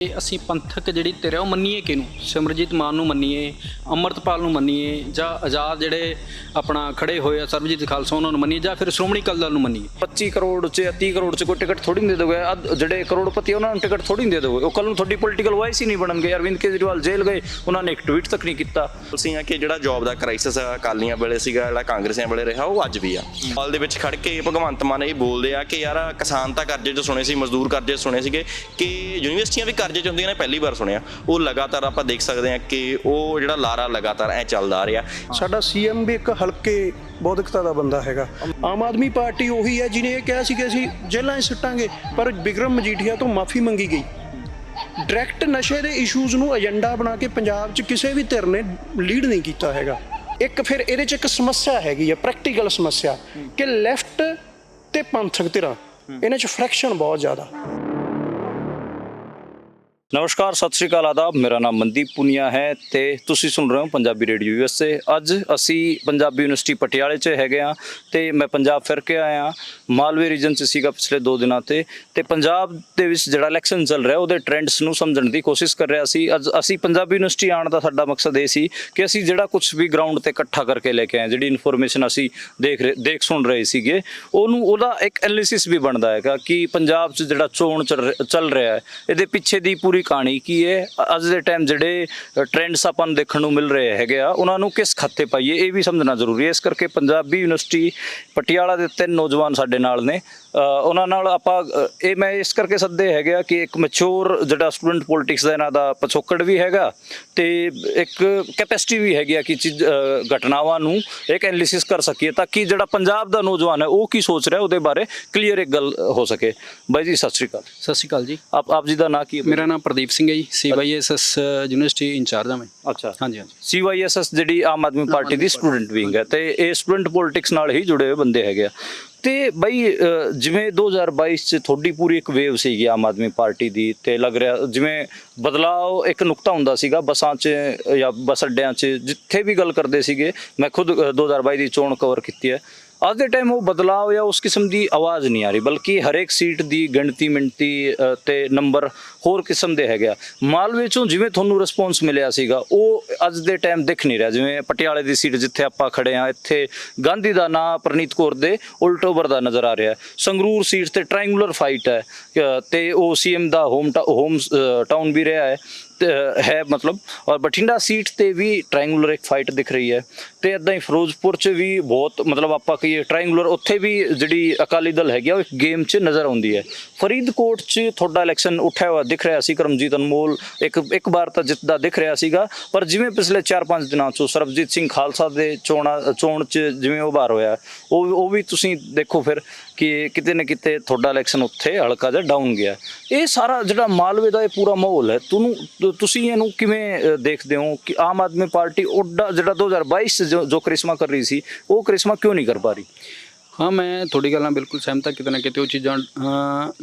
ਅਸੀਂ ਪੰਥਕ ਜਿਹੜੀ ਧਿਰ ਆ ਉਹ ਮੰਨੀਏ ਕਿਹਨੂੰ? ਸਿਮਰਜੀਤ ਮਾਨ ਨੂੰ ਮੰਨੀਏ, ਅੰਮ੍ਰਿਤਪਾਲ ਨੂੰ ਮੰਨੀਏ, ਜਾਂ ਆਜ਼ਾਦ ਜਿਹੜੇ ਆਪਣਾ ਖੜੇ ਹੋਏ ਆ ਸਰਬਜੀਤ ਖਾਲਸਾ ਉਹਨਾਂ ਨੂੰ ਮੰਨੀਏ, ਜਾਂ ਫਿਰ ਸ਼੍ਰੋਮਣੀ ਅਕਾਲੀ ਦਲ ਨੂੰ ਮੰਨੀਏ? 25 ਕਰੋੜ 'ਚ 30 ਕਰੋੜ 'ਚ ਕੋਈ ਟਿਕਟ ਥੋੜੀ ਨਹੀਂ ਦੇ ਦੋਗੇ। ਜਿਹੜੇ ਕਰੋੜਪਤੀ ਉਹਨਾਂ ਨੂੰ ਟਿਕਟ ਥੋੜੀ ਨਹੀਂ ਦੇ ਦੋਗੇ। ਉਹ ਕੱਲ ਨੂੰ ਤੁਹਾਡੀ ਪੋਲੀਟੀਕਲ ਵਾਇਸ ਹੀ ਨਹੀਂ ਬਣਨਗੇ। ਅਰਵਿੰਦ ਕੇਜਰੀਵਾਲ ਜੇਲ੍ਹ ਗਏ, ਉਹਨਾਂ ਨੇ ਇੱਕ ਟਵੀਟ ਤੱਕ ਨਹੀਂ ਕੀਤਾ। ਅਸੀਂ ਆ ਕਿ ਜਿਹੜਾ ਜੌਬ ਦਾ ਕ੍ਰਾਈਸਿਸ ਅਕਾਲੀਆਂ ਵੇਲੇ ਸੀਗਾ, ਜਿਹੜਾ ਕਾਂਗਰਸੀਆਂ ਵੇਲੇ ਰਿਹਾ, ਉਹ ਅੱਜ ਵੀ ਆ। ਹਾਲ ਦੇ ਵਿੱਚ ਖੜ ਕੇ ਭਗਵੰਤ ਮਾਨ ਇਹ ਬੋਲਦੇ ਆ ਕਿ ਯਾਰ ਕਿਸਾਨ ਤਾਂ ਕਰਜ਼ੇ 'ਚ ਸੁਣੇ ਸੀ, ਮਜ਼ਦੂਰ ਕਰਜ਼ੇ 'ਚ ਸੁਣੇ ਸੀਗੇ, ਕਿ ਯੂਨੀਵਰਸਿਟੀਆਂ ਵੀ ਕਰਜ਼ੇ 'ਚ ਹੁੰਦੀਆਂ ਨੇ, ਪਹਿਲੀ ਵਾਰ ਸੁਣਿਆ। ਉਹ ਲਗਾਤਾਰ ਆਪਾਂ ਦੇਖ ਸਕਦੇ ਹਾਂ ਕਿ ਉਹ ਜਿਹੜਾ ਲਾਰਾ ਲਗਾਤਾਰ ਐ ਚੱਲਦਾ ਆ ਰਿਹਾ। ਸਾਡਾ ਸੀਐਮ ਵੀ ਇੱਕ ਹਲਕੇ ਬੌਧਿਕਤਾ ਦਾ ਬੰਦਾ ਹੈਗਾ। ਆਮ ਆਦਮੀ ਪਾਰਟੀ ਉਹੀ ਹੈ ਜਿਹਨੇ ਇਹ ਕਿਹਾ ਸੀ ਕਿ ਅਸੀਂ ਜੇਲ੍ਹਾਂ 'ਚ ਸਿੱਟਾਂਗੇ, ਪਰ ਬਿਕਰਮ ਮਜੀਠੀਆ ਤੋਂ ਮਾਫੀ ਮੰਗੀ ਗਈ। ਡਾਇਰੈਕਟ ਨਸ਼ੇ ਦੇ ਇਸ਼ੂਜ਼ ਨੂੰ ਏਜੰਡਾ ਬਣਾ ਕੇ ਪੰਜਾਬ 'ਚ ਕਿਸੇ ਵੀ ਧਿਰ ਨੇ ਲੀਡ ਨਹੀਂ ਕੀਤਾ ਹੈਗਾ। ਇੱਕ ਫਿਰ ਇਹਦੇ 'ਚ ਇੱਕ ਸਮੱਸਿਆ ਹੈਗੀ ਹੈ, ਪ੍ਰੈਕਟੀਕਲ ਸਮੱਸਿਆ, ਕਿ ਲੈਫਟ ਤੇ ਪੰਥਕ ਧਿਰਾਂ ਇਹਨਾਂ 'ਚ ਫਰੈਕਸ਼ਨ ਬਹੁਤ ਜ਼ਿਆਦਾ। ਨਮਸਕਾਰ, ਸਤਿ ਸ਼੍ਰੀ ਅਕਾਲ, ਆਦਾਬ। ਮੇਰਾ ਨਾਮ ਮਨਦੀਪ ਪੁਨੀਆ ਹੈ ਤੇ ਤੁਸੀਂ ਸੁਣ ਰਹੇ ਹੋ ਪੰਜਾਬੀ ਰੇਡੀਓ USA। ਅੱਜ ਅਸੀਂ ਪੰਜਾਬੀ ਯੂਨੀਵਰਸਿਟੀ ਪਟਿਆਲੇ 'ਚ ਹੈਗੇ ਆ ਤੇ ਮੈਂ ਪੰਜਾਬ ਫਿਰ ਕੇ ਆਇਆ। ਮਾਲਵੇ ਰੀਜਨ 'ਚ ਸੀਗਾ ਪਿਛਲੇ 2 ਦਿਨਾਂ ਤੇ ਪੰਜਾਬ ਦੇ ਵਿੱਚ ਜਿਹੜਾ ਇਲੈਕਸ਼ਨ ਚੱਲ ਰਿਹਾ ਉਹਦੇ ਟ੍ਰੈਂਡਸ ਨੂੰ ਸਮਝਣ ਦੀ ਕੋਸ਼ਿਸ਼ ਕਰ ਰਿਹਾ ਸੀ। ਅੱਜ ਅਸੀਂ ਪੰਜਾਬੀ ਯੂਨੀਵਰਸਿਟੀ ਆਉਣ ਦਾ ਸਾਡਾ ਮਕਸਦ ਇਹ ਸੀ ਕਿ ਅਸੀਂ ਜਿਹੜਾ ਕੁਝ ਵੀ ਗਰਾਊਂਡ ਤੇ ਇਕੱਠਾ ਕਰਕੇ ਲੈ ਕੇ ਆਏ, ਜਿਹੜੀ ਇਨਫੋਰਮੇਸ਼ਨ ਅਸੀਂ ਦੇਖ ਸੁਣ ਰਹੇ ਸੀਗੇ, ਉਹਦਾ ਇੱਕ ਐਨਾਲਿਸਿਸ ਵੀ ਬਣਦਾ ਹੈਗਾ ਕਿ ਪੰਜਾਬ 'ਚ ਜਿਹੜਾ ਚੋਣ ਚੱਲ ਰਿਹਾ ਹੈ, ਇਹਦੇ ਪਿੱਛੇ ਦੀ ਪੂਰੀ ਕਹਾਣੀ ਕੀ ਹੈ। ਅੱਜ ਦੇ ਟਾਈਮ ਜਿਹੜੇ ਟ੍ਰੈਂਡਸ ਆਪਾਂ ਨੂੰ ਦੇਖਣ ਨੂੰ ਮਿਲ ਰਹੇ ਹੈਗੇ ਆ, ਉਹਨਾਂ ਨੂੰ ਕਿਸ ਖਾਤੇ ਪਾਈਏ, ਇਹ ਵੀ ਸਮਝਣਾ ਜ਼ਰੂਰੀ ਹੈ। ਇਸ ਕਰਕੇ ਪੰਜਾਬੀ ਯੂਨੀਵਰਸਿਟੀ ਪਟਿਆਲਾ ਦੇ 3 ਨੌਜਵਾਨ ਸਾਡੇ ਨਾਲ ਨੇ। ਉਹਨਾਂ ਨਾਲ ਆਪਾਂ ਇਹ ਮੈਂ ਇਸ ਕਰਕੇ ਸੱਦੇ ਹੈਗੇ ਆ ਕਿ ਇੱਕ ਮੈਚੁਰ ਜਿਹੜਾ ਸਟੂਡੈਂਟ ਪੋਲਿਟਿਕਸ ਦਾ ਇਹਨਾਂ ਦਾ ਪਿਛੋਕੜ ਵੀ ਹੈਗਾ ਤੇ ਇੱਕ ਕੈਪੈਸਿਟੀ ਵੀ ਹੈਗੀ ਆ ਕਿ ਘਟਨਾਵਾਂ ਨੂੰ ਇੱਕ ਐਨਾਲਿਸਿਸ ਕਰ ਸਕੀਏ, ਤਾਂ ਕਿ ਜਿਹੜਾ ਪੰਜਾਬ ਦਾ ਨੌਜਵਾਨ ਹੈ ਉਹ ਕੀ ਸੋਚ ਰਿਹਾ ਉਹਦੇ ਬਾਰੇ ਕਲੀਅਰ ਇੱਕ ਗੱਲ ਹੋ ਸਕੇ। ਬਾਈ ਜੀ ਸਤਿ ਸ਼੍ਰੀ ਅਕਾਲ। ਸਤਿ ਸ਼੍ਰੀ ਅਕਾਲ ਜੀ। ਆਪ ਜੀ ਦਾ ਨਾਂ ਕੀ ਹੈ? ਮੇਰਾ ਨਾਮ ਪ੍ਰਦੀਪ ਸਿੰਘ ਹੈ ਜੀ, CYSS ਯੂਨੀਵਰਸਿਟੀ ਇੰਚਾਰਜ ਹਾਂ ਮੈਂ। ਅੱਛਾ, ਹਾਂਜੀ। CYSS ਜਿਹੜੀ ਆਮ ਆਦਮੀ ਪਾਰਟੀ ਦੀ ਸਟੂਡੈਂਟ ਵਿੰਗ ਹੈ ਤੇ ਇਹ ਸਟੂਡੈਂਟ ਪੋਲਿਟਿਕਸ ਨਾਲ ਹੀ ਜੁੜੇ ਹੋਏ ਬੰਦੇ ਹੈਗੇ ਆ। ਤੇ ਬਈ ਜਿਵੇਂ 2022 ਚ ਤੁਹਾਡੀ ਪੂਰੀ ਇੱਕ ਵੇਵ ਸੀਗੀ ਆਮ ਆਦਮੀ ਪਾਰਟੀ ਦੀ, ਤੇ ਲੱਗ ਰਿਹਾ ਜਿਵੇਂ ਬਦਲਾਅ ਇੱਕ ਨੁਕਤਾ ਹੁੰਦਾ ਸੀਗਾ ਬੱਸਾਂ 'ਚ ਜਾਂ ਬੱਸ ਅੱਡਿਆਂ 'ਚ, ਜਿੱਥੇ ਵੀ ਗੱਲ ਕਰਦੇ ਸੀਗੇ। ਮੈਂ ਖੁਦ 2022 ਦੀ ਚੋਣ ਕਵਰ ਕੀਤੀ ਹੈ। ਅੱਜ ਦੇ ਟਾਈਮ ਉਹ ਬਦਲਾਅ ਜਾਂ ਉਸ ਕਿਸਮ ਦੀ ਆਵਾਜ਼ ਨਹੀਂ ਆ ਰਹੀ, ਬਲਕਿ ਹਰੇਕ ਸੀਟ ਦੀ ਗਿਣਤੀ ਮਿਣਤੀ ਤੇ ਨੰਬਰ ਹੋਰ ਕਿਸਮ ਦੇ ਹੈਗੇ ਆ। ਮਾਲਵੇ 'ਚੋਂ ਜਿਵੇਂ ਤੁਹਾਨੂੰ ਰਿਸਪੌਂਸ ਮਿਲਿਆ ਸੀਗਾ, ਉਹ ਅੱਜ ਦੇ ਟਾਈਮ ਦਿਖ ਨਹੀਂ ਰਿਹਾ। ਜਿਵੇਂ ਪਟਿਆਲੇ ਦੀ ਸੀਟ ਜਿੱਥੇ ਆਪਾਂ ਖੜੇ ਆ, ਇੱਥੇ ਗਾਂਧੀ ਦਾ ਨਾਂ ਪ੍ਰਨੀਤ ਕੌਰ ਦੇ ਉਲਟੋਵਰ ਦਾ ਨਜ਼ਰ ਆ ਰਿਹਾ। ਸੰਗਰੂਰ ਸੀਟ ਤੇ ਟ੍ਰਾਇੰਗੂਲਰ ਫਾਈਟ ਹੈ ਤੇ ਉਹ CM ਦਾ ਹੋਮ ਟਾਊਨ ਵੀ ਰਿਹਾ ਹੈ ਮਤਲਬ। ਔਰ ਬਠਿੰਡਾ ਸੀਟ ਤੇ ਵੀ ਟ੍ਰਾਇੰਗੂਲਰ ਇੱਕ ਫਾਈਟ ਦਿਖ ਰਹੀ ਹੈ ਤੇ ਇਦਾਂ ਹੀ ਫਿਰੋਜ਼ਪੁਰ 'ਚ ਵੀ ਬਹੁਤ ਮਤਲਬ ਆਪਾਂ ਕਹੀਏ ਟ੍ਰਾਇੰਗੂਲਰ, ਉੱਥੇ ਵੀ ਜਿਹੜੀ ਅਕਾਲੀ ਦਲ ਹੈਗੀ ਆ ਉਹ ਇੱਕ ਗੇਮ 'ਚ ਨਜ਼ਰ ਆਉਂਦੀ ਹੈ। ਫਰੀਦਕੋਟ 'ਚ ਤੁਹਾਡਾ ਇਲੈਕਸ਼ਨ ਉੱਠਿਆ ਹੋਇਆ ਦਿਖ ਰਿਹਾ ਸੀ। ਕਰਮਜੀਤ ਅਨਮੋਲ ਇੱਕ ਵਾਰ ਤਾਂ ਜਿੱਤਦਾ ਦਿਖ ਰਿਹਾ ਸੀਗਾ, ਪਰ ਜਿਵੇਂ ਪਿਛਲੇ 4-5 ਦਿਨਾਂ 'ਚੋਂ ਸਰਬਜੀਤ ਸਿੰਘ ਖਾਲਸਾ ਦੇ ਚੋਣ 'ਚ ਜਿਵੇਂ ਉਭਾਰ ਹੋਇਆ, ਉਹ ਵੀ ਤੁਸੀਂ ਦੇਖੋ ਫਿਰ ਕਿ ਕਿਤੇ ਨਾ ਕਿਤੇ ਤੁਹਾਡਾ ਇਲੈਕਸ਼ਨ ਉੱਥੇ ਹਲਕਾ ਜਿਹਾ ਡਾਊਨ ਗਿਆ। ਇਹ ਸਾਰਾ ਜਿਹੜਾ ਮਾਲਵੇ ਦਾ ਇਹ ਪੂਰਾ ਮਾਹੌਲ ਹੈ, ਤੁਸੀਂ ਇਹਨੂੰ ਕਿਵੇਂ ਦੇਖਦੇ ਹੋ ਕਿ ਆਮ ਆਦਮੀ ਪਾਰਟੀ ਉਹਦਾ ਜਿਹੜਾ 2022 ਚ ਜੋ ਕਰਿਸ਼ਮਾ ਕਰ ਰਹੀ ਸੀ, ਉਹ ਕਰਿਸ਼ਮਾ ਕਿਉਂ ਨਹੀਂ ਕਰ ਪਾ ਰਹੀ? ਹਾਂ, ਮੈਂ ਤੁਹਾਡੀ ਗੱਲ ਨਾਲ ਬਿਲਕੁਲ ਸਹਿਮਤ ਹਾਂ। ਕਿਤੇ ਨਾ ਕਿਤੇ ਉਹ ਚੀਜ਼ਾਂ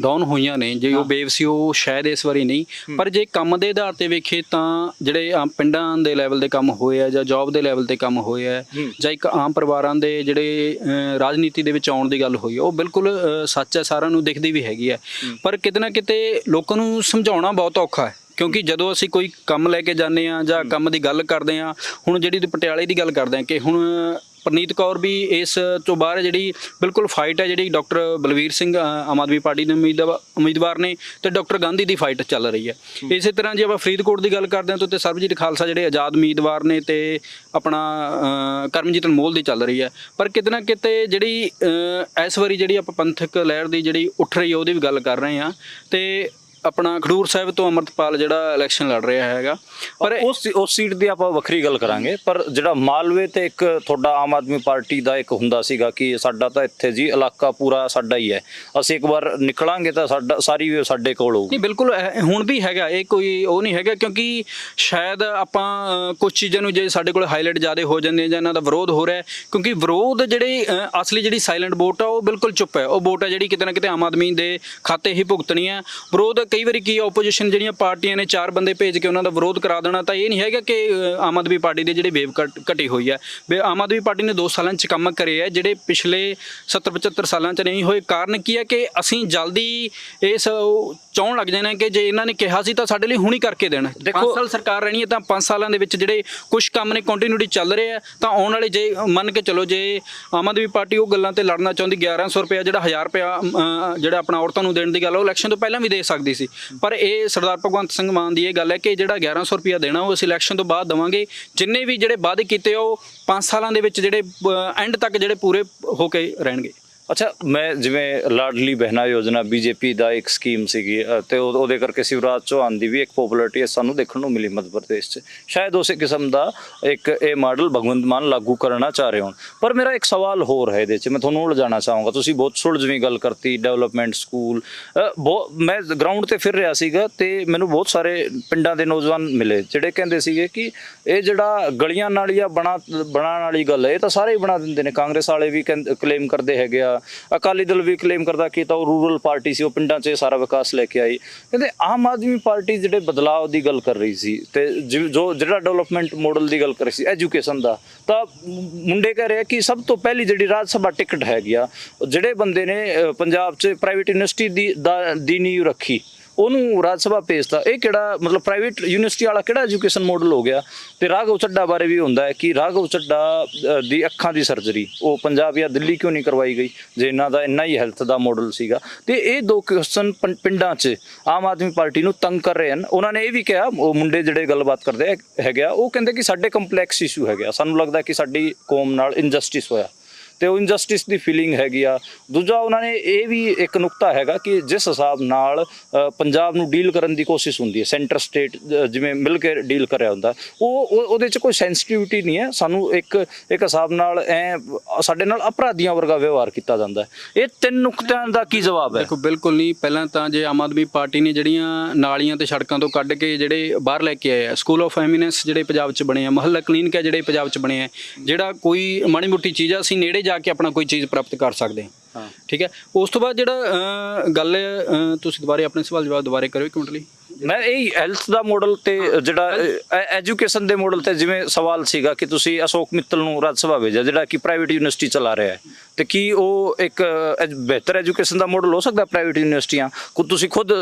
ਡਾਊਨ ਹੋਈਆਂ ਨੇ। ਜੇ ਉਹ ਵੇਵ ਸੀ ਉਹ ਸ਼ਾਇਦ ਇਸ ਵਾਰੀ ਨਹੀਂ, ਪਰ ਜੇ ਕੰਮ ਦੇ ਆਧਾਰ ਤੇ ਵੇਖੇ ਤਾਂ ਜਿਹੜੇ ਪਿੰਡਾਂ ਦੇ ਲੈਵਲ ਦੇ ਕੰਮ ਹੋਏ ਆ, ਜਾਂ ਜੌਬ ਦੇ ਲੈਵਲ ਤੇ ਕੰਮ ਹੋਏ ਆ, ਜਾਂ ਇੱਕ ਆਮ ਪਰਿਵਾਰਾਂ ਦੇ ਜਿਹੜੇ ਰਾਜਨੀਤੀ ਦੇ ਵਿੱਚ ਆਉਣ ਦੀ ਗੱਲ ਹੋਈ, ਉਹ ਬਿਲਕੁਲ ਸੱਚ ਹੈ, ਸਾਰਿਆਂ ਨੂੰ ਦਿਖਦੀ ਵੀ ਹੈਗੀ ਹੈ। ਪਰ ਕਿਤੇ ਨਾ ਕਿਤੇ ਲੋਕਾਂ ਨੂੰ ਸਮਝਾਉਣਾ ਬਹੁਤ ਔਖਾ ਹੈ, ਕਿਉਂਕਿ ਜਦੋਂ ਅਸੀਂ ਕੋਈ ਕੰਮ ਲੈ ਕੇ ਜਾਂਦੇ ਹਾਂ ਜਾਂ ਕੰਮ ਦੀ ਗੱਲ ਕਰਦੇ ਹਾਂ, ਹੁਣ ਜਿਹੜੀ ਪਟਿਆਲੇ ਦੀ ਗੱਲ ਕਰਦੇ ਹਾਂ ਕਿ ਹੁਣ ਪ੍ਰਨੀਤ ਕੌਰ ਵੀ ਇਸ ਤੋਂ ਬਾਹਰ ਜਿਹੜੀ ਬਿਲਕੁਲ ਫਾਈਟ ਹੈ, ਜਿਹੜੀ ਡਾਕਟਰ ਬਲਵੀਰ ਸਿੰਘ ਆਮ ਆਦਮੀ ਪਾਰਟੀ ਦੇ ਉਮੀਦਵਾਰ ਨੇ, ਤੇ ਡਾਕਟਰ ਗਾਂਧੀ ਦੀ ਫਾਈਟ ਚੱਲ ਰਹੀ ਹੈ। ਇਸੇ ਤਰ੍ਹਾਂ ਜੇ ਆਪਾਂ ਫਰੀਦਕੋਟ ਦੀ ਗੱਲ ਕਰਦੇ ਹਾਂ ਤਾਂ ਸਰਬਜੀਤ ਖਾਲਸਾ ਜਿਹੜੇ ਆਜ਼ਾਦ ਉਮੀਦਵਾਰ ਨੇ ਤੇ ਆਪਣਾ ਕਰਮਜੀਤ ਅਨਮੋਲ ਦੀ ਚੱਲ ਰਹੀ ਹੈ। ਪਰ ਕਿਤੇ ਨਾ ਕਿਤੇ ਜਿਹੜੀ ਇਸ ਵਾਰੀ ਜਿਹੜੀ ਆਪਾਂ ਪੰਥਕ ਲਹਿਰ ਦੀ ਜਿਹੜੀ ਉੱਠ ਰਹੀ ਹੈ ਉਹਦੀ ਵੀ ਗੱਲ ਕਰ ਰਹੇ ਹਾਂ, ਤੇ ਆਪਣਾ ਖਡੂਰ ਸਾਹਿਬ ਤੋਂ ਅੰਮ੍ਰਿਤਪਾਲ ਜਿਹੜਾ ਇਲੈਕਸ਼ਨ ਲੜ ਰਿਹਾ ਹੈਗਾ। ਪਰ ਉਸ ਸੀਟ ਦੀ ਆਪਾਂ ਵੱਖਰੀ ਗੱਲ ਕਰਾਂਗੇ, ਪਰ ਜਿਹੜਾ ਮਾਲਵੇ ਤੇ ਇੱਕ ਤੁਹਾਡਾ ਆਮ ਆਦਮੀ ਪਾਰਟੀ ਦਾ ਇੱਕ ਹੁੰਦਾ ਸੀਗਾ ਕਿ ਸਾਡਾ ਤਾਂ ਇੱਥੇ ਜੀ ਇਲਾਕਾ ਪੂਰਾ ਸਾਡਾ ਹੀ ਹੈ, ਅਸੀਂ ਇੱਕ ਵਾਰ ਨਿਕਲਾਂਗੇ ਤਾਂ ਸਾਰੀ ਸਾਡੇ ਕੋਲ ਹੋਊਗੀ। ਨਹੀਂ, ਬਿਲਕੁਲ ਹੁਣ ਵੀ ਹੈਗਾ, ਇਹ ਕੋਈ ਉਹ ਨਹੀਂ ਹੈਗਾ, ਕਿਉਂਕਿ ਸ਼ਾਇਦ ਆਪਾਂ ਕੁਝ ਚੀਜ਼ਾਂ ਨੂੰ ਜੇ ਸਾਡੇ ਕੋਲ ਹਾਈਲਾਈਟ ਜ਼ਿਆਦਾ ਹੋ ਜਾਂਦੇ ਜਾਂ ਇਹਨਾਂ ਦਾ ਵਿਰੋਧ ਹੋ ਰਿਹਾ, ਕਿਉਂਕਿ ਵਿਰੋਧ ਜਿਹੜੇ ਅਸਲੀ ਜਿਹੜੀ ਸਾਇਲੈਂਟ ਵੋਟ ਆ ਉਹ ਬਿਲਕੁਲ ਚੁੱਪ ਹੈ। ਉਹ ਵੋਟ ਹੈ ਜਿਹੜੀ ਕਿਤੇ ਨਾ ਕਿਤੇ ਆਮ ਆਦਮੀ ਦੇ ਖਾਤੇ ਹੀ ਭੁਗਤਣੀ ਹੈ। ਵਿਰੋਧ ਕਈ ਵਾਰੀ ਕੀ ਆਪੋਜੀਸ਼ਨ ਜਿਹੜੀਆਂ ਪਾਰਟੀਆਂ ਨੇ 4 ਬੰਦੇ ਭੇਜ ਕੇ ਉਹਨਾਂ ਦਾ ਵਿਰੋਧ ਕਰਾ ਦੇਣਾ, ਤਾਂ ਇਹ ਨਹੀਂ ਹੈਗਾ ਕਿ ਆਮ ਆਦਮੀ ਪਾਰਟੀ ਦੇ ਜਿਹੜੇ ਵੇਵ ਘਟੀ ਹੋਈ ਹੈ। ਆਮ ਆਦਮੀ ਪਾਰਟੀ ਨੇ 2 ਸਾਲਾਂ 'ਚ ਕੰਮ ਕਰੇ ਹੈ ਜਿਹੜੇ ਪਿਛਲੇ 70-75 ਸਾਲਾਂ 'ਚ ਨਹੀਂ ਹੋਏ। ਕਾਰਨ ਕੀ ਹੈ ਕਿ ਅਸੀਂ ਜਲਦੀ ਇਸ ਚਾਹੁਣ ਲੱਗ ਜਾਣਾ ਕਿ ਜੇ ਇਹਨਾਂ ਨੇ ਕਿਹਾ ਸੀ ਤਾਂ ਸਾਡੇ ਲਈ ਹੁਣੀ ਕਰਕੇ ਦੇਣਾ। 5 ਸਾਲ ਸਰਕਾਰ ਰਹਿਣੀ ਹੈ ਤਾਂ 5 ਸਾਲਾਂ ਦੇ ਵਿੱਚ ਜਿਹੜੇ ਕੁਝ ਕੰਮ ਨੇ ਕੰਟੀਨਿਊਟੀ ਚੱਲ ਰਹੇ ਆ, ਤਾਂ ਆਉਣ ਵਾਲੇ ਜੇ ਮੰਨ ਕੇ ਚਲੋ ਜੇ ਆਮ ਆਦਮੀ ਪਾਰਟੀ ਉਹ ਗੱਲਾਂ ਤੇ ਲੜਨਾ ਚਾਹੁੰਦੀ 1100 ਰੁਪਇਆ ਜਿਹੜਾ 1000 ਰੁਪਇਆ ਜਿਹੜਾ ਆਪਣਾ ਔਰਤਾਂ ਨੂੰ ਦੇਣ ਦੀ ਗੱਲ ਉਹ ਇਲੈਕਸ਼ਨ ਤੋਂ ਪਹਿਲਾਂ ਵੀ ਦੇ ਸਕਦੀ ਸੀ, ਪਰ ਇਹ ਸਰਦਾਰ ਭਗਵੰਤ ਸਿੰਘ ਮਾਨ ਦੀ ਇਹ ਗੱਲ ਹੈ ਕਿ ਜਿਹੜਾ 1100 ਰੁਪਇਆ ਦੇਣਾ ਉਹ ਅਸੀਂ ਇਲੈਕਸ਼ਨ ਤੋਂ ਬਾਅਦ ਦੇਵਾਂਗੇ। ਜਿੰਨੇ ਵੀ ਜਿਹੜੇ ਵਾਅਦੇ ਕੀਤੇ ਉਹ 5 ਸਾਲਾਂ ਦੇ ਵਿੱਚ ਜਿਹੜੇ ਐਂਡ ਤੱਕ ਜਿਹੜੇ ਪੂਰੇ ਹੋ ਕੇ ਰਹਿਣਗੇ। ਅੱਛਾ, ਮੈਂ ਜਿਵੇਂ ਲਾਡਲੀ ਬਹਿਨਾ ਯੋਜਨਾ ਬੀਜੇਪੀ ਦਾ ਇੱਕ ਸਕੀਮ ਸੀਗੀ ਤੇ ਉਹਦੇ ਕਰਕੇ ਸ਼ਿਵਰਾਜ ਚੌਹਾਨ ਦੀ ਵੀ ਇੱਕ ਪੋਪੂਲੈਰਿਟੀ ਸਾਨੂੰ ਦੇਖਣ ਨੂੰ ਮਿਲੀ ਮੱਧ ਪ੍ਰਦੇਸ਼ 'ਚ। ਸ਼ਾਇਦ ਉਸੇ ਕਿਸਮ ਦਾ ਇੱਕ ਇਹ ਮਾਡਲ ਭਗਵੰਤ ਮਾਨ ਲਾਗੂ ਕਰਨਾ ਚਾਹ ਰਹੇ ਹੋਣ। ਪਰ ਮੇਰਾ ਇੱਕ ਸਵਾਲ ਹੋਰ ਹੈ ਇਹਦੇ 'ਚ, ਮੈਂ ਤੁਹਾਨੂੰ ਉਲਝਾਉਣਾ ਚਾਹੂੰਗਾ। ਤੁਸੀਂ ਬਹੁਤ ਸੁਲਝਵੀਂ ਗੱਲ ਕਰਤੀ, ਡਿਵੈਲਪਮੈਂਟ ਸਕੂਲ। ਮੈਂ ਗਰਾਊਂਡ ਤੇ ਫਿਰ ਰਿਹਾ ਸੀਗਾ ਤੇ ਮੈਨੂੰ ਬਹੁਤ ਸਾਰੇ ਪਿੰਡਾਂ ਦੇ ਨੌਜਵਾਨ ਮਿਲੇ ਜਿਹੜੇ ਕਹਿੰਦੇ ਸੀਗੇ ਕਿ ਇਹ ਜਿਹੜਾ ਗਲੀਆਂ ਨਾਲੀਆਂ ਬਣਾਉਣ ਵਾਲੀ ਗੱਲ ਹੈ ਇਹ ਤਾਂ ਸਾਰੇ ਹੀ ਬਣਾ ਦਿੰਦੇ ਨੇ। ਕਾਂਗਰਸ ਵਾਲੇ ਵੀ ਕਲੇਮ ਕਰਦੇ ਹੈਗੇ ਆ, ਅਕਾਲੀ ਦਲ ਵੀ ਕਲੇਮ ਕਰਦਾ ਕਿ ਤਾਂ ਉਹ ਰੂਰਲ ਪਾਰਟੀ ਸੀ, ਉਹ ਪਿੰਡਾਂ 'ਚ ਸਾਰਾ ਵਿਕਾਸ ਲੈ ਕੇ ਆਈ। ਕਹਿੰਦੇ ਆਮ ਆਦਮੀ ਪਾਰਟੀ ਜਿਹੜੇ ਬਦਲਾਅ ਦੀ ਗੱਲ ਕਰ ਰਹੀ ਸੀ ਤੇ ਜਿਹੜਾ ਡਿਵੈਲਪਮੈਂਟ ਮਾਡਲ ਦੀ ਗੱਲ ਕਰ ਰਹੀ ਸੀ ਐਜੂਕੇਸ਼ਨ ਦਾ, ਤਾਂ ਮੁੰਡੇ ਕਹਿ ਰਹੇ ਕਿ ਸਭ ਤੋਂ ਪਹਿਲੀ ਜਿਹੜੀ ਰਾਜ ਸਭਾ ਟਿਕਟ ਹੈਗੀ ਆ, ਜਿਹੜੇ ਬੰਦੇ ਨੇ ਪੰਜਾਬ 'ਚ ਪ੍ਰਾਈਵੇਟ ਯੂਨੀਵਰਸਿਟੀ ਦੀ ਨੀਂਹ ਰੱਖੀ ਉਹਨੂੰ ਰਾਜ ਸਭਾ ਭੇਜਤਾ। ਇਹ ਕਿਹੜਾ ਮਤਲਬ ਪ੍ਰਾਈਵੇਟ ਯੂਨੀਵਰਸਿਟੀ ਵਾਲਾ ਕਿਹੜਾ ਐਜੂਕੇਸ਼ਨ ਮਾਡਲ ਹੋ ਗਿਆ। ਤੇ ਰਾਘਵ ਚੱਡਾ ਬਾਰੇ ਵੀ ਹੁੰਦਾ ਹੈ ਕਿ ਰਾਘਵ ਚੱਡਾ ਦੀ ਅੱਖਾਂ ਦੀ ਸਰਜਰੀ ਉਹ ਪੰਜਾਬ ਜਾਂ ਦਿੱਲੀ ਕਿਉਂ ਨਹੀਂ ਕਰਵਾਈ ਗਈ ਜੇ ਇਹਨਾਂ ਦਾ ਇੰਨਾ ਹੀ ਹੈਲਥ ਦਾ ਮਾਡਲ ਸੀਗਾ। ਤੇ ਇਹ 2 ਕੁਐਸਚਨ ਪਿੰਡਾਂ 'ਚ ਆਮ ਆਦਮੀ ਪਾਰਟੀ ਨੂੰ ਤੰਗ ਕਰ ਰਹੇ ਹਨ। ਉਹਨਾਂ ਨੇ ਇਹ ਵੀ ਕਿਹਾ, ਉਹ ਮੁੰਡੇ ਜਿਹੜੇ ਗੱਲਬਾਤ ਕਰਦੇ ਹੈਗੇ ਆ ਉਹ ਕਹਿੰਦੇ ਕਿ ਸਾਡੇ ਕੰਪਲੈਕਸ ਇਸ਼ੂ ਹੈਗਾ, ਸਾਨੂੰ ਲੱਗਦਾ ਕਿ ਸਾਡੀ ਕੌਮ ਨਾਲ ਇਨਜਸਟਿਸ ਹੋਇਆ ਤੇ ਉਹ ਇਨਜਸਟਿਸ ਦੀ ਫੀਲਿੰਗ ਹੈਗੀ ਆ। ਦੂਜਾ ਉਹਨਾਂ ਨੇ ਇਹ ਵੀ ਇੱਕ ਨੁਕਤਾ ਹੈਗਾ ਕਿ ਜਿਸ ਹਿਸਾਬ ਨਾਲ ਪੰਜਾਬ ਨੂੰ ਡੀਲ ਕਰਨ ਦੀ ਕੋਸ਼ਿਸ਼ ਹੁੰਦੀ ਹੈ, ਸੈਂਟਰ ਸਟੇਟ ਜਿਵੇਂ ਮਿਲ ਕੇ ਡੀਲ ਕਰਿਆ ਹੁੰਦਾ, ਉਹਦੇ 'ਚ ਕੋਈ ਸੈਂਸਿਟੀਵਿਟੀ ਨਹੀਂ ਹੈ। ਸਾਨੂੰ ਇੱਕ ਹਿਸਾਬ ਨਾਲ ਸਾਡੇ ਨਾਲ ਅਪਰਾਧੀਆਂ ਵਰਗਾ ਵਿਵਹਾਰ ਕੀਤਾ ਜਾਂਦਾ ਹੈ। ਇਹ 3 ਨੁਕਤਿਆਂ ਦਾ ਕੀ ਜਵਾਬ ਹੈ? ਦੇਖੋ, ਬਿਲਕੁਲ ਨਹੀਂ। ਪਹਿਲਾਂ ਤਾਂ ਜੇ ਆਮ ਆਦਮੀ ਪਾਰਟੀ ਨੇ ਜਿਹੜੀਆਂ ਨਾਲੀਆਂ ਤੇ ਸੜਕਾਂ ਤੋਂ ਕੱਢ ਕੇ ਜਿਹੜੇ ਬਾਹਰ ਲੈ ਕੇ ਆਏ ਆ, ਸਕੂਲ ਆਫ ਐਮੀਨੈਂਸ ਜਿਹੜੇ ਪੰਜਾਬ 'ਚ ਬਣੇ ਆ, ਮੁਹੱਲਾ ਕਲੀਨਿਕ ਹੈ ਜਿਹੜੇ ਪੰਜਾਬ 'ਚ ਬਣੇ ਆ, ਜਿਹੜਾ ਕੋਈ ਮਾੜੀ ਮੋਟੀ ਚੀਜ਼ ਆ ਅਸੀਂ ਨੇੜੇ ਜਾ ਕੇ ਆਪਣਾ ਕੋਈ ਚੀਜ਼ ਪ੍ਰਾਪਤ ਕਰ ਸਕਦੇ ਹਾਂ। ਠੀਕ ਹੈ। ਉਸ ਤੋਂ ਬਾਅਦ ਜਿਹੜਾ ਗੱਲ ਤੁਸੀਂ ਦੁਬਾਰੇ ਆਪਣੇ ਸਵਾਲ ਜਵਾਬ ਦੁਬਾਰੇ ਕਰਿਓ ਇੱਕ ਮਿੰਟ ਲਈ। ਮੈਂ ਇਹ ਹੈਲਥ ਦਾ ਮਾਡਲ ਤੇ ਜਿਹੜਾ ਐਜੂਕੇਸ਼ਨ ਦੇ ਮਾਡਲ ਤੇ ਜਿਵੇਂ ਸਵਾਲ ਸੀਗਾ ਕਿ ਤੁਸੀਂ ਅਸ਼ੋਕ ਮਿੱਤਲ ਨੂੰ ਰਾਜ ਸਭਾ ਭੇਜਿਆ ਜਿਹੜਾ ਕਿ ਪ੍ਰਾਈਵੇਟ ਯੂਨੀਵਰਸਿਟੀ ਚਲਾ ਰਿਹਾ ਹੈ, ਤੇ ਕੀ ਉਹ ਇੱਕ ਬਿਹਤਰ ਐਜੂਕੇਸ਼ਨ ਦਾ ਮਾਡਲ ਹੋ ਸਕਦਾ ਪ੍ਰਾਈਵੇਟ ਯੂਨੀਵਰਸਿਟੀਆਂ? ਤੁਸੀਂ ਖੁਦ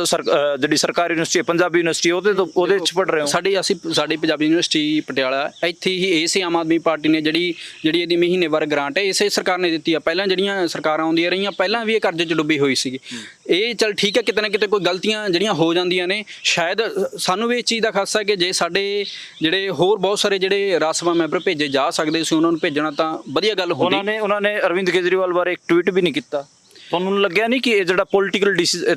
ਜਿਹੜੀ ਸਰਕਾਰੀ ਯੂਨੀਵਰਸਿਟੀ ਪੰਜਾਬੀ ਯੂਨੀਵਰਸਿਟੀ ਉਹਦੇ 'ਚ ਪੜ੍ਹ ਰਹੇ ਹੋ। ਸਾਡੀ ਪੰਜਾਬੀ ਯੂਨੀਵਰਸਿਟੀ ਪਟਿਆਲਾ ਇੱਥੇ ਹੀ ਇਸੇ ਆਮ ਆਦਮੀ ਪਾਰਟੀ ਨੇ ਜਿਹੜੀ ਇਹਦੀ ਮਹੀਨੇਵਾਰ ਗ੍ਰਾਂਟ ਹੈ ਇਸੇ ਸਰਕਾਰ ਨੇ ਦਿੱਤੀ ਆ। ਪਹਿਲਾਂ ਜਿਹੜੀਆਂ ਸਰਕਾਰਾਂ ਆਉਂਦੀਆਂ ਰਹੀਆਂ ਪਹਿਲਾਂ ਵੀ ਇਹ ਕਰਜ਼ੇ 'ਚ ਡੁੱਬੀ ਹੋਈ ਸੀਗੀ। ਇਹ ਚੱਲ ਠੀਕ ਹੈ, ਕਿਤੇ ਨਾ ਕਿਤੇ ਕੋਈ ਗਲਤੀਆਂ ਜਿਹੜੀਆਂ ਹੋ ਜਾਂਦੀਆਂ ਨੇ। ਸ਼ਾਇਦ ਸਾਨੂੰ ਵੀ ਇਸ ਚੀਜ਼ ਦਾ ਖਾਸਾ ਕਿ ਜੇ ਸਾਡੇ ਜਿਹੜੇ ਹੋਰ ਬਹੁਤ ਸਾਰੇ ਜਿਹੜੇ ਰਾਜ ਸਭਾ ਮੈਂਬਰ ਭੇਜੇ ਜਾ ਸਕਦੇ ਸੀ ਉਹਨਾਂ ਨੂੰ ਭੇਜਣਾ ਤਾਂ ਵਧੀਆ ਗੱਲ ਹੁੰਦੀ। ਉਹਨਾਂ ਨੇ ਅਰਵਿੰਦ ਕੇਜਰੀਵਾਲ ਬਾਰੇ ਇੱਕ ਟਵੀਟ ਵੀ ਨਹੀਂ ਕੀਤਾ। ਤੁਹਾਨੂੰ ਲੱਗਿਆ ਨਹੀਂ ਕਿ ਇਹ ਜਿਹੜਾ ਪੋਲੀਟੀਕਲ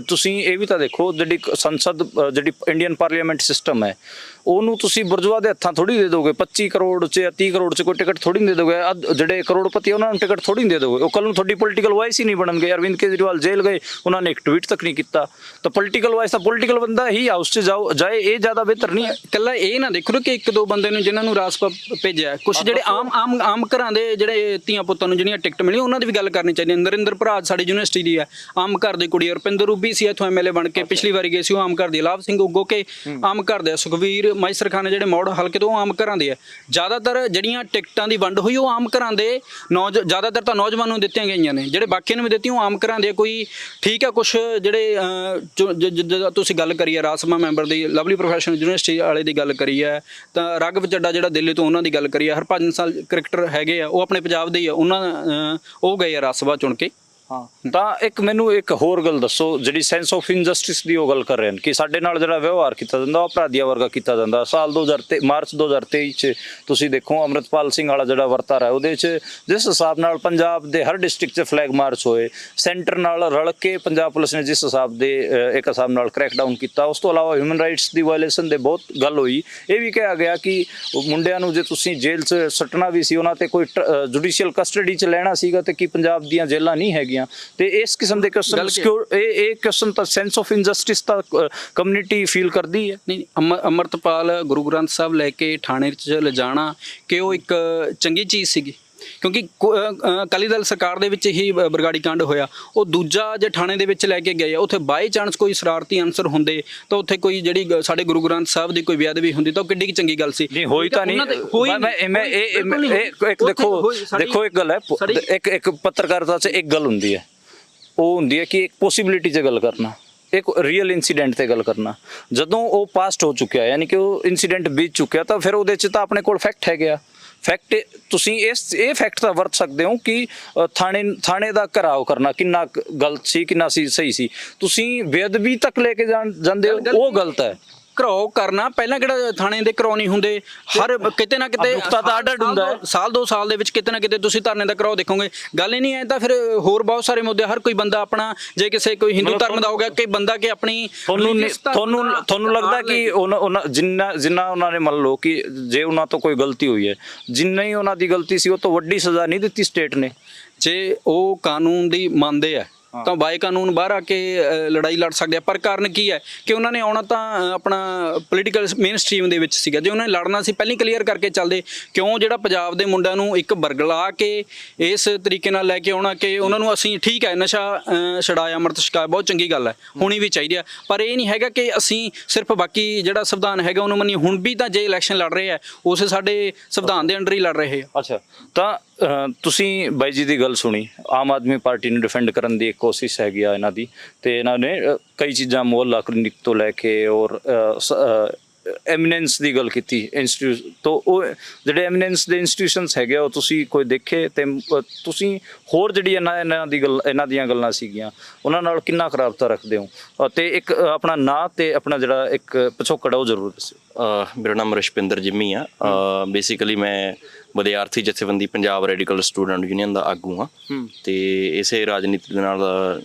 ਤੁਸੀਂ ਇਹ ਵੀ ਤਾਂ ਦੇਖੋ, ਜਿਹੜੀ ਸੰਸਦ ਜਿਹੜੀ ਇੰਡੀਅਨ ਪਾਰਲੀਮੈਂਟ ਸਿਸਟਮ ਹੈ ਉਹਨੂੰ ਤੁਸੀਂ ਬੁਰਜਵਾ ਦੇ ਹੱਥਾਂ ਥੋੜੀ ਦੇ ਦੋਗੇ। 25 ਕਰੋੜ 'ਚ ਜਾਂ 30 ਕਰੋੜ 'ਚ ਕੋਈ ਟਿਕਟ ਥੋੜੀ ਨਹੀਂ ਦੇ ਦੋਗੇ। ਜਿਹੜੇ ਕਰੋੜਪਤੀ ਉਹਨਾਂ ਨੂੰ ਟਿਕਟ ਥੋੜੀ ਨਹੀਂ ਦੇ ਦੋਗੇ। ਉਹ ਕੱਲ ਨੂੰ ਤੁਹਾਡੀ ਪੋਲੀਟੀਕਲ ਵਾਇਸ ਹੀ ਨਹੀਂ ਬਣਨਗੇ। ਅਰਵਿੰਦ ਕੇਜਰੀਵਾਲ ਜੇਲ੍ਹ ਗਏ, ਉਹਨਾਂ ਨੇ ਇੱਕ ਟਵੀਟ ਤੱਕ ਨਹੀਂ ਕੀਤਾ। ਤਾਂ ਪੋਲੀਟੀਕਲ ਵਾਇਸ ਤਾਂ ਪੋਲੀਟੀਕਲ ਬੰਦਾ ਹੀ ਹਾਊਸ 'ਚ ਜਾਏ, ਇਹ ਜ਼ਿਆਦਾ ਬਿਹਤਰ ਨਹੀਂ ਹੈ। ਇਕੱਲਾ ਇਹ ਨਾ ਦੇਖੋ ਕਿ 1-2 ਬੰਦੇ ਨੂੰ ਜਿਨ੍ਹਾਂ ਨੂੰ ਰਾਜ ਸਭਾ ਭੇਜਿਆ, ਕੁਝ ਜਿਹੜੇ ਆਮ ਘਰਾਂ ਦੇ ਜਿਹੜੇ ਧੀਆਂ ਪੁੱਤਾਂ ਨੂੰ ਜਿਹੜੀਆਂ ਟਿਕਟ ਮਿਲੀ ਉਹਨਾਂ ਦੀ ਵੀ ਗੱਲ ਕਰਨੀ ਚਾਹੀਦੀ। ਨਰਿੰਦਰ ਭਰਾਜ ਸਾਡੀ ਯੂਨੀਵਰਸਿਟੀ ਦੀ ਹੈ, ਆਮ ਘਰ ਦੀ ਕੁੜੀ। ਰੁਪਿੰਦਰ ਰੂਬੀ ਸੀ ਇੱਥੋਂ ਐਮਐਲਏ ਬਣ ਕੇ, ਪਿਛਲੀ ਵਾਰੀ ਗਏ ਸੀ, ਉਹ ਆਮ ਘਰ ਦੀ। ਲਾਭ ਸਿੰਘ ਉਗੋਕੇ ਆਮ ਘਰ ਦੇ। ਸੁਖਵੀਰ ਮਾਈਸਰ ਖਾਨ ਜਿਹੜੇ ਮੌੜ ਹਲਕੇ ਤੋਂ ਆਮ ਘਰਾਂ ਦੇ ਆ। ਜ਼ਿਆਦਾਤਰ ਜਿਹੜੀਆਂ ਟਿਕਟਾਂ ਦੀ ਵੰਡ ਹੋਈ ਉਹ ਆਮ ਘਰਾਂ ਦੇ ਜ਼ਿਆਦਾਤਰ ਤਾਂ ਨੌਜਵਾਨਾਂ ਨੂੰ ਦਿੱਤੀਆਂ ਗਈਆਂ ਨੇ, ਜਿਹੜੇ ਬਾਕੀਆਂ ਨੂੰ ਵੀ ਦਿੱਤੀਆਂ ਉਹ ਆਮ ਘਰਾਂ ਦੇ। ਕੋਈ ਠੀਕ ਹੈ, ਕੁਛ ਜਿਹੜੇ ਤੁਸੀਂ ਗੱਲ ਕਰੀ ਹੈ ਰਾਜ ਸਭਾ ਮੈਂਬਰ ਦੀ, ਲਵਲੀ ਪ੍ਰੋਫੈਸ਼ਨਲ ਯੂਨੀਵਰਸਿਟੀ ਵਾਲੇ ਦੀ ਗੱਲ ਕਰੀ ਹੈ, ਤਾਂ ਰਾਘਵ ਚੱਡਾ ਜਿਹੜਾ ਦਿੱਲੀ ਤੋਂ ਉਹਨਾਂ ਦੀ ਗੱਲ ਕਰੀ ਹੈ, ਹਰਭਜਨ ਸਿੰਘ ਕ੍ਰਿਕਟਰ ਹੈਗੇ ਆ ਉਹ ਆਪਣੇ ਪੰਜਾਬ ਦੇ ਹੀ ਆ, ਉਹ ਗਏ ਆ ਰਾਜ ਸਭਾ ਚੁਣ ਕੇ। ਹਾਂ, ਤਾਂ ਇੱਕ ਮੈਨੂੰ ਇੱਕ ਹੋਰ ਗੱਲ ਦੱਸੋ, ਜਿਹੜੀ ਸੈਂਸ ਆਫ ਇਨਜਸਟਿਸ ਦੀ ਉਹ ਗੱਲ ਕਰ ਰਹੇ ਹਨ ਕਿ ਸਾਡੇ ਨਾਲ ਜਿਹੜਾ ਵਿਵਹਾਰ ਕੀਤਾ ਜਾਂਦਾ ਉਹ ਅਪਰਾਧੀਆਂ ਵਰਗਾ ਕੀਤਾ ਜਾਂਦਾ। ਸਾਲ 2023 ਮਾਰਚ 2023 'ਚ ਤੁਸੀਂ ਦੇਖੋ ਅੰਮ੍ਰਿਤਪਾਲ ਸਿੰਘ ਵਾਲਾ ਜਿਹੜਾ ਵਰਤਾਰਾ ਹੈ ਉਹਦੇ 'ਚ ਜਿਸ ਹਿਸਾਬ ਨਾਲ ਪੰਜਾਬ ਦੇ ਹਰ ਡਿਸਟ੍ਰਿਕਟ 'ਚ ਫਲੈਗ ਮਾਰਚ ਹੋਏ, ਸੈਂਟਰ ਨਾਲ ਰਲ ਕੇ ਪੰਜਾਬ ਪੁਲਿਸ ਨੇ ਜਿਸ ਹਿਸਾਬ ਦੇ ਇੱਕ ਹਿਸਾਬ ਨਾਲ ਕ੍ਰੈਕਡਾਊਨ ਕੀਤਾ। ਉਸ ਤੋਂ ਇਲਾਵਾ ਹਿਊਮਨ ਰਾਈਟਸ ਦੀ ਵਾਇਲੇਸ਼ਨ ਦੇ ਬਹੁਤ ਗੱਲ ਹੋਈ। ਇਹ ਵੀ ਕਿਹਾ ਗਿਆ ਕਿ ਮੁੰਡਿਆਂ ਨੂੰ ਜੇ ਤੁਸੀਂ ਜੇਲ੍ਹ 'ਚ ਸੱਟਣਾ ਵੀ ਸੀ, ਉਹਨਾਂ ਤੇ ਕੋਈ ਜੁਡੀਸ਼ੀਅਲ ਕਸਟਡੀ 'ਚ ਲੈਣਾ ਸੀਗਾ ਤੇ ਕੀ ਪੰਜਾਬ ਦੀਆਂ ਜੇਲ੍ਹਾਂ ਨਹੀਂ ਹੈਗੀਆਂ। ਤੇ ਇਸ ਕਿਸਮ ਦੇ ਕੁਐਸਚਨ ਇਹ ਕੁਐਸਚਨ ਤਾਂ ਸੈਂਸ ਆਫ ਇਨਜਸਟਿਸ ਤਾਂ ਕਮਿਊਨਿਟੀ ਫੀਲ ਕਰਦੀ ਹੈ। ਨਹੀਂ, ਅੰਮ੍ਰਿਤਪਾਲ ਗੁਰੂ ਗ੍ਰੰਥ ਸਾਹਿਬ ਲੈ ਕੇ ਥਾਣੇ 'ਚ ਲਿਜਾਣਾ ਕਿ ਉਹ ਇੱਕ ਚੰਗੀ ਚੀਜ਼ ਸੀਗੀ? ਕਿਉਂਕਿ ਅਕਾਲੀ ਦਲ ਸਰਕਾਰ ਦੇ ਵਿੱਚ ਹੀ ਬਰਗਾੜੀ ਕਾਂਡ ਹੋਇਆ। ਉਹ ਦੂਜਾ ਜੇ ਥਾਣੇ ਦੇ ਵਿੱਚ ਲੈ ਕੇ ਗਏ ਆ, ਉੱਥੇ ਬਾਈ ਚਾਂਸ ਕੋਈ ਸ਼ਰਾਰਤੀ ਅਨਸਰ ਹੁੰਦੇ ਤਾਂ ਉੱਥੇ ਕੋਈ ਜਿਹੜੀ ਸਾਡੇ ਗੁਰੂ ਗ੍ਰੰਥ ਸਾਹਿਬ ਦੀ ਕੋਈ ਬੇਅਦਬੀ ਹੁੰਦੀ ਤਾਂ ਉਹ ਕਿੱਡੀ ਚੰਗੀ ਗੱਲ ਸੀ। ਨਹੀਂ ਹੋਈ ਤਾਂ ਨਹੀਂ। ਮੈਂ ਇੱਕ ਦੇਖੋ ਇੱਕ ਗੱਲ ਹੈ, ਇੱਕ ਪੱਤਰਕਾਰਤਾ 'ਚ ਇੱਕ ਗੱਲ ਹੁੰਦੀ ਹੈ, ਉਹ ਹੁੰਦੀ ਹੈ ਕਿ ਇੱਕ ਪੋਸੀਬਿਲਿਟੀ 'ਚ ਗੱਲ ਕਰਨਾ, ਇੱਕ ਰੀਅਲ ਇਨਸੀਡੈਂਟ ਤੇ ਗੱਲ ਕਰਨਾ। ਜਦੋਂ ਉਹ ਪਾਸਟ ਹੋ ਚੁੱਕਿਆ, ਯਾਨੀ ਕਿ ਉਹ ਇਨਸੀਡੈਂਟ ਬੀਤ ਚੁੱਕਿਆ, ਤਾਂ ਫਿਰ ਉਹਦੇ 'ਚ ਤਾਂ ਆਪਣੇ ਕੋਲ ਫੈਕਟ ਹੈਗੇ ਆ। ਫੈਕਟ ਤੁਸੀਂ ਇਹ ਫੈਕਟ ਤਾਂ ਵਰਤ ਸਕਦੇ ਹੋ ਕਿ ਥਾਣੇ ਦਾ ਘਰਾਓ ਕਰਨਾ ਕਿੰਨਾ ਗਲਤ ਸੀ, ਕਿੰਨਾ ਸੀ ਸਹੀ ਸੀ। ਤੁਸੀਂ ਬੇਅਦਬੀ ਤੱਕ ਲੈ ਕੇ ਜਾਂਦੇ ਹੋ, ਉਹ ਗਲਤ ਹੈ। ਘਰਾਓ ਕਰਨਾ ਪਹਿਲਾਂ ਕਿਹੜਾ ਥਾਣੇ ਦੇ ਘਰਾਓ ਨਹੀਂ ਹੁੰਦੇ, ਹਰ ਕਿਤੇ ਨਾ ਕਿਤੇ ਨੁਕਤਾ ਤਾਂ ਅੱਡ ਹੁੰਦਾ ਹੈ। ਸਾਲ 2 ਸਾਲ ਦੇ ਵਿੱਚ ਕਿਤੇ ਨਾ ਕਿਤੇ ਤੁਸੀਂ ਧਰਨੇ ਦਾ ਘਰਾਓ ਦੇਖੋਗੇ। ਗੱਲ ਹੀ ਨਹੀਂ ਹੈ ਤਾਂ ਫਿਰ ਹੋਰ ਬਹੁਤ ਸਾਰੇ ਮੁੱਦੇ, ਹਰ ਕੋਈ ਬੰਦਾ ਆਪਣਾ, ਜੇ ਕਿਸੇ ਕੋਈ ਹਿੰਦੂ ਧਰਮ ਦਾ ਹੋ ਗਿਆ, ਕਿ ਬੰਦਾ ਕਿ ਆਪਣੀ ਤੁਹਾਨੂੰ ਲੱਗਦਾ ਕਿ ਉਹਨਾਂ ਜਿੰਨਾ ਉਹਨਾਂ ਨੇ ਮੰਨ ਲਓ ਕਿ ਜੇ ਉਹਨਾਂ ਤੋਂ ਕੋਈ ਗਲਤੀ ਹੋਈ ਹੈ, ਜਿੰਨਾ ਹੀ ਉਹਨਾਂ ਦੀ ਗਲਤੀ ਸੀ, ਉਹ ਤੋਂ ਵੱਡੀ ਸਜ਼ਾ ਨਹੀਂ ਦਿੱਤੀ ਸਟੇਟ ਨੇ। ਜੇ ਉਹ ਕਾਨੂੰਨ ਦੀ ਮੰਨਦੇ ਆ ਤਾਂ ਬਾਈ ਕਾਨੂੰਨ ਬਾਹਰ ਆ ਕੇ ਲੜਾਈ ਲੜ ਸਕਦੇ ਆ। ਪਰ ਕਾਰਨ ਕੀ ਹੈ ਕਿ ਉਹਨਾਂ ਨੇ ਆਉਣਾ ਤਾਂ ਆਪਣਾ ਪੋਲੀਟੀਕਲ ਮੇਨ ਸਟ੍ਰੀਮ ਦੇ ਵਿੱਚ ਸੀਗਾ। ਜੇ ਉਹਨਾਂ ਨੇ ਲੜਨਾ ਸੀ ਪਹਿਲਾਂ ਹੀ ਕਲੀਅਰ ਕਰਕੇ ਚੱਲਦੇ, ਕਿਉਂ ਜਿਹੜਾ ਪੰਜਾਬ ਦੇ ਮੁੰਡਿਆਂ ਨੂੰ ਇੱਕ ਬਰਗਲਾ ਕੇ ਇਸ ਤਰੀਕੇ ਨਾਲ ਲੈ ਕੇ ਆਉਣਾ ਕਿ ਉਹਨਾਂ ਨੂੰ ਅਸੀਂ ਠੀਕ ਹੈ ਨਸ਼ਾ ਛਡਾਇਆ, ਅੰਮ੍ਰਿਤ ਛਕਾਇਆ, ਬਹੁਤ ਚੰਗੀ ਗੱਲ ਹੈ, ਹੋਣੀ ਵੀ ਚਾਹੀਦੀ ਆ। ਪਰ ਇਹ ਨਹੀਂ ਹੈਗਾ ਕਿ ਅਸੀਂ ਸਿਰਫ ਬਾਕੀ ਜਿਹੜਾ ਸੰਵਿਧਾਨ ਹੈਗਾ ਉਹਨੂੰ ਮੰਨੀਏ। ਹੁਣ ਵੀ ਤਾਂ ਜੇ ਇਲੈਕਸ਼ਨ ਲੜ ਰਹੇ ਆ, ਉਸੇ ਸਾਡੇ ਸੰਵਿਧਾਨ ਦੇ ਅੰਡਰ ਹੀ ਲੜ ਰਹੇ ਆ। ਅੱਛਾ, ਤਾਂ ਤੁਸੀਂ ਬਾਈ ਜੀ ਦੀ ਗੱਲ ਸੁਣੀ, ਆਮ ਆਦਮੀ ਪਾਰਟੀ ਨੂੰ ਡਿਫੈਂਡ ਕਰਨ ਦੀ ਇੱਕ ਕੋਸ਼ਿਸ਼ ਹੈਗੀ ਆ ਇਹਨਾਂ ਦੀ, ਤੇ ਇਹਨਾਂ ਨੇ ਕਈ ਚੀਜ਼ਾਂ ਮੁਹੱਲਾ ਕਲੀਨਿਕ ਤੋਂ ਲੈ ਕੇ ਔਰ ਐਮੀਨੈਂਸ ਦੀ ਗੱਲ ਕੀਤੀ ਇੰਸਟੀਟਿਊਟ ਤੋਂ। ਉਹ ਜਿਹੜੇ ਐਮੀਨੈਂਸ ਦੇ ਇੰਸਟੀਟਿਊਸ਼ਨਸ ਹੈਗੇ ਉਹ ਤੁਸੀਂ ਕੋਈ ਦੇਖੇ, ਤੇ ਤੁਸੀਂ ਹੋਰ ਜਿਹੜੀ ਇਹਨਾਂ ਦੀਆਂ ਗੱਲਾਂ ਸੀਗੀਆਂ ਉਹਨਾਂ ਨਾਲ ਕਿੰਨਾ ਖਰਾਬਤਾ ਰੱਖਦੇ ਹੋ? ਤੇ ਇੱਕ ਆਪਣਾ ਨਾਂ ਤੇ ਆਪਣਾ ਜਿਹੜਾ ਇੱਕ ਪਿਛੋਕੜ ਉਹ ਜ਼ਰੂਰ ਦੱਸਿਓ। ਮੇਰਾ ਨਾਮ ਰਸ਼ਪਿੰਦਰ ਜਿੰਮੀ ਆ। ਬੇਸਿਕਲੀ ਮੈਂ ਵਿਦਿਆਰਥੀ ਜਥੇਬੰਦੀ ਪੰਜਾਬ ਰੈਡੀਕਲ ਸਟੂਡੈਂਟ ਯੂਨੀਅਨ ਦਾ ਆਗੂ ਹਾਂ, ਤੇ ਇਸੇ ਰਾਜਨੀਤੀ ਦੇ ਨਾਲ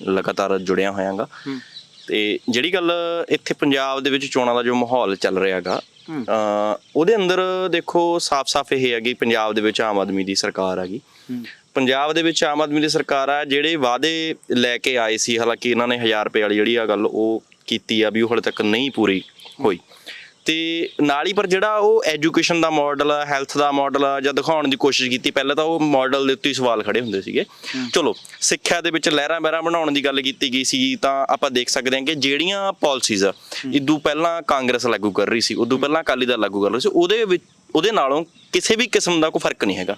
ਲਗਾਤਾਰ ਜੁੜਿਆ ਹੋਇਆਗਾ। ਤੇ ਜਿਹੜੀ ਗੱਲ ਇੱਥੇ ਪੰਜਾਬ ਦੇ ਵਿੱਚ ਚੋਣਾਂ ਦਾ ਜੋ ਮਾਹੌਲ ਚੱਲ ਰਿਹਾ ਹੈਗਾ, ਉਹਦੇ ਅੰਦਰ ਦੇਖੋ ਸਾਫ਼-ਸਾਫ਼ ਇਹ ਹੈ ਕਿ ਪੰਜਾਬ ਦੇ ਵਿੱਚ ਆਮ ਆਦਮੀ ਦੀ ਸਰਕਾਰ ਹੈਗੀ। ਪੰਜਾਬ ਦੇ ਵਿੱਚ ਆਮ ਆਦਮੀ ਦੀ ਸਰਕਾਰ ਆ। ਜਿਹੜੇ ਵਾਅਦੇ ਲੈ ਕੇ ਆਏ ਸੀ, ਹਾਲਾਂਕਿ ਇਹਨਾਂ ਨੇ 1000 ਰੁਪਏ ਵਾਲੀ ਜਿਹੜੀ ਆ ਗੱਲ ਉਹ ਕੀਤੀ ਆ ਵੀ ਉਹ ਹਾਲੇ ਤੱਕ ਨਹੀਂ ਪੂਰੀ ਹੋਈ। ਤੇ ਨਾਲ ਹੀ ਪਰ ਜਿਹੜਾ ਉਹ ਐਜੂਕੇਸ਼ਨ ਦਾ ਮਾਡਲ ਆ, ਹੈਲਥ ਦਾ ਮਾਡਲ ਆ, ਜਾਂ ਦਿਖਾਉਣ ਦੀ ਕੋਸ਼ਿਸ਼ ਕੀਤੀ, ਪਹਿਲਾਂ ਤਾਂ ਉਹ ਮਾਡਲ ਦੇ ਉੱਤੇ ਹੀ ਸਵਾਲ ਖੜੇ ਹੁੰਦੇ ਸੀਗੇ। ਚਲੋ ਸਿੱਖਿਆ ਦੇ ਵਿੱਚ ਲਹਿਰਾਂ ਬਹਿਰਾਂ ਬਣਾਉਣ ਦੀ ਗੱਲ ਕੀਤੀ ਗਈ ਸੀ, ਤਾਂ ਆਪਾਂ ਦੇਖ ਸਕਦੇ ਹਾਂ ਕਿ ਜਿਹੜੀਆਂ ਪਾਲਿਸੀਜ਼ ਆ ਇਦੋਂ ਪਹਿਲਾਂ ਕਾਂਗਰਸ ਲਾਗੂ ਕਰ ਰਹੀ ਸੀ, ਉਦੋਂ ਪਹਿਲਾਂ ਅਕਾਲੀ ਦਲ ਲਾਗੂ ਕਰ ਰਹੀ ਸੀ, ਉਹਦੇ ਨਾਲੋਂ ਕਿਸੇ ਵੀ ਕਿਸਮ ਦਾ ਕੋਈ ਫਰਕ ਨਹੀਂ ਹੈਗਾ।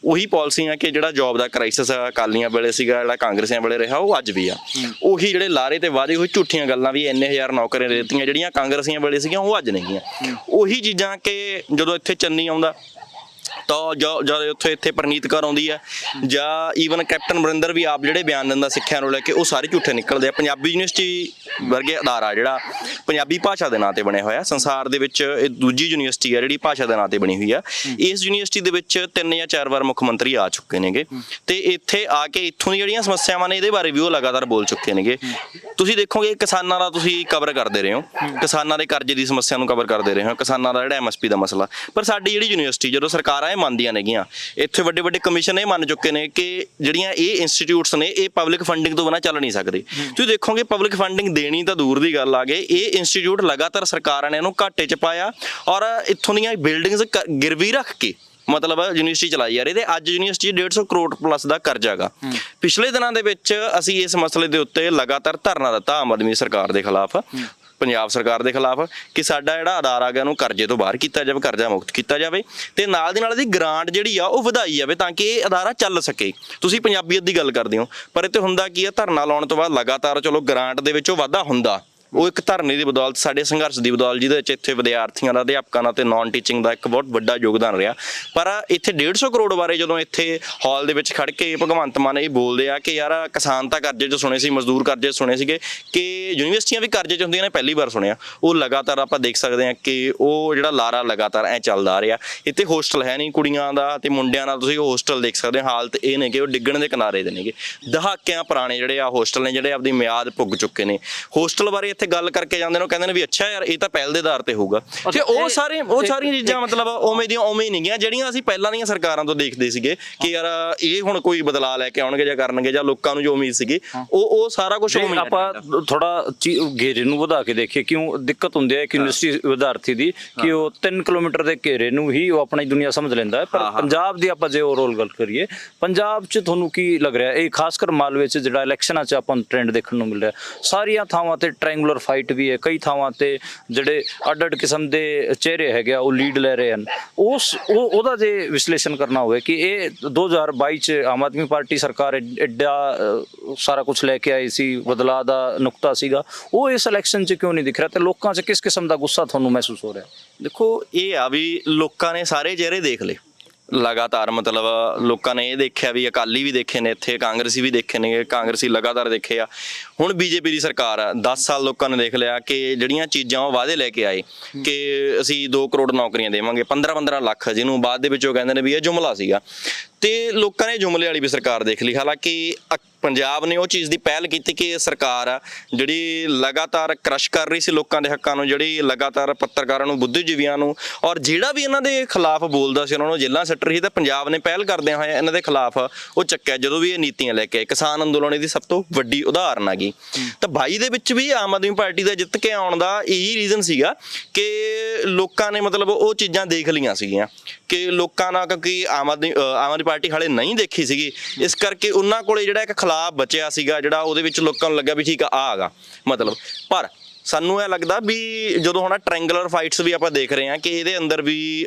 ਉਹੀ ਪਾਲਿਸੀਆਂ ਕਿ ਜਿਹੜਾ ਜੌਬ ਦਾ ਕ੍ਰਾਈਸਿਸ ਅਕਾਲੀਆਂ ਵੇਲੇ ਸੀਗਾ, ਜਿਹੜਾ ਕਾਂਗਰਸੀਆਂ ਵੇਲੇ ਰਿਹਾ, ਉਹ ਅੱਜ ਵੀ ਆ। ਉਹੀ ਜਿਹੜੇ ਲਾਰੇ ਤੇ ਵਾਅਦੇ, ਉਹੀ ਝੂਠੀਆਂ ਗੱਲਾਂ ਵੀ ਇੰਨੇ ਹਜ਼ਾਰ ਨੌਕਰੀਆਂ ਦੇ ਦਿੱਤੀਆਂ ਜਿਹੜੀਆਂ ਕਾਂਗਰਸੀਆਂ ਵੇਲੇ ਸੀਗੀਆਂ, ਉਹ ਅੱਜ ਨਹੀਂ ਗੀਆਂ। ਉਹੀ ਚੀਜ਼ਾਂ ਕਿ ਜਦੋਂ ਇੱਥੇ ਚੰਨੀ ਆਉਂਦਾ ਤਾਂ ਜਦ ਇੱਥੇ ਪ੍ਰਨੀਤ ਕੌਰ ਆਉਂਦੀ ਹੈ, ਜਾਂ ਈਵਨ ਕੈਪਟਨ ਅਮਰਿੰਦਰ ਵੀ ਆਪ ਜਿਹੜੇ ਬਿਆਨ ਦਿੰਦਾ ਸਿੱਖਿਆ ਨੂੰ ਲੈ ਕੇ, ਉਹ ਸਾਰੇ ਝੂਠੇ ਨਿਕਲਦੇ ਆ। ਪੰਜਾਬੀ ਯੂਨੀਵਰਸਿਟੀ ਵਰਗੇ ਅਦਾਰਾ ਜਿਹੜਾ ਪੰਜਾਬੀ ਭਾਸ਼ਾ ਦੇ ਨਾਂ ਤੇ ਬਣਿਆ ਹੋਇਆ, ਸੰਸਾਰ ਦੇ ਵਿੱਚ ਇਹ ਦੂਜੀ ਯੂਨੀਵਰਸਿਟੀ ਆ ਜਿਹੜੀ ਭਾਸ਼ਾ ਦੇ ਨਾਂ ਤੇ ਬਣੀ ਹੋਈ ਆ। ਇਸ ਯੂਨੀਵਰਸਿਟੀ ਦੇ ਵਿੱਚ 3 ਜਾਂ 4 ਵਾਰ ਮੁੱਖ ਮੰਤਰੀ ਆ ਚੁੱਕੇ ਨੇਗੇ, ਤੇ ਇੱਥੇ ਆ ਕੇ ਇੱਥੋਂ ਦੀ ਜਿਹੜੀਆਂ ਸਮੱਸਿਆਵਾਂ ਨੇ ਇਹਦੇ ਬਾਰੇ ਵੀ ਉਹ ਲਗਾਤਾਰ ਬੋਲ ਚੁੱਕੇ ਨੇਗੇ। ਤੁਸੀਂ ਦੇਖੋਗੇ ਕਿਸਾਨਾਂ ਦਾ ਤੁਸੀਂ ਕਵਰ ਕਰਦੇ ਰਹੇ ਹੋ, ਕਿਸਾਨਾਂ ਦੇ ਕਰਜ਼ੇ ਦੀ ਸਮੱਸਿਆ ਨੂੰ ਕਵਰ ਕਰਦੇ ਰਹੇ ਹੋ, ਕਿਸਾਨਾਂ ਦਾ ਜਿਹੜਾ MSP ਦਾ ਮਸਲਾ। ਪਰ ਸਾਡੀ ਜਿਹੜੀ ਯੂਨੀਵਰਸਿਟੀ ਜਦੋਂ ਸਰਕਾਰਾਂ ਇਹ ਮੰਨਦੀਆਂ ਨੇਗੀਆਂ, ਇੱਥੇ ਵੱਡੇ ਵੱਡੇ ਕਮਿਸ਼ਨ ਇਹ ਮੰਨ ਚੁੱਕੇ ਨੇ ਕਿ ਜਿਹੜੀਆਂ ਇਹ ਇੰਸਟੀਚਿਊਟਸ ਨੇ ਇਹ ਪਬਲਿਕ ਫੰਡਿੰਗ ਤੋਂ ਬਿਨਾਂ ਚੱਲ ਨਹੀਂ ਸਕਦੇ। ਤੁਸੀਂ ਦੇਖੋਗੇ ਪਬਲਿਕ ਫੰਡਿੰਗ ਦੇਣੀ ਤਾਂ ਦੂਰ ਦੀ ਗੱਲ ਆ ਗਈ, ਇਹ ਇੰਸਟੀਚਿਊਟ ਲਗਾਤਾਰ ਸਰਕਾਰਾਂ ਨੇ ਇਹਨੂੰ ਘਾਟੇ 'ਚ ਪਾਇਆ, ਔਰ ਇੱਥੋਂ ਦੀਆਂ ਬਿਲਡਿੰਗਸ ਗਿਰਵੀ ਰੱਖ ਕੇ ਮਤਲਬ ਯੂਨੀਵਰਸਿਟੀ ਚਲਾਈ ਜਾ ਰਹੀ। ਤੇ ਅੱਜ ਯੂਨੀਵਰਸਿਟੀ 150 ਕਰੋੜ ਪਲੱਸ ਦਾ ਕਰਜ਼ਾ ਹੈਗਾ। ਪਿਛਲੇ ਦਿਨਾਂ ਦੇ ਵਿੱਚ ਅਸੀਂ ਇਸ ਮਸਲੇ ਦੇ ਉੱਤੇ ਲਗਾਤਾਰ ਧਰਨਾ ਦਿੱਤਾ ਆਮ ਆਦਮੀ ਸਰਕਾਰ ਦੇ ਖਿਲਾਫ, ਪੰਜਾਬ ਸਰਕਾਰ ਦੇ ਖਿਲਾਫ, ਕਿ ਸਾਡਾ ਜਿਹੜਾ ਅਦਾਰਾ ਹੈਗਾ ਉਹਨੂੰ ਕਰਜ਼ੇ ਤੋਂ ਬਾਹਰ ਕੀਤਾ ਜਾਵੇ, ਕਰਜ਼ਾ ਮੁਕਤ ਕੀਤਾ ਜਾਵੇ, ਤੇ ਨਾਲ ਦੀ ਨਾਲ ਇਹਦੀ ਗ੍ਰਾਂਟ ਜਿਹੜੀ ਆ ਉਹ ਵਧਾਈ ਜਾਵੇ ਤਾਂ ਕਿ ਇਹ ਅਦਾਰਾ ਚੱਲ ਸਕੇ। ਤੁਸੀਂ ਪੰਜਾਬੀਅਤ ਦੀ ਗੱਲ ਕਰਦੇ ਹੋ, ਪਰ ਇੱਥੇ ਹੁੰਦਾ ਕੀ ਆ, ਧਰਨਾ ਲਾਉਣ ਤੋਂ ਬਾਅਦ ਲਗਾਤਾਰ ਚਲੋ ਗ੍ਰਾਂਟ ਦੇ ਵਿੱਚੋਂ ਵਾਧਾ ਹੁੰਦਾ, ਉਹ ਇੱਕ ਧਰਨੇ ਦੀ ਬਦੌਲਤ, ਸਾਡੇ ਸੰਘਰਸ਼ ਦੀ ਬਦੌਲਤ, ਜਿਹਦੇ ਵਿੱਚ ਇੱਥੇ ਵਿਦਿਆਰਥੀਆਂ ਦਾ, ਅਧਿਆਪਕਾਂ ਦਾ ਤੇ ਨਾਨ ਟੀਚਿੰਗ ਦਾ ਇੱਕ ਬਹੁਤ ਵੱਡਾ ਯੋਗਦਾਨ ਰਿਹਾ। ਪਰ ਇੱਥੇ 150 ਕਰੋੜ ਬਾਰੇ ਜਦੋਂ ਇੱਥੇ ਹਾਲ ਦੇ ਵਿੱਚ ਖੜ ਕੇ ਭਗਵੰਤ ਮਾਨ ਇਹ ਬੋਲਦੇ ਆ ਕਿ ਯਾਰ ਕਿਸਾਨ ਤਾਂ ਕਰਜ਼ੇ 'ਚ ਸੁਣੇ ਸੀ, ਮਜ਼ਦੂਰ ਕਰਜ਼ੇ 'ਚ ਸੁਣੇ ਸੀਗੇ, ਕਿ ਯੂਨੀਵਰਸਿਟੀਆਂ ਵੀ ਕਰਜ਼ੇ 'ਚ ਹੁੰਦੀਆਂ ਨੇ, ਪਹਿਲੀ ਵਾਰ ਸੁਣਿਆ। ਉਹ ਲਗਾਤਾਰ ਆਪਾਂ ਦੇਖ ਸਕਦੇ ਹਾਂ ਕਿ ਉਹ ਜਿਹੜਾ ਲਾਰਾ ਲਗਾਤਾਰ ਐ ਚੱਲਦਾ ਆ ਰਿਹਾ। ਇੱਥੇ ਹੋਸਟਲ ਹੈ ਨਹੀਂ ਕੁੜੀਆਂ ਦਾ ਤੇ ਮੁੰਡਿਆਂ ਦਾ, ਤੁਸੀਂ ਹੋਸਟਲ ਦੇਖ ਸਕਦੇ ਹੋ, ਹਾਲਤ ਇਹ ਨੇ ਕਿ ਉਹ ਡਿੱਗਣ ਦੇ ਕਿਨਾਰੇ ਦੇ ਨੇਗੇ। ਦਹਾਕਿਆਂ ਪੁਰਾਣੇ ਜਿਹੜੇ ਆ ਹੋਸਟਲ ਨੇ, ਜਿਹੜੇ ਆਪਦੀ ਮਿਆਦ ਪੁੱਗ ਚੁੱਕੇ ਨੇ। ਹੋਸਟਲ ਬਾਰੇ ਇੱਥੇ ਗੱਲ ਕਰਕੇ ਜਾਂਦੇ ਨੇ ਉਹ ਕਹਿੰਦੇ ਨੇ ਵੀ ਅੱਛਾ ਯਾਰ ਇਹ ਤਾਂ ਪਹਿਲ ਦੇ ਆਧਾਰ ਤੇ ਹੋਊਗਾ ਤੇ ਉਹ ਸਾਰੀਆਂ ਚੀਜ਼ਾਂ ਮਤਲਬ ਉਵੇਂ ਦੀਆਂ ਉਵੇਂ ਹੀ ਨਹੀਂ ਗਈਆਂ ਜਿਹੜੀਆਂ ਅਸੀਂ ਪਹਿਲਾਂ ਦੀਆਂ ਸਰਕਾਰਾਂ ਤੋਂ ਦੇਖਦੇ ਸੀਗੇ ਕਿ ਯਾਰ ਇਹ ਹੁਣ ਕੋਈ ਬਦਲਾਅ ਲੈ ਕੇ ਆਉਣਗੇ ਜਾਂ ਕਰਨਗੇ ਜਾਂ ਲੋਕਾਂ ਨੂੰ ਜੋ ਉਮੀਦ ਸੀਗੀ ਉਹ ਸਾਰਾ ਕੁਝ ਉਵੇਂ ਆਪਾਂ ਥੋੜਾ ਘੇਰੇ ਨੂੰ ਵਧਾ ਕੇ ਦੇਖੀਏ ਕਿਉਂ ਦਿੱਕਤ ਹੁੰਦੀ ਹੈ ਇੱਕ ਯੂਨੀਵਰਸਿਟੀ ਵਿਦਿਆਰਥੀ ਦੀ ਕਿ ਉਹ 3 ਕਿਲੋਮੀਟਰ ਦੇ ਘੇਰੇ ਨੂੰ ਹੀ ਉਹ ਆਪਣੀ ਦੁਨੀਆ ਸਮਝ ਲੈਂਦਾ ਹੈ ਪਰ ਪੰਜਾਬ ਦੀ ਆਪਾਂ ਜੇ ਓਵਰਆਲ ਗੱਲ ਕਰੀਏ ਪੰਜਾਬ 'ਚ ਤੁਹਾਨੂੰ ਕੀ ਲੱਗ ਰਿਹਾ ਇਹ ਖਾਸ ਕਰ ਮਾਲਵੇ 'ਚ ਜਿਹੜਾ ਇਲੈਕਸ਼ਨਾਂ 'ਚ ਆਪਾਂ ਨੂੰ ਟ੍ਰੈਂਡ ਦੇਖਣ ਨੂੰ ਮਿਲ ਰਿਹਾ ਸਾਰੀਆਂ ਥਾਵਾਂ ਤੇ ਟ੍ਰਾਇੰਗੂਲਰ ਫਾਈਟ ਵੀ ਹੈ ਕਈ ਥਾਵਾਂ ਤੇ ਜਿਹੜੇ ਅੱਡ-ਅੱਡ ਕਿਸਮ ਦੇ ਚਿਹਰੇ ਹੈਗੇ ਆ ਉਹ ਲੀਡ ਲੈ ਰਹੇ ਹਨ ਉਹਦਾ ਜੇ ਵਿਸ਼ਲੇਸ਼ਣ ਕਰਨਾ ਹੋਵੇ ਕਿ ਇਹ 2022 'ਚ ਆਮ ਆਦਮੀ ਪਾਰਟੀ ਸਰਕਾਰ ਐਡਾ ਸਾਰਾ ਕੁਝ ਲੈ ਕੇ ਆਈ ਸੀ ਬਦਲਾਅ ਦਾ ਨੁਕਤਾ ਸੀਗਾ ਉਹ ਇਸ ਇਲੈਕਸ਼ਨ 'ਚ ਕਿਉਂ ਨਹੀਂ ਦਿਖ ਰਿਹਾ ਤੇ ਲੋਕਾਂ 'ਚ ਕਿਸ ਕਿਸਮ ਦਾ ਗੁੱਸਾ ਤੁਹਾਨੂੰ ਮਹਿਸੂਸ ਹੋ ਰਿਹਾ ਦੇਖੋ ਇਹ ਆ ਵੀ ਲੋਕਾਂ ਨੇ ਸਾਰੇ ਚਿਹਰੇ ਦੇਖ ਲਏ ਲਗਾਤਾਰ ਮਤਲਬ ਲੋਕਾਂ ਨੇ ਇਹ ਦੇਖਿਆ ਵੀ ਅਕਾਲੀ ਵੀ ਦੇਖੇ ਨੇ ਇੱਥੇ ਕਾਂਗਰਸੀ ਵੀ ਦੇਖੇ ਨੇ ਕਾਂਗਰਸੀ ਲਗਾਤਾਰ ਦੇਖੇ ਆ ਹੁਣ ਬੀਜੇਪੀ ਦੀ ਸਰਕਾਰ ਆ 10 ਸਾਲ ਲੋਕਾਂ ਨੇ ਦੇਖ ਲਿਆ ਕਿ ਜਿਹੜੀਆਂ ਚੀਜ਼ਾਂ ਉਹ ਵਾਅਦੇ ਲੈ ਕੇ ਆਏ ਕਿ ਅਸੀਂ 2 ਕਰੋੜ ਨੌਕਰੀਆਂ ਦੇਵਾਂਗੇ 15-15 ਲੱਖ ਜਿਹਨੂੰ ਬਾਅਦ ਦੇ ਵਿੱਚ ਉਹ ਕਹਿੰਦੇ ਨੇ ਵੀ ਇਹ ਜੁਮਲਾ ਸੀਗਾ ਤੇ ਲੋਕਾਂ ਨੇ ਜੁਮਲੇ ਵਾਲੀ ਵੀ ਸਰਕਾਰ ਦੇਖ ਲਈ ਹਾਲਾਂਕਿ ਪੰਜਾਬ ਨੇ ਉਹ ਚੀਜ਼ ਦੀ ਪਹਿਲ ਕੀਤੀ ਕਿ ਇਹ ਸਰਕਾਰ ਆ ਜਿਹੜੀ ਲਗਾਤਾਰ ਕ੍ਰਸ਼ ਕਰ ਰਹੀ ਸੀ ਲੋਕਾਂ ਦੇ ਹੱਕਾਂ ਨੂੰ ਜਿਹੜੀ ਲਗਾਤਾਰ ਪੱਤਰਕਾਰਾਂ ਨੂੰ ਬੁੱਧੀਜੀਵੀਆਂ ਨੂੰ ਔਰ ਜਿਹੜਾ ਵੀ ਇਹਨਾਂ ਦੇ ਖਿਲਾਫ ਬੋਲਦਾ ਸੀ ਉਹਨਾਂ ਨੂੰ ਜੇਲ੍ਹਾਂ ਸੱਟ ਰਹੀ ਤਾਂ ਪੰਜਾਬ ਨੇ ਪਹਿਲ ਕਰਦਿਆਂ ਹੋਇਆ ਇਹਨਾਂ ਦੇ ਖਿਲਾਫ ਉਹ ਚੱਕਿਆ ਜਦੋਂ ਵੀ ਇਹ ਨੀਤੀਆਂ ਲੈ ਕੇ ਆਏ ਕਿਸਾਨ ਅੰਦੋਲਨ ਦੀ ਸਭ ਤੋਂ ਵੱਡੀ ਉਦਾਹਰਨ ਹੈਗੀ ਤਾਂ 22 ਦੇ ਵਿੱਚ ਵੀ ਆਮ ਆਦਮੀ ਪਾਰਟੀ ਦਾ ਜਿੱਤ ਕੇ ਆਉਣ ਦਾ ਇਹੀ ਰੀਜ਼ਨ ਸੀਗਾ ਕਿ ਲੋਕਾਂ ਨੇ ਮਤਲਬ ਉਹ ਚੀਜ਼ਾਂ ਦੇਖ ਲਈਆਂ ਸੀਗੀਆਂ ਕਿ ਲੋਕਾਂ ਨਾਲ ਕਿਉਂਕਿ ਆਮ ਆਦਮੀ ਪਾਰਟੀ ਹਾਲੇ ਨਹੀਂ ਦੇਖੀ ਸੀਗੀ ਇਸ ਕਰਕੇ ਉਹਨਾਂ ਕੋਲੇ ਜਿਹੜਾ ਇੱਕ ਖਿਲਾਫ ਬਚਿਆ ਸੀਗਾ ਜਿਹੜਾ ਉਹਦੇ ਵਿੱਚ ਲੋਕਾਂ ਨੂੰ ਲੱਗਾ ਵੀ ਠੀਕ ਆ ਹੈਗਾ ਮਤਲਬ ਪਰ ਸਾਨੂੰ ਇਹ ਲੱਗਦਾ ਵੀ ਜਦੋਂ ਹੁਣ ਟ੍ਰਾਇੰਗੂਲਰ ਫਾਈਟਸ ਵੀ ਆਪਾਂ ਦੇਖ ਰਹੇ ਹਾਂ ਕਿ ਇਹਦੇ ਅੰਦਰ ਵੀ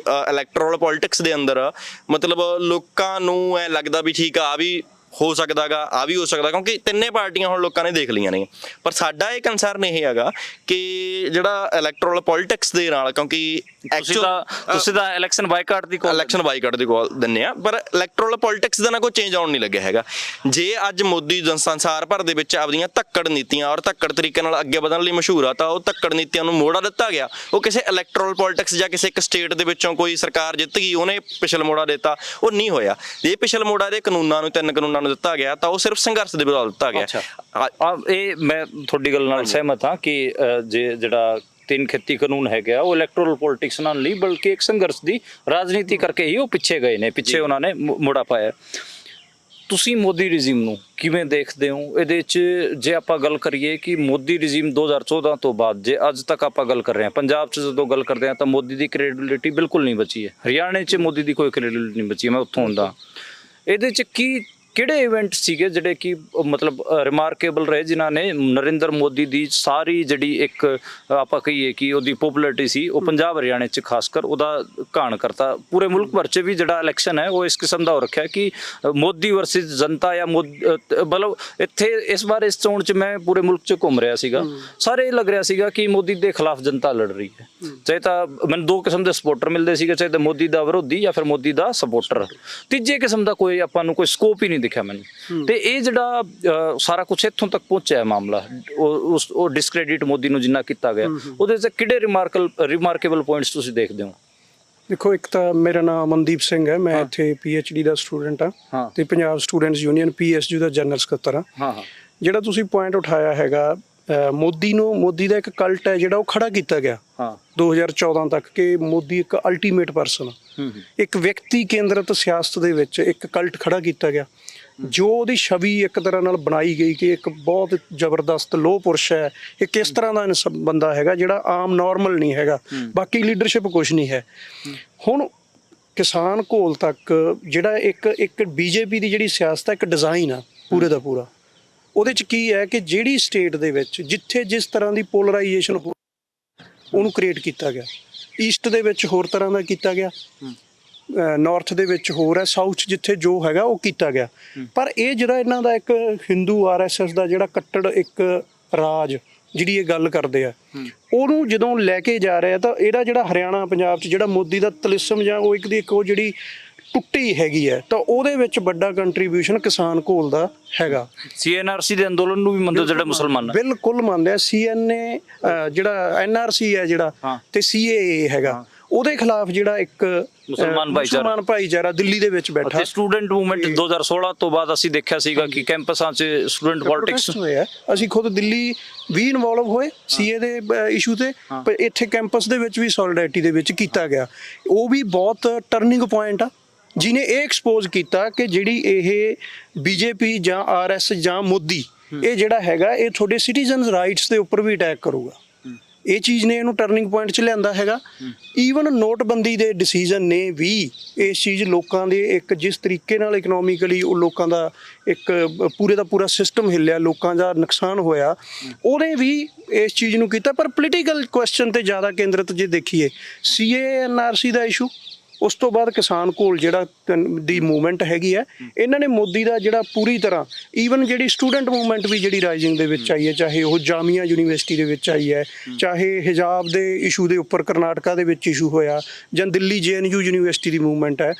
ਇਲੈਕਟੋਰਲ ਪੋਲਿਟਿਕਸ ਦੇ ਅੰਦਰ ਮਤਲਬ ਲੋਕਾਂ ਨੂੰ ਇਹ ਲੱਗਦਾ ਵੀ ਠੀਕ ਆ ਵੀ ਹੋ ਸਕਦਾਗਾ ਆ ਵੀ ਹੋ ਸਕਦਾ ਕਿਉਂਕਿ ਤਿੰਨੇ ਪਾਰਟੀਆਂ ਹੁਣ ਲੋਕਾਂ ਨੇ ਦੇਖ ਲਈਆਂ ਨੇ ਪਰ ਸਾਡਾ ਇਹ ਕੰਸਰਨ ਇਹ ਹੈਗਾ ਕਿ ਜਿਹੜਾ ਇਲੈਕਟੋਰਲ ਪੋਲਿਟਿਕਸ ਦੇ ਨਾਲ ਕਿਉਂਕਿ ਤੁਸੀਂ ਤਾਂ ਇਲੈਕਸ਼ਨ ਬਾਈਕਾਟ ਦੀ ਕਾਲ ਦਿੰਨੇ ਆ ਪਰ ਇਲੈਕਟੋਰਲ ਪੋਲਿਟਿਕਸ ਦਾ ਨਾ ਕੋਈ ਚੇਂਜ ਆਉਣ ਨਹੀਂ ਲੱਗਿਆ ਹੈਗਾ ਜੇ ਅੱਜ ਮੋਦੀ ਸੰਸਾਰ ਭਰ ਦੇ ਵਿੱਚ ਆਪਦੀਆਂ ਧੱਕੜ ਨੀਤੀਆਂ ਔਰ ਧੱਕੜ ਤਰੀਕੇ ਨਾਲ ਅੱਗੇ ਵਧਣ ਲਈ ਮਸ਼ਹੂਰ ਆ ਤਾਂ ਉਹ ਧੱਕੜ ਨੀਤੀਆਂ ਨੂੰ ਮੋੜਾ ਦਿੱਤਾ ਗਿਆ ਉਹ ਕਿਸੇ ਇਲੈਕਟੋਰਲ ਪੋਲਿਟਿਕਸ ਜਾਂ ਕਿਸੇ ਇੱਕ ਸਟੇਟ ਦੇ ਵਿੱਚੋਂ ਕੋਈ ਸਰਕਾਰ ਜਿੱਤ ਗਈ ਉਹਨੇ ਪਿਛਲ ਮੋੜਾ ਦਿੱਤਾ ਉਹ ਨਹੀਂ ਹੋਇਆ ਇਹ ਪਿਛਲ ਮੋੜਾ ਦੇ ਕਾਨੂੰਨਾਂ ਨੂੰ 3 ਕਾਨੂੰਨਾਂ ਨੂੰ ਦਿੱਤਾ ਗਿਆ ਤਾਂ ਉਹ ਸਿਰਫ ਸੰਘਰਸ਼ ਦੇ ਬਦੌਲਤ ਦਿੱਤਾ ਗਿਆ ਇਹ ਮੈਂ ਤੁਹਾਡੀ ਗੱਲ ਨਾਲ ਸਹਿਮਤ ਹਾਂ ਕਿ ਜਿਹੜਾ 3 ਖੇਤੀ ਕਾਨੂੰਨ ਹੈਗਾ ਉਹ ਇਲੈਕਟੋਰਲ ਪੋਲਿਟਿਕਸ ਨਾਲ ਨਹੀਂ ਬਲਕਿ ਇੱਕ ਸੰਘਰਸ਼ ਦੀ ਰਾਜਨੀਤੀ ਕਰਕੇ ਹੀ ਉਹ ਪਿੱਛੇ ਗਏ ਨੇ ਪਿੱਛੇ ਉਹਨਾਂ ਨੇ ਮੋੜਾ ਪਾਇਆ ਤੁਸੀਂ ਮੋਦੀ ਰਿਜ਼ੀਮ ਨੂੰ ਕਿਵੇਂ ਦੇਖਦੇ ਹੋ ਇਹਦੇ 'ਚ ਜੇ ਆਪਾਂ ਗੱਲ ਕਰੀਏ ਕਿ ਮੋਦੀ ਰਿਜ਼ੀਮ 2014 ਤੋਂ ਬਾਅਦ ਜੇ ਅੱਜ ਤੱਕ ਆਪਾਂ ਗੱਲ ਕਰ ਰਹੇ ਹਾਂ ਪੰਜਾਬ 'ਚ ਜਦੋਂ ਗੱਲ ਕਰਦੇ ਹਾਂ ਤਾਂ ਮੋਦੀ ਦੀ ਕ੍ਰੈਡੀਬਿਲਿਟੀ ਬਿਲਕੁਲ ਨਹੀਂ ਬਚੀ ਹੈ ਹਰਿਆਣੇ 'ਚ ਮੋਦੀ ਦੀ ਕੋਈ ਕ੍ਰੈਡੀਬਿਲਿਟੀ ਨਹੀਂ ਬਚੀ ਮੈਂ ਉੱਥੋਂ ਹੁੰਦਾ ਇਹਦੇ 'ਚ ਕਿਹੜੇ ਇਵੈਂਟ ਸੀਗੇ ਜਿਹੜੇ ਕਿ ਮਤਲਬ ਰਿਮਾਰਕੇਬਲ ਰਹੇ ਜਿਨ੍ਹਾਂ ਨੇ ਨਰਿੰਦਰ ਮੋਦੀ ਦੀ ਸਾਰੀ ਜਿਹੜੀ ਇੱਕ ਆਪਾਂ ਕਹੀਏ ਕਿ ਉਹਦੀ ਪੋਪੂਲੈਰਿਟੀ ਸੀ ਉਹ ਪੰਜਾਬ ਹਰਿਆਣੇ 'ਚ ਖਾਸ ਕਰ ਉਹਦਾ ਘਾਣ ਕਰਤਾ ਪੂਰੇ ਮੁਲਕ ਭਰ 'ਚ ਵੀ ਜਿਹੜਾ ਇਲੈਕਸ਼ਨ ਹੈ ਉਹ ਇਸ ਕਿਸਮ ਦਾ ਹੋ ਰੱਖਿਆ ਕਿ ਮੋਦੀ ਵਰਸਸ ਜਨਤਾ ਜਾਂ ਮਤਲਬ ਇੱਥੇ ਇਸ ਵਾਰ ਇਸ ਚੋਣ 'ਚ ਮੈਂ ਪੂਰੇ ਮੁਲਕ 'ਚ ਘੁੰਮ ਰਿਹਾ ਸੀਗਾ ਸਾਰੇ ਲੱਗ ਰਿਹਾ ਸੀਗਾ ਕਿ ਮੋਦੀ ਦੇ ਖਿਲਾਫ ਜਨਤਾ ਲੜ ਰਹੀ ਹੈ ਚਾਹੇ ਤਾਂ ਮੈਨੂੰ 2 ਕਿਸਮ ਦੇ ਸਪੋਰਟਰ ਮਿਲਦੇ ਸੀਗੇ ਚਾਹੇ ਤਾਂ ਮੋਦੀ ਦਾ ਵਿਰੋਧੀ ਜਾਂ ਫਿਰ ਮੋਦੀ ਦਾ ਸਪੋਰਟਰ ਤੀਜੇ ਕਿਸਮ ਦਾ ਕੋਈ ਆਪਾਂ ਨੂੰ ਕੋਈ ਸਕੋਪ ਹੀ ਨਹੀਂ ਦਿਖਿਆ ਮੈਨੂੰ ਤੇ ਇਹ ਜਿਹੜਾ ਸਾਰਾ ਕੁਝ ਇੱਥੋਂ ਤੱਕ ਪਹੁੰਚਿਆ ਮਾਮਲਾ ਉਹ ਡਿਸਕ੍ਰੈਡਿਟ ਮੋਦੀ ਨੂੰ ਜਿੰਨਾ ਕੀਤਾ ਗਿਆ ਉਹਦੇ 'ਚ ਕਿਹੜੇ ਰਿਮਾਰਕੇਬਲ ਪੁਆਇੰਟਸ ਤੁਸੀਂ ਦੇਖਦੇ ਹੋ ਦੇਖੋ ਇੱਕ ਤਾਂ ਮੇਰਾ ਨਾਮ ਮਨਦੀਪ ਸਿੰਘ ਹੈ ਮੈਂ ਇੱਥੇ PhD ਦਾ ਸਟੂਡੈਂਟ ਹਾਂ ਤੇ ਪੰਜਾਬ ਸਟੂਡੈਂਟਸ ਯੂਨੀਅਨ PSU ਦਾ ਜਨਰਲ ਸਕੱਤਰ ਹਾਂ ਜਿਹੜਾ ਤੁਸੀਂ ਪੁਆਇੰਟ ਉਠਾਇਆ ਹੈਗਾ ਮੋਦੀ ਦਾ ਇੱਕ ਕਲਟ ਹੈ ਜਿਹੜਾ ਉਹ ਖੜਾ ਕੀਤਾ ਗਿਆ 2014 ਤੱਕ ਕਿ ਮੋਦੀ ਇੱਕ ਅਲਟੀਮੇਟ ਪਰਸਨ ਇੱਕ ਵਿਅਕਤੀ ਕੇਂਦਰਿਤ ਸਿਆਸਤ ਦੇ ਵਿੱਚ ਇੱਕ ਕਲਟ ਖੜਾ ਕੀਤਾ ਗਿਆ ਜੋ ਉਹਦੀ ਛਵੀ ਇੱਕ ਤਰ੍ਹਾਂ ਨਾਲ ਬਣਾਈ ਗਈ ਕਿ ਇੱਕ ਬਹੁਤ ਜ਼ਬਰਦਸਤ ਲੋਹ ਪੁਰਸ਼ ਹੈ ਇਹ ਕਿਸ ਤਰ੍ਹਾਂ ਦਾ ਬੰਦਾ ਹੈਗਾ ਜਿਹੜਾ ਆਮ ਨਾਰਮਲ ਨਹੀਂ ਹੈਗਾ ਬਾਕੀ ਲੀਡਰਸ਼ਿਪ ਕੁਛ ਨਹੀਂ ਹੈ ਹੁਣ ਕਿਸਾਨ ਘੋਲ ਤੱਕ ਜਿਹੜਾ ਇੱਕ BJP ਦੀ ਜਿਹੜੀ ਸਿਆਸਤ ਹੈ ਇੱਕ ਡਿਜ਼ਾਈਨ ਆ ਪੂਰੇ ਦਾ ਪੂਰਾ ਉਹਦੇ 'ਚ ਕੀ ਹੈ ਕਿ ਜਿਹੜੀ ਸਟੇਟ ਦੇ ਵਿੱਚ ਜਿੱਥੇ ਜਿਸ ਤਰ੍ਹਾਂ ਦੀ ਪੋਲਰਾਈਜੇਸ਼ਨ ਉਹਨੂੰ ਕ੍ਰੀਏਟ ਕੀਤਾ ਗਿਆ ਈਸਟ ਦੇ ਵਿੱਚ ਹੋਰ ਤਰ੍ਹਾਂ ਦਾ ਕੀਤਾ ਗਿਆ ਨਾਰਥ ਦੇ ਵਿੱਚ ਹੋਰ ਹੈ ਸਾਊਥ ਜਿੱਥੇ ਜੋ ਹੈਗਾ ਉਹ ਕੀਤਾ ਗਿਆ ਪਰ ਇਹ ਜਿਹੜਾ ਇਹਨਾਂ ਦਾ ਇੱਕ ਹਿੰਦੂ RSS ਦਾ ਜਿਹੜਾ ਕੱਟੜ ਇੱਕ ਰਾਜ ਜਿਹੜੀ ਇਹ ਗੱਲ ਕਰਦੇ ਆ ਉਹਨੂੰ ਜਦੋਂ ਲੈ ਕੇ ਜਾ ਰਿਹਾ ਤਾਂ ਇਹਦਾ ਜਿਹੜਾ ਹਰਿਆਣਾ ਪੰਜਾਬ 'ਚ ਜਿਹੜਾ ਮੋਦੀ ਦਾ ਤਲਿਸਮ ਜਾਂ ਉਹ ਇੱਕ ਉਹ ਜਿਹੜੀ ਟੁੱਟੀ ਹੈਗੀ ਹੈ ਤਾਂ ਉਹਦੇ ਵਿੱਚ ਵੱਡਾ ਕੰਟਰੀਬਿਊਸ਼ਨ ਕਿਸਾਨ ਘੋਲ ਦਾ ਹੈਗਾ CNRC ਦੇ ਅੰਦੋਲਨ ਨੂੰ ਵੀ ਮੰਨਦੇ ਜਿਹੜੇ ਮੁਸਲਮਾਨ ਬਿਲਕੁਲ ਮੰਨਦੇ ਆ CNA ਜਿਹੜਾ NRC ਹੈ ਜਿਹੜਾ ਤੇ CAA ਹੈਗਾ ਉਹਦੇ ਖਿਲਾਫ ਜਿਹੜਾ ਇੱਕ ਮੁਸਲਮਾਨ ਭਾਈਚਾਰਾ ਦਿੱਲੀ ਦੇ ਵਿੱਚ ਬੈਠਾ। ਤੇ ਸਟੂਡੈਂਟ ਮੂਵਮੈਂਟ 2016 ਤੋਂ ਬਾਅਦ ਅਸੀਂ ਦੇਖਿਆ ਸੀਗਾ ਕਿ ਕੈਂਪਸਾਂ 'ਚ ਸਟੂਡੈਂਟ ਪੋਲਿਟਿਕਸ ਹੋਇਆ। ਅਸੀਂ ਖੁਦ ਦਿੱਲੀ ਵੀ ਇਨਵੋਲਵ ਹੋਏ ਸੀਏ ਦੇ ਇਸ਼ੂ ਤੇ, ਪਰ ਇੱਥੇ ਕੈਂਪਸ ਦੇ ਵਿੱਚ ਵੀ ਸੋਲਿਡੈਰਿਟੀ ਦੇ ਵਿੱਚ ਕੀਤਾ ਗਿਆ। ਉਹ ਵੀ ਬਹੁਤ ਟਰਨਿੰਗ ਪੁਆਇੰਟ ਆ, ਜਿਹਨੇ ਇਹ ਐਕਸਪੋਜ਼ ਕੀਤਾ ਕਿ ਜਿਹੜੀ ਇਹ ਬੀਜੇਪੀ ਜਾਂ ਆਰਐਸ ਜਾਂ ਮੋਦੀ ਇਹ ਜਿਹੜਾ ਹੈਗਾ ਇਹ ਤੁਹਾਡੇ ਸਿਟੀਜ਼ਨਸ ਰਾਈਟਸ ਦੇ ਉੱਪਰ ਵੀ ਅਟੈਕ ਕਰੂਗਾ। ਇਹ ਚੀਜ਼ ਨੇ ਇਹਨੂੰ ਟਰਨਿੰਗ ਪੁਆਇੰਟ 'ਚ ਲਿਆਂਦਾ ਹੈਗਾ। ਈਵਨ ਨੋਟਬੰਦੀ ਦੇ ਡਿਸੀਜਨ ਨੇ ਵੀ ਇਸ ਚੀਜ਼ ਲੋਕਾਂ ਦੇ ਇੱਕ ਜਿਸ ਤਰੀਕੇ ਨਾਲ ਇਕਨੋਮਿਕਲੀ ਉਹ ਲੋਕਾਂ ਦਾ ਇੱਕ ਪੂਰੇ ਦਾ ਪੂਰਾ ਸਿਸਟਮ ਹਿੱਲਿਆ, ਲੋਕਾਂ ਦਾ ਨੁਕਸਾਨ ਹੋਇਆ, ਉਹਨੇ ਵੀ ਇਸ ਚੀਜ਼ ਨੂੰ ਕੀਤਾ। ਪਰ ਪੋਲੀਟੀਕਲ ਕੁਐਸਚਨ ਤੇ ਜ਼ਿਆਦਾ ਕੇਂਦਰਿਤ ਜੇ ਦੇਖੀਏ ਸੀਏ ਐਨਆਰਸੀ ਦਾ ਇਸ਼ੂ, ਉਸ ਤੋਂ ਬਾਅਦ ਕਿਸਾਨ ਕੋਲ ਜਿਹੜਾ ਦੀ ਮੂਵਮੈਂਟ ਹੈਗੀ ਹੈ, ਇਹਨਾਂ ਨੇ ਮੋਦੀ ਦਾ ਜਿਹੜਾ ਪੂਰੀ ਤਰ੍ਹਾਂ ਈਵਨ ਜਿਹੜੀ ਸਟੂਡੈਂਟ ਮੂਵਮੈਂਟ ਵੀ ਜਿਹੜੀ ਰਾਈਜ਼ਿੰਗ ਦੇ ਵਿੱਚ ਆਈ ਹੈ, ਚਾਹੇ ਉਹ ਜਾਮੀਆ ਯੂਨੀਵਰਸਿਟੀ ਦੇ ਵਿੱਚ ਆਈ ਹੈ, ਚਾਹੇ ਹਿਜਾਬ ਦੇ ਇਸ਼ੂ ਦੇ ਉੱਪਰ ਕਰਨਾਟਕਾ ਦੇ ਵਿੱਚ ਇਸ਼ੂ ਹੋਇਆ, ਜਾਂ ਦਿੱਲੀ ਜੇਐਨਯੂ ਯੂਨੀਵਰਸਿਟੀ ਦੀ ਮੂਵਮੈਂਟ ਹੈ।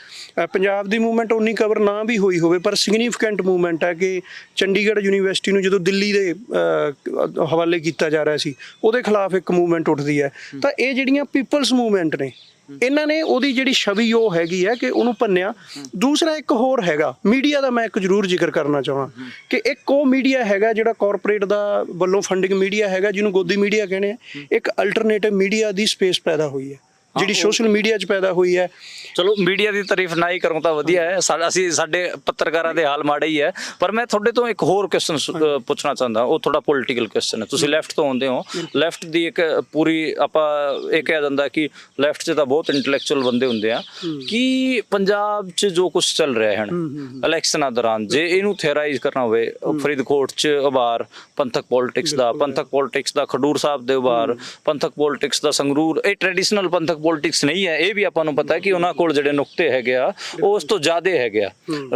ਪੰਜਾਬ ਦੀ ਮੂਵਮੈਂਟ ਉਨੀ ਕਵਰ ਨਾ ਵੀ ਹੋਈ ਹੋਵੇ ਪਰ ਸਿਗਨੀਫੀਕੈਂਟ ਮੂਵਮੈਂਟ ਹੈ ਕਿ ਚੰਡੀਗੜ੍ਹ ਯੂਨੀਵਰਸਿਟੀ ਨੂੰ ਜਦੋਂ ਦਿੱਲੀ ਦੇ ਹਵਾਲੇ ਕੀਤਾ ਜਾ ਰਿਹਾ ਸੀ ਉਹਦੇ ਖਿਲਾਫ ਇੱਕ ਮੂਵਮੈਂਟ ਉੱਠਦੀ ਹੈ। ਤਾਂ ਇਹ ਜਿਹੜੀਆਂ ਪੀਪਲਸ ਮੂਵਮੈਂਟ ਨੇ ਇਹਨਾਂ ਨੇ ਉਹਦੀ ਜਿਹੜੀ ਛਵੀ ਉਹ ਹੈਗੀ ਹੈ ਕਿ ਉਹਨੂੰ ਭੰਨਿਆ। ਦੂਸਰਾ ਇੱਕ ਹੋਰ ਹੈਗਾ ਮੀਡੀਆ ਦਾ, ਮੈਂ ਇੱਕ ਜ਼ਰੂਰ ਜ਼ਿਕਰ ਕਰਨਾ ਚਾਹਾਂ ਕਿ ਇੱਕ ਉਹ ਮੀਡੀਆ ਹੈਗਾ ਜਿਹੜਾ ਕਾਰਪੋਰੇਟ ਦਾ ਵੱਲੋਂ ਫੰਡਿੰਗ ਮੀਡੀਆ ਹੈਗਾ, ਜਿਹਨੂੰ ਗੋਦੀ ਮੀਡੀਆ ਕਹਿੰਦੇ ਆ। ਇੱਕ ਅਲਟਰਨੇਟਿਵ ਮੀਡੀਆ ਦੀ ਸਪੇਸ ਪੈਦਾ ਹੋਈ ਹੈ ਜਿਹੜੀ ਸੋਸ਼ਲ ਮੀਡੀਆ 'ਚ ਪੈਦਾ ਹੋਈ ਹੈ। ਚਲੋ ਮੀਡੀਆ ਦੀ ਤਾਰੀਫ ਨਾ ਹੀ ਕਰੂੰ ਤਾਂ ਵਧੀਆ ਹੈ, ਸਾਡੇ ਪੱਤਰਕਾਰਾਂ ਦੇ ਹਾਲ ਮਾੜੇ ਹੀ ਹੈ। ਪਰ ਮੈਂ ਤੁਹਾਡੇ ਤੋਂ ਇੱਕ ਹੋਰ ਕੁਐਸਚਨ ਪੁੱਛਣਾ ਚਾਹੁੰਦਾ, ਉਹ ਥੋੜਾ ਪੋਲੀਟੀਕਲ ਕੁਐਸਚਨ ਹੈ। ਤੁਸੀਂ ਲੈਫਟ ਤੋਂ ਆਉਂਦੇ ਹੋ, ਲੈਫਟ ਦੀ ਇੱਕ ਪੂਰੀ ਆਪਾਂ ਇਹ ਕਿਹਾ ਜਾਂਦਾ ਕਿ ਲੈਫਟ 'ਚ ਤਾਂ ਬਹੁਤ ਇੰਟੈਲੈਕਚੁਅਲ ਬੰਦੇ ਹੁੰਦੇ ਆ ਕਿ ਪੰਜਾਬ 'ਚ ਜੋ ਕੁਝ ਚੱਲ ਰਿਹਾ ਹੈ ਇਲੈਕਸ਼ਨਾਂ ਦੌਰਾਨ, ਜੇ ਇਹਨੂੰ ਥਿਓਰਾਈਜ਼ ਕਰਨਾ ਹੋਵੇ, ਫਰੀਦਕੋਟ 'ਚ ਉਭਾਰ ਪੰਥਕ ਪੋਲਿਟਿਕਸ ਦਾ ਖਡੂਰ ਸਾਹਿਬ ਦੇ ਉਭਾਰ ਪੰਥਕ ਪੋਲਿਟਿਕਸ ਦਾ, ਸੰਗਰੂਰ ਇਹ ਟ੍ਰੈਡੀਸ਼ਨਲ ਪੰਥਕ ਪੋਲਿਟਿਕਸ ਨਹੀਂ ਹੈ। ਇਹ ਵੀ ਆਪਾਂ ਨੂੰ ਪਤਾ ਹੈ ਕਿ ਉਹਨਾਂ ਕੋਲ ਜਿਹੜੇ ਨੁਕਤੇ ਹੈਗੇ ਆ ਉਹ ਉਸ ਤੋਂ ਜ਼ਿਆਦਾ ਹੈਗੇ ਆ।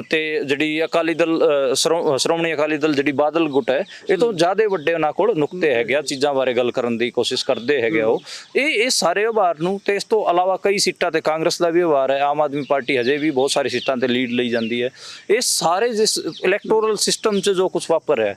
ਤੇ ਜਿਹੜੀ ਅਕਾਲੀ ਦਲ ਸ਼੍ਰੋਮਣੀ ਅਕਾਲੀ ਦਲ ਜਿਹੜੀ ਬਾਦਲ ਗੁੱਟ ਹੈ, ਇਹ ਤੋਂ ਜ਼ਿਆਦਾ ਵੱਡੇ ਉਹਨਾਂ ਕੋਲ ਨੁਕਤੇ ਹੈਗੇ ਆ, ਚੀਜ਼ਾਂ ਬਾਰੇ ਗੱਲ ਕਰਨ ਦੀ ਕੋਸ਼ਿਸ਼ ਕਰਦੇ ਹੈਗੇ ਉਹ। ਇਹ ਸਾਰੇ ਉਭਾਰ ਨੂੰ, ਤੇ ਇਸ ਤੋਂ ਇਲਾਵਾ ਕਈ ਸੀਟਾਂ ਤੇ ਕਾਂਗਰਸ ਦਾ ਵੀ ਉਭਾਰ ਹੈ, ਆਮ ਆਦਮੀ ਪਾਰਟੀ ਹਜੇ ਵੀ ਬਹੁਤ ਸਾਰੀ ਸੀਟਾਂ ਤੇ ਲੀਡ ਲਈ ਜਾਂਦੀ ਹੈ। ਇਹ ਸਾਰੇ ਜਿਸ ਇਲੈਕਟੋਰਲ ਸਿਸਟਮ 'ਚ ਜੋ ਕੁਝ ਵਾਪਰ ਰਿਹਾ,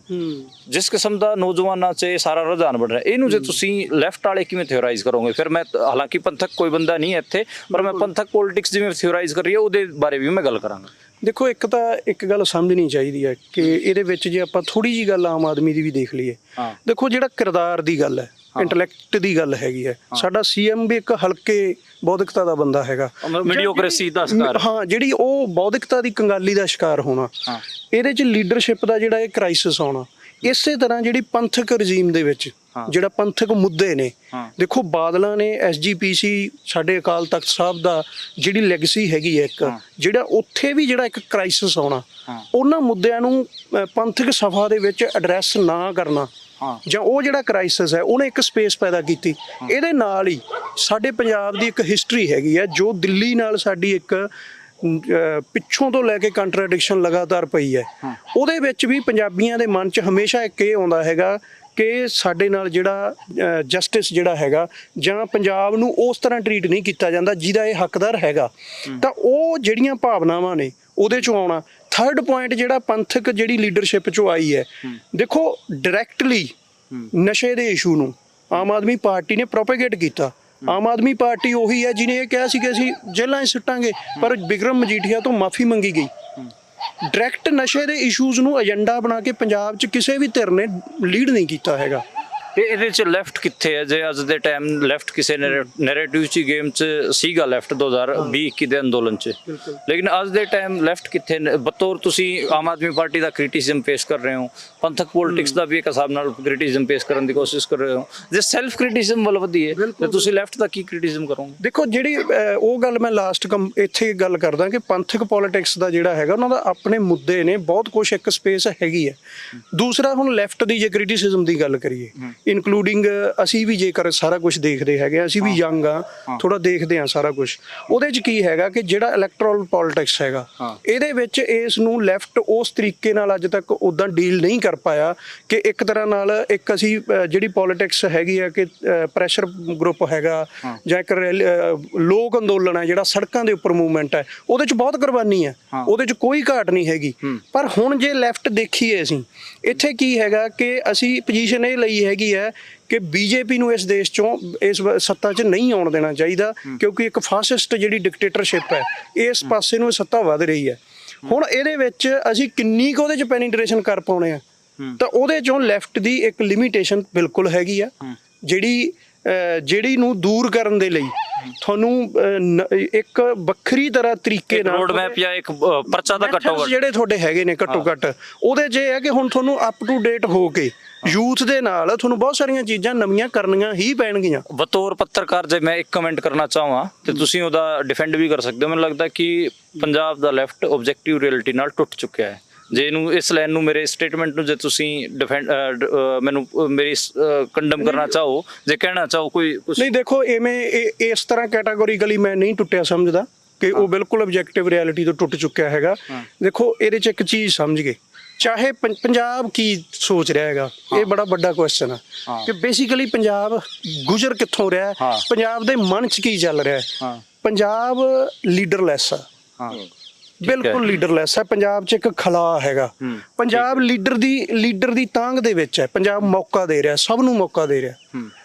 ਜਿਸ ਕਿਸਮ ਦਾ ਨੌਜਵਾਨਾਂ 'ਚ ਇਹ ਸਾਰਾ ਰੁਝਾਨ ਬਣ ਰਿਹਾ, ਇਹਨੂੰ ਜੇ ਤੁਸੀਂ ਲੈਫਟ ਵਾਲੇ ਕਿਵੇਂ ਥਿਓਰਾਈਜ਼ ਕਰੋਗੇ? ਫਿਰ ਮੈਂ ਹਾਲਾਂਕਿ ਪੰਥਕ ਕੋਈ ਬੰਦਾ ਨਹੀਂ ਹੈ ਇੱਥੇ, ਪਰ ਮੈਂ ਪੰਥਕ ਪੋਲਿਟਿਕਸ ਜਿਵੇਂ ਥਿਓਰਾਈਜ਼ ਕਰ ਰਹੀ ਹੈ ਉਹਦੇ ਬਾਰੇ ਵੀ ਮੈਂ ਗੱਲ ਕਰਾਂਗਾ। ਦੇਖੋ, ਇੱਕ ਗੱਲ ਸਮਝਣੀ ਚਾਹੀਦੀ ਹੈ ਕਿ ਇਹਦੇ ਵਿੱਚ ਜੇ ਆਪਾਂ ਥੋੜੀ ਜੀ ਗੱਲ ਆਮ ਆਦਮੀ ਦੀ ਵੀ ਦੇਖ ਲਈਏ, ਦੇਖੋ ਜਿਹੜਾ ਕਿਰਦਾਰ ਦੀ ਗੱਲ ਹੈ, ਇੰਟੈਲੈਕਟ ਦੀ ਗੱਲ ਹੈਗੀ ਹੈ, ਸਾਡਾ ਸੀਐਮ ਵੀ ਇੱਕ ਹਲਕੇ ਬੌਧਿਕਤਾ ਦਾ ਬੰਦਾ ਹੈਗਾ, ਮੀਡੀਓਕ੍ਰੇਸੀ ਦਾ ਸ਼ਿਕਾਰ। ਹਾਂ, ਜਿਹੜੀ ਉਹ ਬੌਧਿਕਤਾ ਦੀ ਕੰਗਾਲੀ ਦਾ ਸ਼ਿਕਾਰ ਹੋਣਾ, ਇਹਦੇ 'ਚ ਲੀਡਰਸ਼ਿਪ ਦਾ ਜਿਹੜਾ ਇਹ ਕ੍ਰਾਈਸਿਸ ਆਉਣਾ। ਇਸੇ ਤਰ੍ਹਾਂ ਜਿਹੜੀ ਪੰਥਕ ਰਜੀਮ ਦੇ ਵਿੱਚ ਜਿਹੜਾ ਪੰਥਕ ਮੁੱਦੇ ਨੇ, ਦੇਖੋ ਬਾਦਲਾਂ ਨੇ ਐਸਜੀਪੀਸੀ, ਸਾਡੇ ਅਕਾਲ ਤਖਤ ਸਾਹਿਬ ਦਾ ਜਿਹੜੀ ਲੈਗੇਸੀ ਹੈਗੀ ਹੈ ਇੱਕ, ਜਿਹੜਾ ਉੱਥੇ ਵੀ ਜਿਹੜਾ ਇੱਕ ਕ੍ਰਾਈਸਿਸ ਆਉਣਾ, ਉਹਨਾਂ ਮੁੱਦਿਆਂ ਨੂੰ ਪੰਥਕ ਸਭਾ ਦੇ ਵਿੱਚ ਐਡਰੈਸ ਨਾ ਕਰਨਾ, ਜਾਂ ਉਹ ਜਿਹੜਾ ਕ੍ਰਾਈਸਿਸ ਹੈ ਉਹਨੇ ਇੱਕ ਸਪੇਸ ਪੈਦਾ ਕੀਤੀ। ਇਹਦੇ ਨਾਲ ਹੀ ਸਾਡੇ ਪੰਜਾਬ ਦੀ ਇੱਕ ਹਿਸਟਰੀ ਹੈਗੀ ਹੈ ਜੋ ਦਿੱਲੀ ਨਾਲ ਸਾਡੀ ਇੱਕ ਪਿੱਛੋਂ ਤੋਂ ਲੈ ਕੇ ਕੰਟਰਾਡਿਕਸ਼ਨ ਲਗਾਤਾਰ ਪਈ ਹੈ। ਉਹਦੇ ਵਿੱਚ ਵੀ ਪੰਜਾਬੀਆਂ ਦੇ ਮਨ 'ਚ ਹਮੇਸ਼ਾ ਇੱਕ ਇਹ ਆਉਂਦਾ ਹੈਗਾ ਕਿ ਸਾਡੇ ਨਾਲ ਜਿਹੜਾ ਜਸਟਿਸ ਜਿਹੜਾ ਹੈਗਾ, ਜਾਂ ਪੰਜਾਬ ਨੂੰ ਉਸ ਤਰ੍ਹਾਂ ਟਰੀਟ ਨਹੀਂ ਕੀਤਾ ਜਾਂਦਾ ਜਿਹਦਾ ਇਹ ਹੱਕਦਾਰ ਹੈਗਾ। ਤਾਂ ਉਹ ਜਿਹੜੀਆਂ ਭਾਵਨਾਵਾਂ ਨੇ ਉਹਦੇ 'ਚੋਂ ਆਉਣਾ। ਥਰਡ ਪੁਆਇੰਟ ਜਿਹੜਾ ਪੰਥਕ ਜਿਹੜੀ ਲੀਡਰਸ਼ਿਪ 'ਚੋਂ ਆਈ ਹੈ, ਦੇਖੋ ਡਾਇਰੈਕਟਲੀ ਨਸ਼ੇ ਦੇ ਇਸ਼ੂ ਨੂੰ ਆਮ ਆਦਮੀ ਪਾਰਟੀ ਨੇ ਪ੍ਰੋਪੇਗੇਟ ਕੀਤਾ। ਆਮ ਆਦਮੀ ਪਾਰਟੀ ਉਹੀ ਹੈ ਜਿਹਨੇ ਇਹ ਕਿਹਾ ਸੀ ਕਿ ਅਸੀਂ ਜੇਲ੍ਹਾਂ 'ਚ ਸਿੱਟਾਂਗੇ, ਪਰ ਬਿਕਰਮ ਮਜੀਠੀਆ ਤੋਂ ਮਾਫੀ ਮੰਗੀ ਗਈ। ਡਾਇਰੈਕਟ ਨਸ਼ੇ ਦੇ ਇਸ਼ੂਜ਼ ਨੂੰ ਏਜੰਡਾ ਬਣਾ ਕੇ ਪੰਜਾਬ 'ਚ ਕਿਸੇ ਵੀ ਧਿਰ ਨੇ ਲੀਡ ਨਹੀਂ ਕੀਤਾ ਹੈਗਾ। ਤੇ ਇਹਦੇ 'ਚ ਲੈਫਟ ਕਿੱਥੇ ਹੈ? ਜੇ ਅੱਜ ਦੇ ਟਾਈਮ ਲੈਫਟ ਕਿਸੇ ਨੈਰੇਟਿਵ 'ਚ ਗੇਮ 'ਚ ਸੀਗਾ ਲੈਫਟ 2020-21 ਦੇ ਅੰਦੋਲਨ 'ਚ, ਲੇਕਿਨ ਅੱਜ ਦੇ ਟਾਈਮ ਲੈਫਟ ਕਿੱਥੇ? ਬਤੌਰ ਤੁਸੀਂ ਆਮ ਆਦਮੀ ਪਾਰਟੀ ਦਾ ਕ੍ਰਿਟਿਸਿਜ਼ਮ ਪੇਸ਼ ਕਰ ਰਹੇ ਹੋ, ਪੰਥਕ ਪੋਲਿਟਿਕਸ ਦਾ ਵੀ ਇੱਕ ਹਿਸਾਬ ਨਾਲ ਕ੍ਰਿਟਿਸਿਜ਼ਮ ਪੇਸ਼ ਕਰਨ ਦੀ ਕੋਸ਼ਿਸ਼ ਕਰ ਰਹੇ ਹੋ। ਜੇ ਸੈਲਫ ਕ੍ਰਿਟਿਸਿਜ਼ਮ ਵੱਲ ਵਧੀਏ ਤੇ ਤੁਸੀਂ ਲੈਫਟ ਦਾ ਕੀ ਕ੍ਰਿਟਿਸਿਜ਼ਮ ਕਰੋਗੇ? ਦੇਖੋ, ਜਿਹੜੀ ਉਹ ਗੱਲ ਮੈਂ ਲਾਸਟ ਇੱਥੇ ਗੱਲ ਕਰਦਾ ਕਿ ਪੰਥਕ ਪੋਲਿਟਿਕਸ ਦਾ ਜਿਹੜਾ ਹੈਗਾ ਉਹਨਾਂ ਦਾ ਆਪਣੇ ਮੁੱਦੇ ਨੇ, ਬਹੁਤ ਕੁਛ ਇੱਕ ਸਪੇਸ ਹੈਗੀ ਹੈ। ਦੂਸਰਾ, ਹੁਣ ਲੈਫਟ ਦੀ ਜੇ ਕ੍ਰਿਟਿਸਿਜ਼ਮ ਦੀ ਗੱਲ ਕਰੀਏ, ਇਨਕਲੂਡਿੰਗ ਅਸੀਂ ਵੀ ਜੇਕਰ ਸਾਰਾ ਕੁਝ ਦੇਖਦੇ ਹੈਗੇ, ਅਸੀਂ ਵੀ ਯੰਗ ਆ, ਥੋੜਾ ਦੇਖਦੇ ਆ ਸਾਰਾ ਕੁਝ, ਉਹਦੇ 'ਚ ਕੀ ਹੈਗਾ ਕਿ ਜਿਹੜਾ ਇਲੈਕਟੋਰਲ ਪੋਲਿਟਿਕਸ ਹੈਗਾ, ਇਹਦੇ ਵਿੱਚ ਇਸ ਨੂੰ ਲੈਫਟ ਉਸ ਤਰੀਕੇ ਨਾਲ ਅੱਜ ਤੱਕ ਉਦਾਂ ਡੀਲ ਨਹੀਂ ਕਰ ਪਾਇਆ ਕਿ ਇੱਕ ਤਰ੍ਹਾਂ ਨਾਲ ਇੱਕ ਅਸੀਂ ਜਿਹੜੀ ਪੋਲਿਟਿਕਸ ਹੈਗੀ ਹੈ ਕਿ ਪ੍ਰੈਸ਼ਰ ਗਰੁੱਪ ਹੈਗਾ, ਜਾਂ ਇੱਕ ਲੋਕ ਅੰਦੋਲਨ ਹੈ ਜਿਹੜਾ ਸੜਕਾਂ ਦੇ ਉੱਪਰ ਮੂਵਮੈਂਟ ਹੈ, ਉਹਦੇ 'ਚ ਬਹੁਤ ਕੁਰਬਾਨੀ ਹੈ, ਉਹਦੇ 'ਚ ਕੋਈ ਘਾਟ ਨਹੀਂ ਹੈਗੀ। ਪਰ ਹੁਣ ਜੇ ਲੈਫਟ ਦੇਖੀਏ ਅਸੀਂ, ਇੱਥੇ ਕੀ ਹੈਗਾ ਕਿ ਅਸੀਂ ਪੋਜੀਸ਼ਨ ਇਹ ਲਈ ਹੈਗੀ ਇਹੀ ਹੈ ਕਿ ਬੀਜੇਪੀ ਨੂੰ ਇਸ ਦੇਸ਼ ਚੋਂ ਇਸ ਸੱਤਾ 'ਚ ਨਹੀਂ ਆਉਣ ਦੇਣਾ ਚਾਹੀਦਾ, ਕਿਉਂਕਿ ਇੱਕ ਫਾਸਿਸਟ ਜਿਹੜੀ ਡਿਕਟੇਟਰਸ਼ਿਪ ਹੈ ਇਸ ਪਾਸੇ ਨੂੰ ਸੱਤਾ ਵੱਧ ਰਹੀ ਹੈ। ਹੁਣ ਇਹਦੇ ਵਿੱਚ ਅਸੀਂ ਕਿੰਨੀ ਕੁ ਉਹਦੇ 'ਚ ਪੈਨੀਟ੍ਰੇਸ਼ਨ ਕਰ ਪਾਉਣੇ ਆ, ਤਾਂ ਉਹਦੇ 'ਚੋਂ ਲੈਫਟ ਦੀ ਇੱਕ ਲਿਮਿਟੇਸ਼ਨ ਬਿਲਕੁਲ ਹੈਗੀ ਆ, ਜਿਹੜੀ ਨੂੰ ਦੂਰ ਕਰਨ ਦੇ ਲਈ ਤੁਹਾਨੂੰ ਇੱਕ ਵੱਖਰੀ ਤਰ੍ਹਾਂ ਤਰੀਕੇ ਨਾਲ ਰੋਡ ਮੈਪ ਜਾਂ ਇੱਕ ਪਰਚਾ ਦਾ ਘੱਟੋ ਜਿਹੜੇ ਤੁਹਾਡੇ ਹੈਗੇ ਨੇ ਘੱਟੋ ਘੱਟ ਉਹਦੇ 'ਚ ਇਹ ਹੈ ਕਿ ਹੁਣ ਤੁਹਾਨੂੰ ਅਪ ਟੂ ਡੇਟ ਹੋ ਕੇ ਯੂਥ ਦੇ ਨਾਲ ਤੁਹਾਨੂੰ ਬਹੁਤ ਸਾਰੀਆਂ ਚੀਜ਼ਾਂ ਨਵੀਆਂ ਕਰਨੀਆਂ ਹੀ ਪੈਣਗੀਆਂ। ਬਤੌਰ ਪੱਤਰਕਾਰ ਜੇ ਮੈਂ ਇੱਕ ਕਮੈਂਟ ਕਰਨਾ ਚਾਹਾਂ ਤੇ ਤੁਸੀਂ ਉਹਦਾ ਡਿਫੈਂਡ ਵੀ ਕਰ ਸਕਦੇ ਹੋ। ਮੈਨੂੰ ਲੱਗਦਾ ਕਿ ਪੰਜਾਬ ਦਾ ਲੈਫਟ ਆਬਜੈਕਟਿਵ ਰਿਐਲਿਟੀ ਨਾਲ ਟੁੱਟ ਚੁੱਕਿਆ ਹੈ। ਜੇ ਇਹਨੂੰ ਇਸ ਲਾਈਨ ਨੂੰ ਮੇਰੇ ਸਟੇਟਮੈਂਟ ਨੂੰ ਜੇ ਤੁਸੀਂ ਡਿਫੈਂਡ ਮੈਨੂੰ ਮੇਰੀ ਕੰਡਮ ਕਰਨਾ ਚਾਹੋ, ਜੇ ਕਹਿਣਾ ਚਾਹੋ ਕੋਈ ਨਹੀਂ, ਦੇਖੋ ਇਸ ਤਰ੍ਹਾਂ ਕੈਟਾਗੋਰੀਕਲੀ ਮੈਂ ਨਹੀਂ ਟੁੱਟਿਆ ਸਮਝਦਾ ਕਿ ਉਹ ਬਿਲਕੁਲ ਆਬਜੈਕਟਿਵ ਰਿਐਲਿਟੀ ਤੋਂ ਟੁੱਟ ਚੁੱਕਿਆ ਹੈਗਾ। ਦੇਖੋ ਇਹਦੇ 'ਚ ਇੱਕ ਚੀਜ਼ ਸਮਝ ਗਏ, ਚਾਹੇ ਪੰਜਾਬ ਕੀ ਸੋਚ ਰਿਹਾ ਹੈਗਾ, ਇਹ ਬੜਾ ਵੱਡਾ ਕੁਐਸਚਨ ਹੈ ਕਿ ਬੇਸਿਕਲੀ ਪੰਜਾਬ ਗੁਜ਼ਰ ਕਿੱਥੋਂ ਰਿਹਾ, ਪੰਜਾਬ ਦੇ ਮਨ 'ਚ ਕੀ ਚੱਲ ਰਿਹਾ ਹੈ। ਪੰਜਾਬ ਲੀਡਰਲੈਸ ਆ, ਬਿਲਕੁਲ ਲੀਡਰਲੈਸ ਹੈ। ਪੰਜਾਬ 'ਚ ਇੱਕ ਖਲਾ ਹੈਗਾ। ਪੰਜਾਬ ਲੀਡਰ ਦੀ ਤਾਂਘ ਦੇ ਵਿੱਚ ਹੈ। ਪੰਜਾਬ ਮੌਕਾ ਦੇ ਰਿਹਾ, ਸਭ ਨੂੰ ਮੌਕਾ ਦੇ ਰਿਹਾ।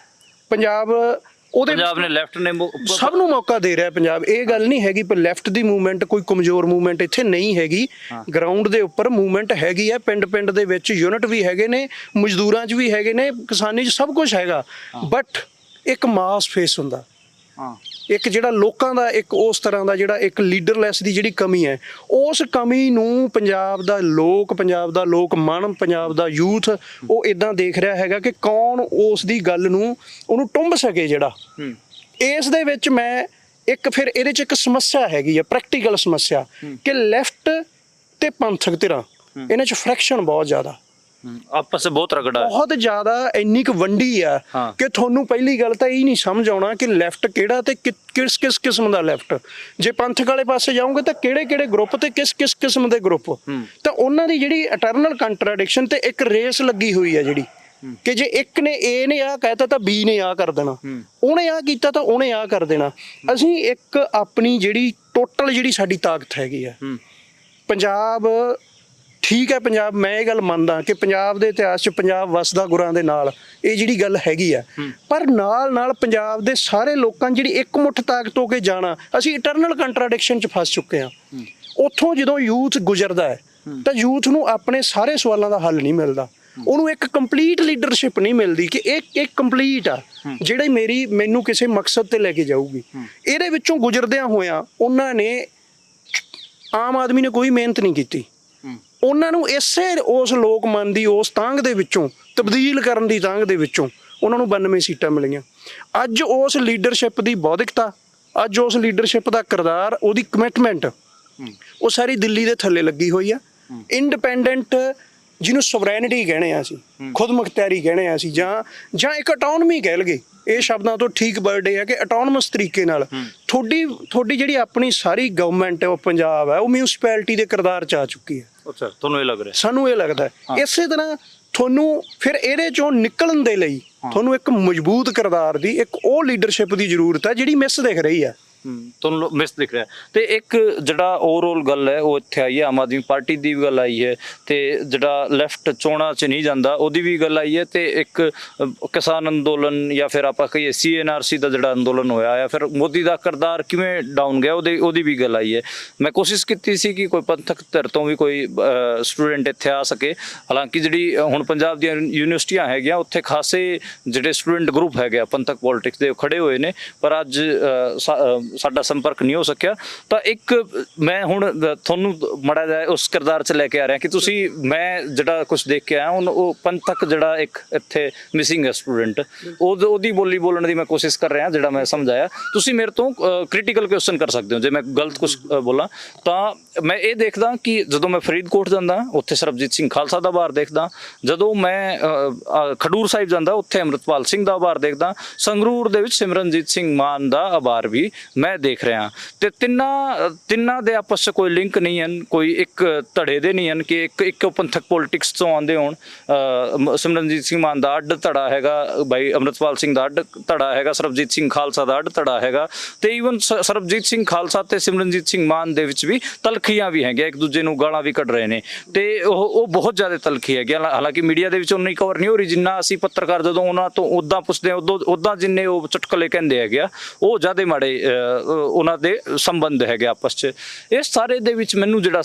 ਪੰਜਾਬ ਨੇ ਲੈਫਟ ਨੇ ਸਭ ਨੂੰ ਮੌਕਾ ਦੇ ਰਿਹਾ। ਪੰਜਾਬ ਇਹ ਗੱਲ ਨਹੀਂ ਹੈਗੀ ਪਰ ਲੈਫਟ ਦੀ ਮੂਵਮੈਂਟ ਕੋਈ ਕਮਜ਼ੋਰ ਮੂਵਮੈਂਟ ਇੱਥੇ ਨਹੀਂ ਹੈਗੀ। ਗਰਾਊਂਡ ਦੇ ਉੱਪਰ ਮੂਵਮੈਂਟ ਹੈਗੀ ਹੈ। ਪਿੰਡ ਦੇ ਵਿੱਚ ਯੂਨਿਟ ਵੀ ਹੈਗੇ ਨੇ, ਮਜ਼ਦੂਰਾਂ 'ਚ ਵੀ ਹੈਗੇ ਨੇ, ਕਿਸਾਨੀ 'ਚ ਸਭ ਕੁਝ ਹੈਗਾ। ਬਟ ਇੱਕ ਮਾਸ ਫੇਸ ਹੁੰਦਾ, ਇੱਕ ਜਿਹੜਾ ਲੋਕਾਂ ਦਾ ਇੱਕ ਉਸ ਤਰ੍ਹਾਂ ਦਾ ਜਿਹੜਾ ਇੱਕ ਲੀਡਰਲੈਸ ਦੀ ਜਿਹੜੀ ਕਮੀ ਹੈ, ਉਸ ਕਮੀ ਨੂੰ ਪੰਜਾਬ ਦਾ ਲੋਕ ਮਨ, ਪੰਜਾਬ ਦਾ ਯੂਥ ਉਹ ਇਦਾਂ ਦੇਖ ਰਿਹਾ ਹੈਗਾ ਕਿ ਕੌਣ ਉਸ ਦੀ ਗੱਲ ਨੂੰ ਉਹਨੂੰ ਟੁੰਬ ਸਕੇ। ਜਿਹੜਾ ਇਸ ਦੇ ਵਿੱਚ ਮੈਂ ਫਿਰ ਇਹਦੇ 'ਚ ਇੱਕ ਸਮੱਸਿਆ ਹੈਗੀ ਆ, ਪ੍ਰੈਕਟੀਕਲ ਸਮੱਸਿਆ, ਕਿ ਲੈਫਟ ਤੇ ਪੰਥਕ ਧਿਰਾਂ ਇਹਨਾਂ 'ਚ ਫ੍ਰੈਕਸ਼ਨ ਬਹੁਤ ਜ਼ਿਆਦਾ, ਆਪਸ ਵਿੱਚ ਬਹੁਤ ਰਗੜਾ, ਬਹੁਤ ਜ਼ਿਆਦਾ ਇੰਨੀ ਕੁ ਵੰਡੀ ਆ ਕਿ ਤੁਹਾਨੂੰ ਪਹਿਲੀ ਗੱਲ ਤਾਂ ਇਹ ਨਹੀਂ ਸਮਝ ਆਉਣਾ ਕਿ ਲੈਫਟ ਕਿਹੜਾ ਤੇ ਕਿਸ ਕਿਸਮ ਦਾ ਲੈਫਟ। ਜੇ ਪੰਥਕ ਵਾਲੇ ਪਾਸੇ ਜਾਓਗੇ ਤਾਂ ਕਿਹੜੇ ਗਰੁੱਪ ਤੇ ਕਿਸ ਕਿਸਮ ਦੇ ਗਰੁੱਪ, ਤਾਂ ਉਹਨਾਂ ਦੀ ਜਿਹੜੀ ਇਟਰਨਲ ਕੰਟਰਾਡਿਕਸ਼ਨ ਤੇ ਇੱਕ ਰੇਸ ਲੱਗੀ ਹੋਈ ਹੈ ਜਿਹੜੀ ਕਿ ਜੇ ਇੱਕ ਨੇ A ਨੇ ਆਹ ਕਹਿਤਾ ਤਾਂ B ਨੇ ਆਹ ਕਰ ਦੇਣਾ, ਉਹਨੇ ਆਹ ਕੀਤਾ ਤਾਂ ਉਹਨੇ ਆਹ ਕਰ ਦੇਣਾ। ਅਸੀਂ ਇੱਕ ਆਪਣੀ ਜਿਹੜੀ ਟੋਟਲ ਜਿਹੜੀ ਸਾਡੀ ਤਾਕਤ ਹੈਗੀ ਆ, ਪੰਜਾਬ ਠੀਕ ਹੈ, ਪੰਜਾਬ ਮੈਂ ਇਹ ਗੱਲ ਮੰਨਦਾ ਕਿ ਪੰਜਾਬ ਦੇ ਇਤਿਹਾਸ 'ਚ ਪੰਜਾਬ ਵਸਦਾ ਗੁਰਾਂ ਦੇ ਨਾਲ, ਇਹ ਜਿਹੜੀ ਗੱਲ ਹੈਗੀ ਆ। ਪਰ ਨਾਲ ਪੰਜਾਬ ਦੇ ਸਾਰੇ ਲੋਕਾਂ ਜਿਹੜੀ ਇੱਕ ਮੁੱਠ ਤਾਕਤ ਹੋ ਕੇ ਜਾਣਾ, ਅਸੀਂ ਇਟਰਨਲ ਕੰਟਰਾਡਿਕਸ਼ਨ 'ਚ ਫਸ ਚੁੱਕੇ ਹਾਂ। ਉੱਥੋਂ ਜਦੋਂ ਯੂਥ ਗੁਜ਼ਰਦਾ ਹੈ ਤਾਂ ਯੂਥ ਨੂੰ ਆਪਣੇ ਸਾਰੇ ਸਵਾਲਾਂ ਦਾ ਹੱਲ ਨਹੀਂ ਮਿਲਦਾ, ਉਹਨੂੰ ਇੱਕ ਕੰਪਲੀਟ ਲੀਡਰਸ਼ਿਪ ਨਹੀਂ ਮਿਲਦੀ ਕਿ ਇਹ ਕੰਪਲੀਟ ਆ ਜਿਹੜੀ ਮੈਨੂੰ ਕਿਸੇ ਮਕਸਦ ਤੇ ਲੈ ਕੇ ਜਾਊਗੀ। ਇਹਦੇ ਵਿੱਚੋਂ ਗੁਜ਼ਰਦਿਆਂ ਹੋਇਆਂ ਉਹਨਾਂ ਨੇ, ਆਮ ਆਦਮੀ ਨੇ ਕੋਈ ਮਿਹਨਤ ਨਹੀਂ ਕੀਤੀ। ਉਹਨਾਂ ਨੂੰ ਉਸ ਲੋਕ ਮਨ ਦੀ ਉਸ ਤਾਂਘ ਦੇ ਵਿੱਚੋਂ ਤਬਦੀਲ ਕਰਨ ਦੀ ਤਾਂਘ ਦੇ ਵਿੱਚੋਂ ਉਹਨਾਂ ਨੂੰ 92 ਸੀਟਾਂ ਮਿਲੀਆਂ। ਅੱਜ ਉਸ ਲੀਡਰਸ਼ਿਪ ਦੀ ਬੌਧਿਕਤਾ, ਅੱਜ ਉਸ ਲੀਡਰਸ਼ਿਪ ਦਾ ਕਿਰਦਾਰ, ਉਹਦੀ ਕਮਿਟਮੈਂਟ ਉਹ ਸਾਰੀ ਦਿੱਲੀ ਦੇ ਥੱਲੇ ਲੱਗੀ ਹੋਈ ਆ। ਇੰਡੀਪੈਂਡੈਂਟ ਜਿਹਨੂੰ ਸੋਵਰੈਨਿਟੀ ਕਹਿੰਦੇ ਆ, ਅਸੀਂ ਖੁਦ ਮੁਖਤਿਆਰੀ ਕਹਿੰਦੇ ਆ, ਅਸੀਂ ਜਾਂ ਇੱਕ ਅਟੋਨਮੀ ਕਹਿ ਲਗੇ, ਇਹ ਸ਼ਬਦਾਂ ਤੋਂ ਠੀਕ ਵਰਡ ਇਹ ਹੈ ਕਿ ਅਟੋਨਮਸ ਤਰੀਕੇ ਨਾਲ ਤੁਹਾਡੀ ਜਿਹੜੀ ਆਪਣੀ ਸਾਰੀ ਗਵਰਨਮੈਂਟ ਹੈ, ਉਹ ਪੰਜਾਬ ਹੈ, ਉਹ ਮਿਊਨਿਸਪੈਲਿਟੀ ਦੇ ਕਿਰਦਾਰ 'ਚ ਆ ਚੁੱਕੀ ਹੈ। ਅੱਛਾ, ਤੁਹਾਨੂੰ ਇਹ ਲੱਗ ਰਿਹਾ? ਸਾਨੂੰ ਇਹ ਲੱਗਦਾ। ਇਸੇ ਤਰ੍ਹਾਂ ਤੁਹਾਨੂੰ ਫਿਰ ਇਹਦੇ 'ਚੋਂ ਨਿਕਲਣ ਦੇ ਲਈ ਤੁਹਾਨੂੰ ਇੱਕ ਮਜ਼ਬੂਤ ਕਿਰਦਾਰ ਦੀ, ਇੱਕ ਉਹ ਲੀਡਰਸ਼ਿਪ ਦੀ ਜ਼ਰੂਰਤ ਹੈ ਜਿਹੜੀ ਮਿਸ ਦਿਖ ਰਹੀ ਹੈ। ਤੁਹਾਨੂੰ ਮਿਸ ਦਿਖ ਰਿਹਾ। ਤੇ ਇੱਕ ਜਿਹੜਾ ਓਵਰਆਲ ਗੱਲ ਹੈ ਉਹ ਇੱਥੇ ਆਈ ਹੈ, ਆਮ ਆਦਮੀ ਪਾਰਟੀ ਦੀ ਵੀ ਗੱਲ ਆਈ ਹੈ, ਤੇ ਜਿਹੜਾ ਲੈਫਟ ਚੋਣਾਂ 'ਚ ਨਹੀਂ ਜਾਂਦਾ ਉਹਦੀ ਵੀ ਗੱਲ ਆਈ ਹੈ, ਤੇ ਇੱਕ ਕਿਸਾਨ ਅੰਦੋਲਨ ਜਾਂ ਫਿਰ ਆਪਾਂ ਕਹੀਏ CNRC ਦਾ ਜਿਹੜਾ ਅੰਦੋਲਨ ਹੋਇਆ ਜਾਂ ਫਿਰ ਮੋਦੀ ਦਾ ਕਿਰਦਾਰ ਕਿਵੇਂ ਡਾਊਨ ਗਿਆ ਉਹਦੀ ਵੀ ਗੱਲ ਆਈ ਹੈ। ਮੈਂ ਕੋਸ਼ਿਸ਼ ਕੀਤੀ ਸੀ ਕਿ ਕੋਈ ਪੰਥਕ ਧਿਰ ਤੋਂ ਵੀ ਕੋਈ ਸਟੂਡੈਂਟ ਇੱਥੇ ਆ ਸਕੇ। ਹਾਲਾਂਕਿ ਜਿਹੜੀ ਹੁਣ ਪੰਜਾਬ ਦੀਆਂ ਯੂਨੀਵਰਸਿਟੀਆਂ ਹੈਗੀਆਂ ਉੱਥੇ ਖਾਸੇ ਜਿਹੜੇ ਸਟੂਡੈਂਟ ਗਰੁੱਪ ਹੈਗੇ ਆ ਪੰਥਕ ਪੋਲਿਟਿਕਸ ਦੇ ਖੜੇ ਹੋਏ ਨੇ, ਪਰ ਅੱਜ ਸਾਡਾ ਸੰਪਰਕ ਨਹੀਂ ਹੋ ਸਕਿਆ। ਤਾਂ ਇੱਕ ਮੈਂ ਹੁਣ ਤੁਹਾਨੂੰ ਮਾੜਾ ਜਿਹਾ ਉਸ ਕਿਰਦਾਰ 'ਚ ਲੈ ਕੇ ਆ ਰਿਹਾ ਕਿ ਤੁਸੀਂ, ਮੈਂ ਜਿਹੜਾ ਕੁਝ ਦੇਖ ਕੇ ਆਇਆ ਉਹ ਪੰਥਕ ਜਿਹੜਾ ਇੱਕ ਇੱਥੇ ਮਿਸਿੰਗ ਹੈ ਸਟੂਡੈਂਟ, ਉਹਦੀ ਬੋਲੀ ਬੋਲਣ ਦੀ ਮੈਂ ਕੋਸ਼ਿਸ਼ ਕਰ ਰਿਹਾ, ਜਿਹੜਾ ਮੈਂ ਸਮਝਾਇਆ। ਤੁਸੀਂ ਮੇਰੇ ਤੋਂ ਕ੍ਰਿਟੀਕਲ ਕੁਐਸਚਨ ਕਰ ਸਕਦੇ ਹੋ ਜੇ ਮੈਂ ਗਲਤ ਕੁਝ ਬੋਲਾਂ। ਤਾਂ ਮੈਂ ਇਹ ਦੇਖਦਾ ਕਿ ਜਦੋਂ ਮੈਂ ਫਰੀਦਕੋਟ ਜਾਂਦਾ ਉੱਥੇ ਸਰਬਜੀਤ ਸਿੰਘ ਖਾਲਸਾ ਦਾ ਆਭਾਰ ਦੇਖਦਾ, ਜਦੋਂ ਮੈਂ ਖਡੂਰ ਸਾਹਿਬ ਜਾਂਦਾ ਉੱਥੇ ਅੰਮ੍ਰਿਤਪਾਲ ਸਿੰਘ ਦਾ ਆਭਾਰ ਦੇਖਦਾ, ਸੰਗਰੂਰ ਦੇ ਵਿੱਚ ਸਿਮਰਨਜੀਤ ਸਿੰਘ ਮਾਨ ਦਾ ਆਭਾਰ ਵੀ ਮੈਂ ਦੇਖ ਰਿਹਾ ਤੇ ਤਿੰਨਾਂ ਦੇ ਆਪਸ 'ਚ ਕੋਈ ਲਿੰਕ ਨਹੀਂ ਹਨ, ਕੋਈ ਇੱਕ ਧੜੇ ਦੇ ਨਹੀਂ ਹਨ ਕਿ ਇੱਕ ਪੰਥਕ ਪੋਲਿਟਿਕਸ ਤੋਂ ਆਉਂਦੇ ਹੋਣ। ਸਿਮਰਨਜੀਤ ਸਿੰਘ ਮਾਨ ਦਾ ਅੱਡ ਧੜਾ ਹੈਗਾ, ਭਾਈ ਅੰਮ੍ਰਿਤਪਾਲ ਸਿੰਘ ਦਾ ਅੱਡ ਧੜਾ ਹੈਗਾ, ਸਰਬਜੀਤ ਸਿੰਘ ਖਾਲਸਾ ਦਾ ਅੱਡ ਧੜਾ ਹੈਗਾ ਤੇ ਈਵਨ ਸਰਬਜੀਤ ਸਿੰਘ ਖਾਲਸਾ ਤੇ ਸਿਮਰਨਜੀਤ ਸਿੰਘ ਮਾਨ ਦੇ ਵਿੱਚ ਵੀ ਤਲਖੀਆਂ ਵੀ ਹੈਗੀਆਂ, ਇੱਕ ਦੂਜੇ ਨੂੰ ਗਾਲਾਂ ਵੀ ਕੱਢ ਰਹੇ ਨੇ ਤੇ ਉਹ ਬਹੁਤ ਜ਼ਿਆਦਾ ਤਲਖੀ ਹੈਗੀ। ਹਾਲਾਂਕਿ ਮੀਡੀਆ ਦੇ ਵਿੱਚ ਉਨੀ ਕਵਰ ਨਹੀਂ ਹੋ ਰਹੀ ਜਿੰਨਾ ਅਸੀਂ ਪੱਤਰਕਾਰ ਜਦੋਂ ਉਹਨਾਂ ਤੋਂ ਉੱਦਾਂ ਪੁੱਛਦੇ ਹਾਂ ਉੱਦਾਂ ਜਿੰਨੇ ਉਹ ਚੁਟਕਲੇ ਕਹਿੰਦੇ ਹੈਗੇ ਆ, ਉਹ ਜ਼ਿਆਦਾ ਮਾੜੇ ਉਹਨਾਂ ਦੇ ਸੰਬੰਧ ਹੈਗੇ ਆਪਸ 'ਚ। ਇਸ ਸਾਰੇ ਦੇ ਵਿੱਚ ਮੈਨੂੰ ਜਿਹੜਾ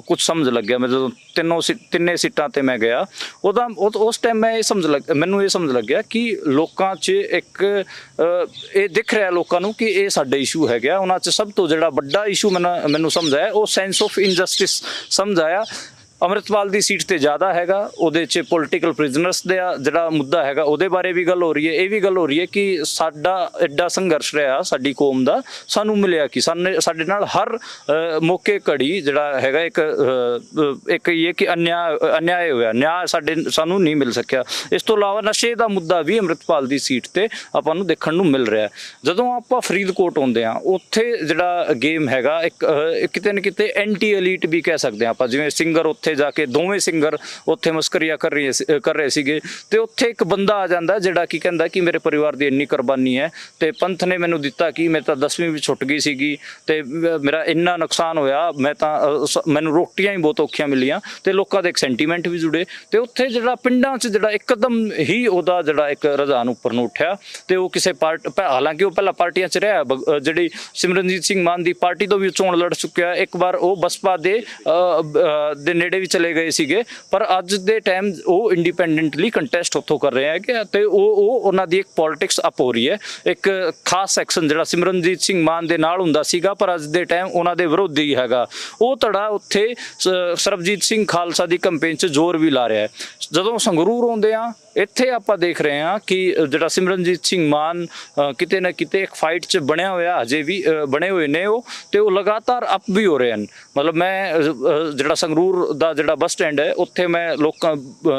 ਕੁਝ ਸਮਝ ਲੱਗਿਆ, ਮੈਂ ਜਦੋਂ ਤਿੰਨੇ ਸੀਟਾਂ ਤੇ ਮੈਂ ਗਿਆ ਉਸ ਟਾਈਮ ਮੈਨੂੰ ਇਹ ਸਮਝ ਲੱਗਿਆ ਕਿ ਲੋਕਾਂ 'ਚ ਇੱਕ ਇਹ ਦਿਖ ਰਿਹਾ ਲੋਕਾਂ ਨੂੰ ਕਿ ਇਹ ਸਾਡੇ ਇਸ਼ੂ ਹੈਗਾ। ਉਹਨਾਂ 'ਚ ਸਭ ਤੋਂ ਜਿਹੜਾ ਵੱਡਾ ਇਸ਼ੂ ਮੈਨੂੰ ਸਮਝ ਆਇਆ ਉਹ ਸੈਂਸ ਆਫ ਇਨਜਸਟਿਸ ਸਮਝ ਆਇਆ। ਅੰਮ੍ਰਿਤਪਾਲ ਦੀ ਸੀਟ ਤੇ ਜ਼ਿਆਦਾ ਹੈਗਾ, ਉਹਦੇ 'ਚ ਪੋਲੀਟੀਕਲ ਪ੍ਰਿਜ਼ਨਰਸ ਦਾ ਜਿਹੜਾ ਮੁੱਦਾ ਹੈਗਾ ਉਹਦੇ ਬਾਰੇ ਵੀ ਗੱਲ ਹੋ ਰਹੀ ਹੈ। ਇਹ ਵੀ ਗੱਲ ਹੋ ਰਹੀ ਹੈ ਕਿ ਸਾਡਾ ਐਡਾ ਸੰਘਰਸ਼ ਰਿਹਾ ਸਾਡੀ ਕੌਮ ਦਾ, ਸਾਨੂੰ ਮਿਲਿਆ ਕਿ ਸਾਡੇ ਨਾਲ ਹਰ ਮੌਕੇ ਘੜੀ ਜਿਹੜਾ ਹੈਗਾ ਇੱਕ ਇਹ ਕਿ ਅਨਿਆਏ ਹੋਇਆ, ਨਿਆਂ ਸਾਨੂੰ ਨਹੀਂ ਮਿਲ ਸਕਿਆ। ਇਸ ਤੋਂ ਇਲਾਵਾ ਨਸ਼ੇ ਦਾ ਮੁੱਦਾ ਵੀ ਅੰਮ੍ਰਿਤਪਾਲ ਦੀ ਸੀਟ ਤੇ ਆਪਾਂ ਨੂੰ ਦੇਖਣ ਨੂੰ ਮਿਲ ਰਿਹਾ। ਜਦੋਂ ਆਪਾਂ ਫਰੀਦਕੋਟ ਆਉਂਦੇ ਹਾਂ ਉੱਥੇ ਜਿਹੜਾ ਗੇਮ ਹੈਗਾ ਇੱਕ ਕਿਤੇ ਨਾ ਕਿਤੇ ਐਂਟੀ ਐਲੀਟ ਵੀ ਕਹਿ ਸਕਦੇ ਹਾਂ ਆਪਾਂ, ਜਿਵੇਂ ਸਿੰਗਰ ਉੱਥੇ ਜਾ ਕੇ ਦੋਵੇਂ ਸਿੰਗਰ ਉੱਥੇ ਮਸਕਰੀਆਂ ਕਰ ਰਹੇ ਸੀਗੇ ਤੇ ਉੱਥੇ ਇੱਕ ਬੰਦਾ ਆ ਜਾਂਦਾ ਜਿਹੜਾ ਕੀ ਕਹਿੰਦਾ ਕਿ ਮੇਰੇ ਪਰਿਵਾਰ ਦੀ ਇੰਨੀ ਕੁਰਬਾਨੀ ਹੈ ਤੇ ਪੰਥ ਨੇ ਮੈਨੂੰ ਦਿੱਤਾ ਕਿ ਮੈਂ ਤਾਂ 10ਵੀਂ ਵੀ ਛੁੱਟ ਗਈ ਸੀਗੀ ਤੇ ਮੇਰਾ ਇੰਨਾ ਨੁਕਸਾਨ ਹੋਇਆ, ਮੈਨੂੰ ਰੋਟੀਆਂ ਹੀ ਬਹੁਤ ਔਖੀਆਂ ਮਿਲੀਆਂ ਤੇ ਲੋਕਾਂ ਦੇ ਇੱਕ ਸੈਂਟੀਮੈਂਟ ਵੀ ਜੁੜੇ ਤੇ ਉੱਥੇ ਜਿਹੜਾ ਪਿੰਡਾਂ 'ਚ ਜਿਹੜਾ ਇੱਕਦਮ ਹੀ ਉਹਦਾ ਜਿਹੜਾ ਇੱਕ ਰੁਝਾਨ ਉੱਪਰ ਨੂੰ ਉੱਠਿਆ ਤੇ ਉਹ ਕਿਸੇ ਹਾਲਾਂਕਿ ਉਹ ਪਹਿਲਾਂ ਪਾਰਟੀਆਂ 'ਚ ਰਿਹਾ, ਜਿਹੜੀ ਸਿਮਰਨਜੀਤ ਸਿੰਘ ਮਾਨ ਦੀ ਪਾਰਟੀ ਤੋਂ ਵੀ ਚੋਣ ਲੜ ਚੁੱਕਿਆ, ਇੱਕ ਵਾਰ ਉਹ ਬਸਪਾ ਦੇ ਨੇੜੇ ਵੀ ਚਲੇ ਗਏ ਸੀਗੇ, ਪਰ ਅੱਜ ਦੇ ਟਾਈਮ ਉਹ ਇੰਡੀਪੈਂਡੈਂਟਲੀ ਕੰਟੈਸਟ ਉੱਥੋਂ ਕਰ ਰਹੇ ਹੈਗੇ ਤੇ ਉਹਨਾਂ ਦੀ ਇੱਕ ਪੋਲਿਟਿਕਸ ਅਪ ਹੋ ਰਹੀ ਹੈ। ਇੱਕ ਖਾਸ ਸੈਕਸ਼ਨ ਜਿਹੜਾ ਸਿਮਰਨਜੀਤ ਸਿੰਘ ਮਾਨ ਦੇ ਨਾਲ ਹੁੰਦਾ ਸੀਗਾ ਪਰ ਅੱਜ ਦੇ ਟਾਈਮ ਉਹਨਾਂ ਦੇ ਵਿਰੋਧੀ ਹੈਗਾ, ਉਹ ਧੜਾ ਉੱਥੇ ਸਰਬਜੀਤ ਸਿੰਘ ਖਾਲਸਾ ਦੀ ਕੰਪੇਨ 'ਚ ਜ਼ੋਰ ਵੀ ਲਾ ਰਿਹਾ ਹੈ। ਜਦੋਂ ਸੰਗਰੂਰ ਆਉਂਦੇ ਆ ਇੱਥੇ ਆਪਾਂ ਦੇਖ ਰਹੇ ਹਾਂ ਕਿ ਜਿਹੜਾ ਸਿਮਰਨਜੀਤ ਸਿੰਘ ਮਾਨ ਕਿਤੇ ਨਾ ਕਿਤੇ ਇੱਕ ਫਾਈਟ 'ਚ ਬਣਿਆ ਹੋਇਆ, ਹਜੇ ਵੀ ਬਣੇ ਹੋਏ ਨੇ ਉਹ ਤੇ ਉਹ ਲਗਾਤਾਰ ਅਪ ਵੀ ਹੋ ਰਹੇ ਹਨ। ਮਤਲਬ ਮੈਂ ਜਿਹੜਾ ਸੰਗਰੂਰ ਦਾ ਜਿਹੜਾ ਬੱਸ ਸਟੈਂਡ ਹੈ ਉੱਥੇ ਮੈਂ ਲੋਕਾਂ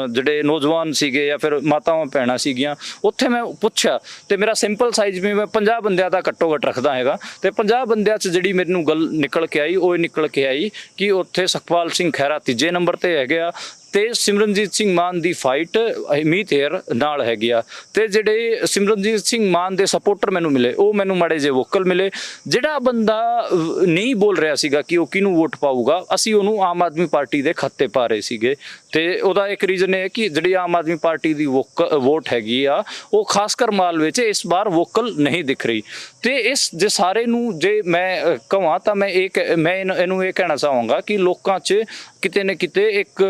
ਜਿਹੜੇ ਨੌਜਵਾਨ ਸੀਗੇ ਜਾਂ ਫਿਰ ਮਾਤਾਵਾਂ ਭੈਣਾਂ ਸੀਗੀਆਂ ਉੱਥੇ ਮੈਂ ਪੁੱਛਿਆ ਤੇ ਮੇਰਾ ਸਿੰਪਲ ਸਾਈਜ਼ ਵੀ ਮੈਂ 50 ਬੰਦਿਆਂ ਦਾ ਘੱਟੋ ਘੱਟ ਰੱਖਦਾ ਹੈਗਾ ਤੇ 50 ਬੰਦਿਆਂ 'ਚ ਜਿਹੜੀ ਮੈਨੂੰ ਗੱਲ ਨਿਕਲ ਕੇ ਆਈ ਕਿ ਉੱਥੇ ਸੁਖਪਾਲ ਸਿੰਘ ਖਹਿਰਾ ਤੀਜੇ ਨੰਬਰ ਤੇ ਹੈਗੇ ਆ ਤੇ ਸਿਮਰਨਜੀਤ ਸਿੰਘ ਮਾਨ ਦੀ ਫਾਈਟ ਮੀਤ ਹੇਅਰ ਨਾਲ ਹੈਗੀ ਆ ਤੇ ਜਿਹੜੇ ਸਿਮਰਨਜੀਤ ਸਿੰਘ ਮਾਨ ਦੇ ਸਪੋਰਟਰ ਮੈਨੂੰ ਮਿਲੇ ਉਹ ਮੈਨੂੰ ਮਾੜੇ ਜਿਹੇ ਵੋਕਲ ਮਿਲੇ। ਜਿਹੜਾ ਬੰਦਾ ਨਹੀਂ ਬੋਲ ਰਿਹਾ ਸੀਗਾ ਕਿ ਉਹ ਕਿਹਨੂੰ ਵੋਟ ਪਾਊਗਾ, ਅਸੀਂ ਉਹਨੂੰ ਆਮ ਆਦਮੀ ਪਾਰਟੀ ਦੇ ਖਾਤੇ ਪਾ ਰਹੇ ਸੀਗੇ ਤੇ ਉਹਦਾ ਇੱਕ ਰੀਜ਼ਨ ਇਹ ਹੈ ਕਿ ਜਿਹੜੀ ਆਮ ਆਦਮੀ ਪਾਰਟੀ ਦੀ ਵੋਟ ਹੈਗੀ ਆ ਉਹ ਖਾਸ ਕਰ ਮਾਲਵੇ 'ਚ ਇਸ ਵਾਰ ਵੋਕਲ ਨਹੀਂ ਦਿਖ ਰਹੀ ਤੇ ਇਸ ਦੇ ਸਾਰੇ ਨੂੰ ਜੇ ਮੈਂ ਕਹਾਂ ਤਾਂ ਮੈਂ ਇਹਨੂੰ ਇਹ ਕਹਿਣਾ ਚਾਹਾਂਗਾ ਕਿ ਲੋਕਾਂ 'ਚ ਕਿਤੇ ਨਾ ਕਿਤੇ ਇੱਕ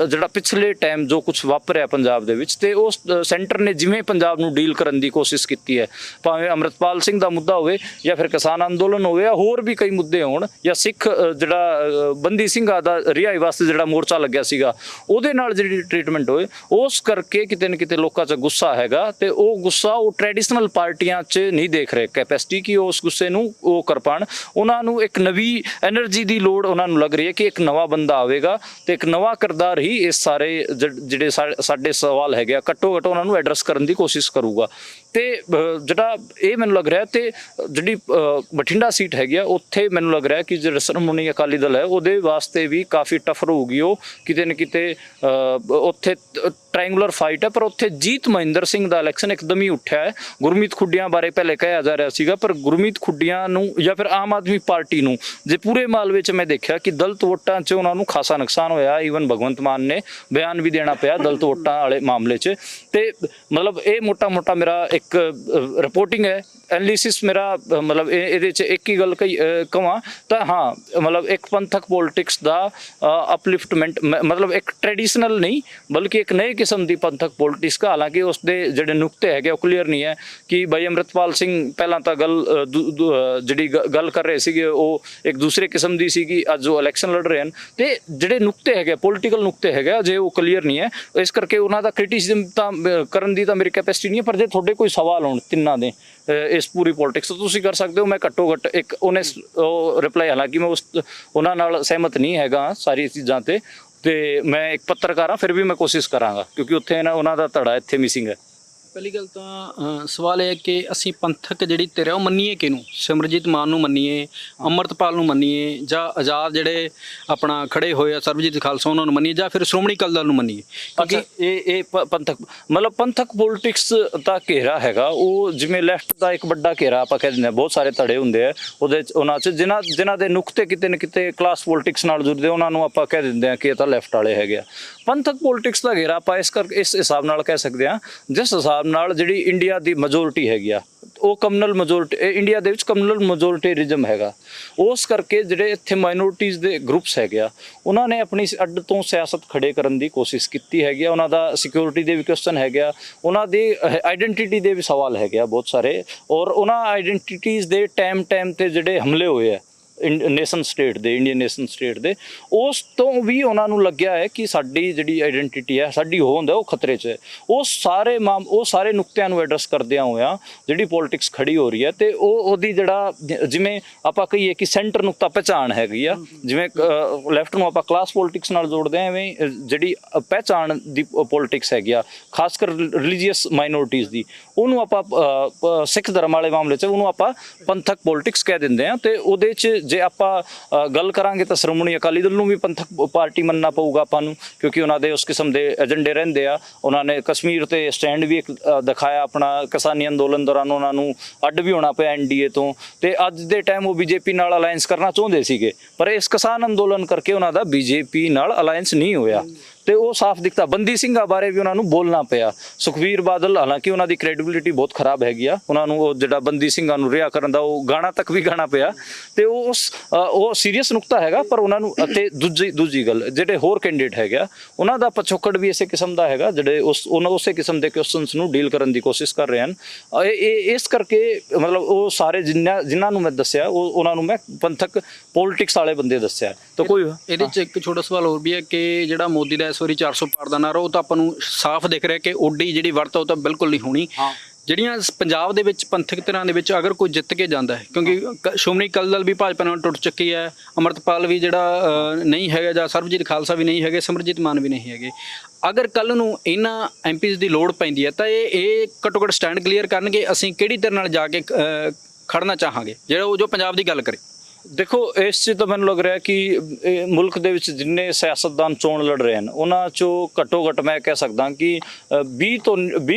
ਜਿਹੜਾ ਪਿਛਲੇ ਟਾਈਮ ਜੋ ਕੁਝ ਵਾਪਰਿਆ ਪੰਜਾਬ ਦੇ ਵਿੱਚ ਤੇ ਉਸ ਸੈਂਟਰ ਨੇ ਜਿਵੇਂ ਪੰਜਾਬ ਨੂੰ ਡੀਲ ਕਰਨ ਦੀ ਕੋਸ਼ਿਸ਼ ਕੀਤੀ ਹੈ, ਭਾਵੇਂ ਅੰਮ੍ਰਿਤਪਾਲ ਸਿੰਘ ਦਾ ਮੁੱਦਾ ਹੋਵੇ ਜਾਂ ਫਿਰ ਕਿਸਾਨ ਅੰਦੋਲਨ ਹੋਵੇ ਜਾਂ ਹੋਰ ਵੀ ਕਈ ਮੁੱਦੇ ਹੋਣ ਜਾਂ ਸਿੱਖ ਜਿਹੜਾ ਬੰਦੀ ਸਿੰਘਾਂ ਦਾ ਰਿਹਾਈ ਵਾਸਤੇ ਜਿਹੜਾ ਮੋਰਚਾ ਲੱਗਿਆ ਸੀਗਾ ਉਹਦੇ ਨਾਲ ਜਿਹੜੀ ਟ੍ਰੀਟਮੈਂਟ ਹੋਏ, ਉਸ ਕਰਕੇ ਕਿਤੇ ਨਾ ਕਿਤੇ ਲੋਕਾਂ 'ਚ ਗੁੱਸਾ ਹੈਗਾ ਤੇ ਉਹ ਗੁੱਸਾ ਉਹ ਟ੍ਰੈਡੀਸ਼ਨਲ ਪਾਰਟੀਆਂ 'ਚ ਨਹੀਂ ਦੇਖ ਰਹੇ ਕੈਪੈਸਿਟੀ ਕਿ ਉਸ ਗੁੱਸੇ ਨੂੰ ਉਹ ਕਰ ਪਾਉਣ। ਉਹਨਾਂ ਨੂੰ ਇੱਕ ਨਵੀਂ ਐਨਰਜੀ ਦੀ ਲੋੜ ਉਹਨਾਂ ਨੂੰ ਲੱਗ ਰਹੀ ਹੈ ਕਿ ਇੱਕ ਨਵਾਂ ਬੰਦਾ ਆਵੇਗਾ ਤੇ ਇੱਕ ਨਵਾਂ ਕਿਰਦਾਰ ਹੀ ਇਸ ਸਾਰੇ ਜਿਹੜੇ ਸਾਡੇ ਸਵਾਲ ਹੈਗੇ ਆ ਘੱਟੋ ਘੱਟ ਉਹਨਾਂ ਨੂੰ ਐਡਰੈਸ ਕਰਨ ਦੀ ਕੋਸ਼ਿਸ਼ ਕਰੂਗਾ ਤੇ ਜਿਹੜਾ ਇਹ ਮੈਨੂੰ ਲੱਗ ਰਿਹਾ ਤੇ ਜਿਹੜੀ ਬਠਿੰਡਾ ਸੀਟ ਹੈਗੀ ਆ ਉੱਥੇ ਮੈਨੂੰ ਲੱਗ ਰਿਹਾ ਕਿ ਜਿਹੜਾ ਸ਼੍ਰੋਮਣੀ ਅਕਾਲੀ ਦਲ ਹੈ ਉਹਦੇ ਵਾਸਤੇ ਵੀ ਕਾਫੀ ਟਫ ਰਹੂਗੀ। ਉਹ ਕਿਤੇ ਨਾ ਕਿਤੇ ਉੱਥੇ ਟ੍ਰਾਇੰਗੂਲਰ ਫਾਈਟ ਹੈ ਪਰ ਉੱਥੇ ਜੀਤ ਮਹਿੰਦਰ ਸਿੰਘ ਦਾ ਇਲੈਕਸ਼ਨ ਇੱਕਦਮ ਹੀ ਉੱਠਿਆ ਹੈ। ਗੁਰਮੀਤ ਖੁੱਡੀਆਂ ਬਾਰੇ ਪਹਿਲੇ ਕਿਹਾ ਜਾ ਰਿਹਾ ਸੀਗਾ ਪਰ ਗੁਰਮੀਤ ਖੁੱਡੀਆਂ ਨੂੰ ਜਾਂ ਫਿਰ ਆਮ ਆਦਮੀ ਪਾਰਟੀ ਨੂੰ ਜੇ ਪੂਰੇ ਮਾਲਵੇ 'ਚ ਮੈਂ ਦੇਖਿਆ ਕਿ ਦਲਿਤ ਵੋਟਾਂ 'ਚ ਉਹਨਾਂ ਨੂੰ ਖਾਸਾ ਨੁਕਸਾਨ ਹੋਇਆ। ਈਵਨ ਭਗਵੰਤ ਮਾਨ ਨੇ ਬਿਆਨ ਵੀ ਦੇਣਾ ਪਿਆ ਦਲਿਤ ਵੋਟਾਂ ਵਾਲੇ ਮਾਮਲੇ 'ਚ ਤੇ ਮਤਲਬ ਇਹ ਮੋਟਾ ਮੇਰਾ ਇੱਕ ਰਿਪੋਰਟਿੰਗ ਹੈ ਐਨਾਲਿਸਿਸ ਮੇਰਾ ਮਤਲਬ ਇਹਦੇ 'ਚ ਇੱਕ ਹੀ ਗੱਲ ਕਹਾਂ ਤਾਂ ਹਾਂ ਮਤਲਬ ਇੱਕ ਪੰਥਕ ਪੋਲਿਟਿਕਸ ਦਾ ਅਪਲਿਫਟਮੈਂਟ ਮਤਲਬ ਇੱਕ ਟ੍ਰੈਡੀਸ਼ਨਲ ਨਹੀਂ ਬਲਕਿ ਇੱਕ ਨਏ ਕਿਸਮ ਦੀ ਪੰਥਕ ਪੋਲਿਟਿਕਸ ਦਾ। ਹਾਲਾਂਕਿ ਉਸਦੇ ਜਿਹੜੇ ਨੁਕਤੇ ਹੈਗੇ ਉਹ ਕਲੀਅਰ ਨਹੀਂ ਹੈ ਕਿ ਭਾਈ ਅੰਮ੍ਰਿਤਪਾਲ ਸਿੰਘ ਪਹਿਲਾਂ ਤਾਂ ਜਿਹੜੀ ਗੱਲ ਕਰ ਰਹੇ ਸੀਗੇ ਉਹ ਇੱਕ ਦੂਸਰੇ ਕਿਸਮ ਦੀ ਸੀਗੀ, ਅੱਜ ਉਹ ਇਲੈਕਸ਼ਨ ਲੜ ਰਹੇ ਹਨ ਤੇ ਜਿਹੜੇ ਨੁਕਤੇ ਹੈਗੇ ਪੋਲੀਟੀਕਲ ਨੁਕਤੇ ਹੈਗੇ ਜੇ ਉਹ ਕਲੀਅਰ ਨਹੀਂ ਹੈ। ਇਸ ਕਰਕੇ ਉਹਨਾਂ ਦਾ ਕ੍ਰਿਟਿਸਿਜ਼ਮ ਤਾਂ ਕਰਨ ਦੀ ਤਾਂ ਮੇਰੀ ਕੈਪੈਸਿਟੀ ਨਹੀਂ ਹੈ ਪਰ ਜੇ ਤੁਹਾਡੇ ਕੋਈ ਸਵਾਲ ਹੋਣ ਤਿੰਨਾਂ ਦੇ ਇਸ ਪੂਰੀ ਪੋਲਿਟਿਕਸ ਤੋਂ ਤੁਸੀਂ ਕਰ ਸਕਦੇ ਹੋ। ਮੈਂ ਘੱਟੋ ਘੱਟ ਇੱਕ ਰਿਪਲਾਈ ਹਾਲਾਂਕਿ ਮੈਂ ਉਹਨਾਂ ਨਾਲ ਸਹਿਮਤ ਨਹੀਂ ਹੈਗਾ ਸਾਰੀ ਚੀਜ਼ਾਂ ਤੇ ਮੈਂ ਇੱਕ ਪੱਤਰਕਾਰ ਹਾਂ ਫਿਰ ਵੀ ਮੈਂ ਕੋਸ਼ਿਸ਼ ਕਰਾਂਗਾ ਕਿਉਂਕਿ ਉੱਥੇ ਉਹਨਾਂ ਦਾ ਧੜਾ ਇੱਥੇ ਮਿਸਿੰਗ ਹੈ। ਪਹਿਲੀ ਗੱਲ ਤਾਂ ਸਵਾਲ ਇਹ ਹੈ ਕਿ ਅਸੀਂ ਪੰਥਕ ਜਿਹੜੀ ਧਿਰ ਹੈ ਉਹ ਮੰਨੀਏ ਕਿਹਨੂੰ? ਸਿਮਰਜੀਤ ਮਾਨ ਨੂੰ ਮੰਨੀਏ, ਅੰਮ੍ਰਿਤਪਾਲ ਨੂੰ ਮੰਨੀਏ, ਜਾਂ ਆਜ਼ਾਦ ਜਿਹੜੇ ਆਪਣਾ ਖੜੇ ਹੋਏ ਆ ਸਰਬਜੀਤ ਖਾਲਸਾ ਉਹਨਾਂ ਨੂੰ ਮੰਨੀਏ, ਜਾਂ ਫਿਰ ਸ਼੍ਰੋਮਣੀ ਅਕਾਲੀ ਦਲ ਨੂੰ ਮੰਨੀਏ? ਕਿਉਂਕਿ ਇਹ ਪੰਥਕ ਮਤਲਬ ਪੰਥਕ ਪੋਲਿਟਿਕਸ ਦਾ ਘੇਰਾ ਹੈਗਾ, ਉਹ ਜਿਵੇਂ ਲੈਫਟ ਦਾ ਇੱਕ ਵੱਡਾ ਘੇਰਾ ਆਪਾਂ ਕਹਿ ਦਿੰਦੇ ਹਾਂ, ਬਹੁਤ ਸਾਰੇ ਧੜੇ ਹੁੰਦੇ ਆ ਉਹਦੇ ਉਹਨਾਂ 'ਚ ਜਿਨ੍ਹਾਂ ਦੇ ਨੁਕਤੇ ਕਿਤੇ ਨਾ ਕਿਤੇ ਕਲਾਸ ਪੋਲਿਟਿਕਸ ਨਾਲ ਜੁੜਦੇ, ਉਹਨਾਂ ਨੂੰ ਆਪਾਂ ਕਹਿ ਦਿੰਦੇ ਹਾਂ ਕਿ ਇਹ ਤਾਂ ਲੈਫਟ ਵਾਲੇ ਹੈਗੇ ਆ। ਪੰਥਕ ਪੋਲਿਟਿਕਸ ਦਾ ਘੇਰਾ ਆਪਾਂ ਇਸ ਹਿਸਾਬ ਨਾਲ ਕਹਿ ਸਕਦੇ ਹਾਂ, ਜਿਸ ਹਿਸਾਬ ਨਾਲ ਜਿਹੜੀ ਇੰਡੀਆ ਦੀ ਮੈਜੋਰਿਟੀ ਹੈਗੀ ਆ ਉਹ ਕਮਿਊਨਲ ਮੈਜੋਰਿਟੀ, ਇੰਡੀਆ ਦੇ ਵਿੱਚ ਕਮਿਊਨਲ ਮੈਜੋਰਿਟੀਜ਼ਮ ਹੈਗਾ, ਉਸ ਕਰਕੇ ਜਿਹੜੇ ਇੱਥੇ ਮਾਈਨੋਰਿਟੀਜ਼ ਦੇ ਗਰੁੱਪਸ ਹੈਗੇ ਆ ਉਹਨਾਂ ਨੇ ਆਪਣੀ ਅੱਡ ਤੋਂ ਸਿਆਸਤ ਖੜੇ ਕਰਨ ਦੀ ਕੋਸ਼ਿਸ਼ ਕੀਤੀ ਹੈਗੀ ਆ। ਉਹਨਾਂ ਦਾ ਸਿਕਿਉਰਿਟੀ ਦੇ ਵੀ ਕੁਐਸਚਨ ਹੈਗੇ ਆ, ਉਹਨਾਂ ਦੀ ਆਈਡੈਂਟੀਟੀ ਦੇ ਵੀ ਸਵਾਲ ਹੈਗੇ ਆ ਬਹੁਤ ਸਾਰੇ, ਔਰ ਉਹਨਾਂ ਆਈਡੈਂਟੀਟੀਜ਼ ਦੇ ਟਾਈਮ ਤੇ ਜਿਹੜੇ ਹਮਲੇ ਹੋਏ ਆ ਨੇਸ਼ਨ ਸਟੇਟ ਦੇ, ਇੰਡੀਅਨ ਨੇਸ਼ਨ ਸਟੇਟ ਦੇ, ਉਸ ਤੋਂ ਵੀ ਉਹਨਾਂ ਨੂੰ ਲੱਗਿਆ ਹੈ ਕਿ ਸਾਡੀ ਜਿਹੜੀ ਆਈਡੈਂਟੀਟੀ ਹੈ, ਸਾਡੀ ਹੋਂਦ ਹੈ, ਉਹ ਖਤਰੇ 'ਚ ਹੈ। ਉਹ ਸਾਰੇ ਨੁਕਤਿਆਂ ਨੂੰ ਐਡਰੈਸ ਕਰਦਿਆਂ ਹੋਇਆਂ ਜਿਹੜੀ ਪੋਲਿਟਿਕਸ ਖੜੀ ਹੋ ਰਹੀ ਹੈ, ਤੇ ਉਹਦੀ ਜਿਹੜਾ ਜਿਵੇਂ ਆਪਾਂ ਕਹੀਏ ਕਿ ਸੈਂਟਰ ਨੁਕਤਾ ਪਹਿਚਾਣ ਹੈਗੀ ਆ, ਜਿਵੇਂ ਲੈਫਟ ਨੂੰ ਆਪਾਂ ਕਲਾਸ ਪੋਲਿਟਿਕਸ ਨਾਲ ਜੋੜਦੇ ਹਾਂ, ਐਵੇਂ ਜਿਹੜੀ ਪਹਿਚਾਣ ਦੀ ਪੋਲਿਟਿਕਸ ਹੈਗੀ ਆ, ਖਾਸ ਕਰ ਰਿਲੀਜੀਅਸ ਮਾਈਨੋਰਿਟੀਜ਼ ਦੀ, ਉਹਨੂੰ ਆਪਾਂ ਸਿੱਖ ਧਰਮ ਵਾਲੇ ਮਾਮਲੇ 'ਚ ਉਹਨੂੰ ਆਪਾਂ ਪੰਥਕ ਪੋਲਿਟਿਕਸ ਕਹਿ ਦਿੰਦੇ ਹਾਂ। ਤੇ ਉਹਦੇ 'ਚ ਜੇ ਆਪਾਂ ਗੱਲ ਕਰਾਂਗੇ ਤਾਂ ਸ਼੍ਰੋਮਣੀ ਅਕਾਲੀ ਦਲ ਨੂੰ ਵੀ ਪੰਥਕ ਪਾਰਟੀ ਮੰਨਣਾ ਪਊਗਾ ਆਪਾਂ ਨੂੰ, ਕਿਉਂਕਿ ਉਹਨਾਂ ਦੇ ਉਸ ਕਿਸਮ ਦੇ ਏਜੰਡੇ ਰਹਿੰਦੇ ਆ। ਉਹਨਾਂ ਨੇ ਕਸ਼ਮੀਰ ਤੇ ਸਟੈਂਡ ਵੀ ਇੱਕ ਦਿਖਾਇਆ ਆਪਣਾ, ਕਿਸਾਨੀ ਅੰਦੋਲਨ ਦੌਰਾਨ ਉਹਨਾਂ ਨੂੰ ਅੱਡ ਵੀ ਹੋਣਾ ਪਿਆ NDA ਤੋਂ, ਤੇ ਅੱਜ ਦੇ ਟਾਈਮ ਉਹ BJP ਨਾਲ ਅਲਾਈਅੰਸ ਕਰਨਾ ਚਾਹੁੰਦੇ ਸੀਗੇ, ਪਰ ਇਸ ਕਿਸਾਨ ਅੰਦੋਲਨ ਕਰਕੇ ਉਹਨਾਂ ਦਾ BJP ਨਾਲ ਅਲਾਈਅੰਸ ਨਹੀਂ ਹੋਇਆ, ਤੇ ਉਹ ਸਾਫ਼ ਦਿਖਦਾ। ਬੰਦੀ ਸਿੰਘਾਂ ਬਾਰੇ ਵੀ ਉਹਨਾਂ ਨੂੰ ਬੋਲਣਾ ਪਿਆ। ਸੁਖਬੀਰ ਬਾਦਲ, ਹਾਲਾਂਕਿ ਉਹਨਾਂ ਦੀ ਕ੍ਰੈਡੀਬਿਲਿਟੀ ਬਹੁਤ ਖਰਾਬ ਹੈਗੀ ਆ, ਉਹਨਾਂ ਨੂੰ ਉਹ ਜਿਹੜਾ ਬੰਦੀ ਸਿੰਘਾਂ ਨੂੰ ਰਿਹਾ ਕਰਨ ਦਾ ਉਹ ਗਾਣਾ ਤੱਕ ਵੀ ਗਾਣਾ ਪਿਆ, ਤੇ ਉਹ ਸੀਰੀਅਸ ਨੁਕਤਾ ਹੈਗਾ। ਪਰ ਉਹਨਾਂ ਨੂੰ ਅਤੇ ਦੂਜੀ ਗੱਲ, ਜਿਹੜੇ ਹੋਰ ਕੈਂਡੀਡੇਟ ਹੈਗਾ ਉਹਨਾਂ ਦਾ ਪਿਛੋਕੜ ਵੀ ਇਸੇ ਕਿਸਮ ਦਾ ਹੈਗਾ, ਜਿਹੜੇ ਉਸੇ ਕਿਸਮ ਦੇ ਕੁਐਸਚਨਸ ਨੂੰ ਡੀਲ ਕਰਨ ਦੀ ਕੋਸ਼ਿਸ਼ ਕਰ ਰਹੇ ਹਨ। ਇਸ ਕਰਕੇ ਮਤਲਬ ਉਹ ਸਾਰੇ ਜਿਨ੍ਹਾਂ ਨੂੰ ਮੈਂ ਦੱਸਿਆ ਉਹਨਾਂ ਨੂੰ ਮੈਂ ਪੰਥਕ ਪੋਲਿਟਿਕਸ ਵਾਲੇ ਬੰਦੇ ਦੱਸਿਆ। ਤਾਂ ਕੋਈ ਇਹਦੇ 'ਚ ਇੱਕ ਛੋਟਾ ਸਵਾਲ ਹੋਰ ਵੀ ਹੈ ਕਿ ਜਿਹੜਾ ਮੋਦੀ ਦਾ ਇਸ ਵਾਰੀ 400 ਪਾਰ ਦਾ ਨਾਰਾ, ਉਹ ਤਾਂ ਆਪਾਂ ਨੂੰ ਸਾਫ਼ ਦਿਖ ਰਿਹਾ ਕਿ ਓਡੀ ਜਿਹੜੀ ਵਰਤ ਉਹ ਤਾਂ ਬਿਲਕੁਲ ਨਹੀਂ ਹੋਣੀ। ਜਿਹੜੀਆਂ ਪੰਜਾਬ ਦੇ ਵਿੱਚ ਪੰਥਕ ਧਿਰਾਂ ਦੇ ਵਿੱਚ ਅਗਰ ਕੋਈ ਜਿੱਤ ਕੇ ਜਾਂਦਾ ਹੈ, ਕਿਉਂਕਿ ਸ਼੍ਰੋਮਣੀ ਅਕਾਲੀ ਦਲ ਵੀ ਭਾਜਪਾ ਨਾਲ ਟੁੱਟ ਚੁੱਕੀ ਹੈ, ਅੰਮ੍ਰਿਤਪਾਲ ਵੀ ਜਿਹੜਾ ਨਹੀਂ ਹੈਗਾ, ਜਾਂ ਸਰਬਜੀਤ ਖਾਲਸਾ ਵੀ ਨਹੀਂ ਹੈਗੇ, ਸਿਮਰਜੀਤ ਮਾਨ ਵੀ ਨਹੀਂ ਹੈਗੇ, ਅਗਰ ਕੱਲ ਨੂੰ ਇਹਨਾਂ MPs ਦੀ ਲੋੜ ਪੈਂਦੀ ਹੈ ਤਾਂ ਇਹ ਘੱਟੋ ਘੱਟ ਸਟੈਂਡ ਕਲੀਅਰ ਕਰਨਗੇ, ਅਸੀਂ ਕਿਹੜੀ ਧਿਰ ਨਾਲ ਜਾ ਕੇ ਖੜਨਾ ਚਾਹਾਂਗੇ, ਜੋ ਪੰਜਾਬ ਦੀ ਗੱਲ ਕਰੇ? ਦੇਖੋ, ਇਸ 'ਚ ਤਾਂ ਮੈਨੂੰ ਲੱਗ ਰਿਹਾ ਕਿ ਮੁਲਕ ਦੇ ਵਿੱਚ ਜਿੰਨੇ ਸਿਆਸਤਦਾਨ ਚੋਣ ਲੜ ਰਹੇ ਹਨ ਉਹਨਾਂ 'ਚੋਂ ਘੱਟੋ ਘੱਟ ਮੈਂ ਕਹਿ ਸਕਦਾ ਕਿ 20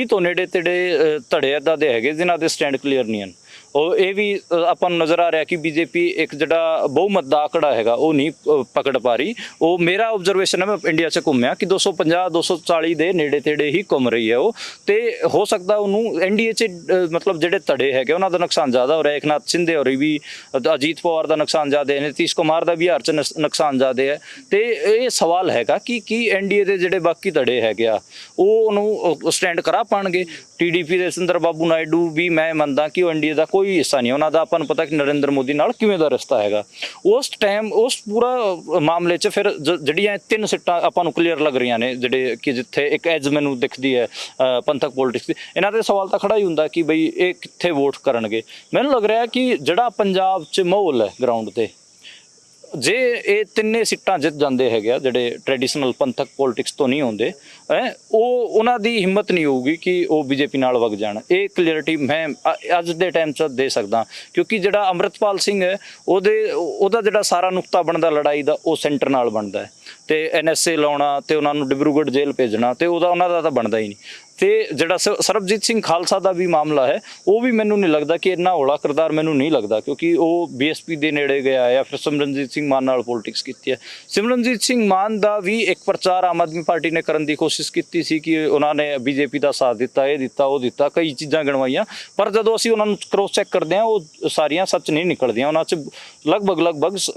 ਤੋਂ ਨੇੜੇ ਤੇੜੇ ਧੜੇ ਇੱਦਾਂ ਦੇ ਹੈਗੇ ਜਿਨ੍ਹਾਂ ਦੇ ਸਟੈਂਡ ਕਲੀਅਰ ਨਹੀਂ ਹਨ। ਉਹ ਇਹ ਵੀ ਆਪਾਂ ਨੂੰ ਨਜ਼ਰ ਆ ਰਿਹਾ ਕਿ BJP ਇੱਕ ਜਿਹੜਾ ਬਹੁਮਤ ਦਾ ਆંકੜਾ ਹੈਗਾ ਉਹ ਨਹੀਂ ਪਕੜ ਪਾ ਰਹੀ। ਉਹ ਮੇਰਾ ਆਬਜ਼ਰਵੇਸ਼ਨ ਹੈ, ਮੈਂ ਇੰਡੀਆ 'ਚ ਘੁੰਮਿਆ, ਕਿ 250 240 ਦੇ ਨੇੜੇ ਤੇੜੇ ਹੀ ਘੁੰਮ ਰਹੀ ਹੈ ਉਹ, ਤੇ ਹੋ ਸਕਦਾ ਉਹਨੂੰ NDA 'ਚ ਮਤਲਬ ਜਿਹੜੇ ਧੜੇ ਹੈਗੇ ਉਹਨਾਂ ਦਾ ਨੁਕਸਾਨ ਜ਼ਿਆਦਾ ਹੋ ਰਿਹਾ। ਏਕਨਾਥ ਸ਼ਿੰਦੇ ਹੋਰੀ ਵੀ, ਅਜੀਤ ਪਵਾਰ ਦਾ ਨੁਕਸਾਨ ਜ਼ਿਆਦਾ ਹੈ, ਨਿਤੀਸ਼ ਕੁਮਾਰ ਦਾ ਬਿਹਾਰ 'ਚ ਨੁਕਸਾਨ ਜ਼ਿਆਦਾ ਹੈ। ਤੇ ਇਹ ਸਵਾਲ ਹੈਗਾ ਕਿ NDA ਦੇ ਜਿਹੜੇ ਬਾਕੀ ਧੜੇ ਹੈਗੇ ਆ ਉਹ ਉਹਨੂੰ ਸਟੈਂਡ ਕਰਾ ਪਾਣਗੇ। TDP ਦੇ ਸੁੰਦਰ ਬਾਬੂ ਨਾਇਡੂ ਵੀ ਮੈਂ ਮੰਨਦਾ ਕਿ ਉਹ NDA ਦਾ ਕੋਈ ਹਿੱਸਾ ਨਹੀਂ, ਉਹਨਾਂ ਦਾ ਆਪਾਂ ਨੂੰ ਪਤਾ ਕਿ ਨਰਿੰਦਰ ਮੋਦੀ ਨਾਲ ਕਿਵੇਂ ਦਾ ਰਿਸ਼ਤਾ ਹੈਗਾ। ਉਸ ਟਾਈਮ ਉਸ ਪੂਰਾ ਮਾਮਲੇ 'ਚ ਫਿਰ ਜਿਹੜੀਆਂ 3 ਸੀਟਾਂ ਆਪਾਂ ਨੂੰ ਕਲੀਅਰ ਲੱਗ ਰਹੀਆਂ ਨੇ, ਜਿਹੜੇ ਕਿ ਜਿੱਥੇ ਇੱਕ ਐਜ ਮੈਨੂੰ ਦਿਖਦੀ ਹੈ ਪੰਥਕ ਪੋਲਿਟਿਕਸ ਦੀ, ਇਹਨਾਂ ਦੇ ਸਵਾਲ ਤਾਂ ਖੜਾ ਹੀ ਹੁੰਦਾ ਕਿ ਬਈ ਇਹ ਕਿੱਥੇ ਵੋਟ ਕਰਨਗੇ। ਮੈਨੂੰ ਲੱਗ ਰਿਹਾ ਕਿ ਜਿਹੜਾ ਪੰਜਾਬ 'ਚ ਮਾਹੌਲ ਹੈ ਗਰਾਊਂਡ ਤੇ, ਜੇ ਇਹ 3 ਸੀਟਾਂ ਜਿੱਤ ਜਾਂਦੇ ਹੈਗੇ ਆ ਜਿਹੜੇ ਟ੍ਰੈਡੀਸ਼ਨਲ ਪੰਥਕ ਪੋਲਿਟਿਕਸ ਤੋਂ ਨਹੀਂ ਆਉਂਦੇ, ਉਹਨਾਂ ਦੀ ਹਿੰਮਤ ਨਹੀਂ ਹੋਊਗੀ ਕਿ ਉਹ BJP ਨਾਲ ਵਗ ਜਾਣ। ਇਹ ਕਲੀਅਰਿਟੀ ਮੈਂ ਅੱਜ ਦੇ ਟਾਈਮ 'ਚ ਦੇ ਸਕਦਾ, ਕਿਉਂਕਿ ਜਿਹੜਾ ਅੰਮ੍ਰਿਤਪਾਲ ਸਿੰਘ ਹੈ ਉਹਦਾ ਜਿਹੜਾ ਸਾਰਾ ਨੁਕਤਾ ਬਣਦਾ ਲੜਾਈ ਦਾ ਉਹ ਸੈਂਟਰ ਨਾਲ ਬਣਦਾ ਹੈ, ਤੇ NSA ਲਾਉਣਾ ਤੇ ਉਹਨਾਂ ਨੂੰ ਡਿਬਰੂਗੜ੍ਹ ਜੇਲ੍ਹ ਭੇਜਣਾ ਤੇ ਉਹਨਾਂ ਦਾ ਤਾਂ ਬਣਦਾ ਹੀ ਨਹੀਂ। ਤੇ ਜਿਹੜਾ ਸਰਬਜੀਤ ਸਿੰਘ ਖਾਲਸਾ ਦਾ ਵੀ ਮਾਮਲਾ ਹੈ, ਉਹ ਵੀ ਮੈਨੂੰ ਨਹੀਂ ਲੱਗਦਾ ਕਿ ਇੰਨਾ ਹੌਲਾ ਕਿਰਦਾਰ ਮੈਨੂੰ ਨਹੀਂ ਲੱਗਦਾ, ਕਿਉਂਕਿ ਉਹ BSP ਦੇ ਨੇੜੇ ਗਿਆ ਜਾਂ ਫਿਰ ਸਿਮਰਨਜੀਤ ਸਿੰਘ ਮਾਨ ਨਾਲ ਪੋਲਿਟਿਕਸ ਕੀਤੀ ਹੈ। ਸਿਮਰਨਜੀਤ ਸਿੰਘ ਮਾਨ ਦਾ ਵੀ ਇੱਕ ਪ੍ਰਚਾਰ ਆਮ ਆਦਮੀ ਪਾਰਟੀ ਨੇ ਕਰਨ ਦੀ ਕੋਸ਼ਿਸ਼ ਕੀਤੀ ਸੀ ਕਿ ਉਹਨਾਂ ਨੇ BJP ਦਾ ਸਾਥ ਦਿੱਤਾ, ਇਹ ਦਿੱਤਾ, ਉਹ ਦਿੱਤਾ, ਕਈ ਚੀਜ਼ਾਂ ਗਿਣਵਾਈਆਂ, ਪਰ ਜਦੋਂ ਅਸੀਂ ਉਹਨਾਂ ਨੂੰ ਕ੍ਰੋਸ ਚੈੱਕ ਕਰਦੇ ਹਾਂ ਉਹ ਸਾਰੀਆਂ ਸੱਚ ਨਹੀਂ ਨਿਕਲਦੀਆਂ, ਉਹਨਾਂ 'ਚ ਲਗਭਗ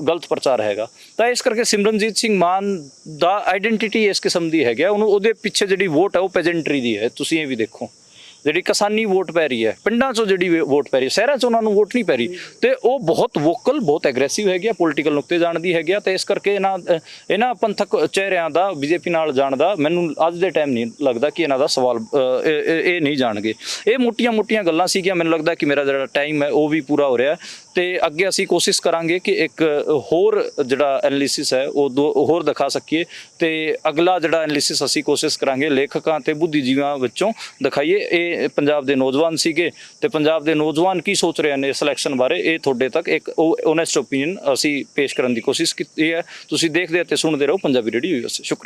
ਗਲਤ ਪ੍ਰਚਾਰ ਹੈਗਾ। ਤਾਂ ਇਸ ਕਰਕੇ ਸਿਮਰਨਜੀਤ ਸਿੰਘ ਮਾਨ ਦਾ ਆਈਡੈਂਟੀਟੀ ਇਸ ਕਿਸਮ ਦੀ ਹੈਗੀ, ਉਹਦੇ ਪਿੱਛੇ ਜਿਹੜੀ ਵੋਟ ਹੈ ਉਹ ਪੈਜੈਂਟਰੀ ਦੀ ਹੈ। ਤੁਸੀਂ ਇਹ ਵੀ ਦੇਖੋ, ਜਿਹੜੀ ਕਿਸਾਨੀ ਵੋਟ ਪੈ ਰਹੀ ਹੈ, ਪਿੰਡਾਂ 'ਚੋਂ ਜਿਹੜੀ ਵੋਟ ਪੈ ਰਹੀ ਹੈ, ਸ਼ਹਿਰਾਂ 'ਚ ਉਹਨਾਂ ਨੂੰ ਵੋਟ ਨਹੀਂ ਪੈ ਰਹੀ, ਤੇ ਉਹ ਬਹੁਤ ਵੋਕਲ, ਬਹੁਤ ਐਗਰੈਸਿਵ ਹੈਗੀ ਆ, ਪੋਲੀਟੀਕਲ ਨੁਕਤੇ ਜਾਣਦੀ ਹੈਗੀ ਆ। ਤੇ ਇਸ ਕਰਕੇ ਇਹਨਾਂ ਪੰਥਕ ਚਿਹਰਿਆਂ ਦਾ BJP ਨਾਲ ਜਾਣ ਦਾ ਮੈਨੂੰ ਅੱਜ ਦੇ ਟਾਈਮ ਨਹੀਂ ਲੱਗਦਾ ਕਿ ਇਹਨਾਂ ਦਾ ਸਵਾਲ ਇਹ ਨਹੀਂ ਜਾਣਗੇ। ਇਹ ਮੋਟੀਆਂ ਗੱਲਾਂ ਸੀਗੀਆਂ। ਮੈਨੂੰ ਲੱਗਦਾ ਕਿ ਮੇਰਾ ਜਿਹੜਾ ਟਾਈਮ ਹੈ ਉਹ ਵੀ ਪੂਰਾ ਹੋ ਰਿਹਾ, ਤੇ ਅੱਗੇ ਅਸੀਂ ਕੋਸ਼ਿਸ਼ ਕਰਾਂਗੇ ਕਿ ਇੱਕ ਹੋਰ ਜਿਹੜਾ ਐਨਾਲਿਸਿਸ ਹੈ ਉਹ ਹੋਰ ਦਿਖਾ ਸਕੀਏ ਤੇ ਅਗਲਾ ਜਿਹੜਾ ਐਨਾਲਿਸਿਸ ਅਸੀਂ ਕੋਸ਼ਿਸ਼ ਕਰਾਂਗੇ ਲੇਖਕਾਂ ਤੇ ਬੁੱਧੀਜੀਵੀਆਂ ਵਿੱਚੋਂ ਦਿਖਾਈਏ। ਇਹ ਪੰਜਾਬ ਦੇ ਨੌਜਵਾਨ ਸੀਗੇ ਤੇ ਪੰਜਾਬ ਦੇ ਨੌਜਵਾਨ ਕੀ ਸੋਚ ਰਹੇ ਨੇ ਸਿਲੈਕਸ਼ਨ ਬਾਰੇ, ਇਹ ਤੁਹਾਡੇ ਤੱਕ ਇੱਕ ਓਨੈਸਟ ਓਪੀਨੀਅਨ ਅਸੀਂ ਪੇਸ਼ ਕਰਨ ਦੀ ਕੋਸ਼ਿਸ਼ ਕੀਤੀ ਹੈ। ਤੁਸੀਂ ਦੇਖਦੇ ਅਤੇ ਸੁਣਦੇ ਰਹੋ ਪੰਜਾਬੀ ਰੇਡੀਓ USA। ਸ਼ੁਕਰੀਆ।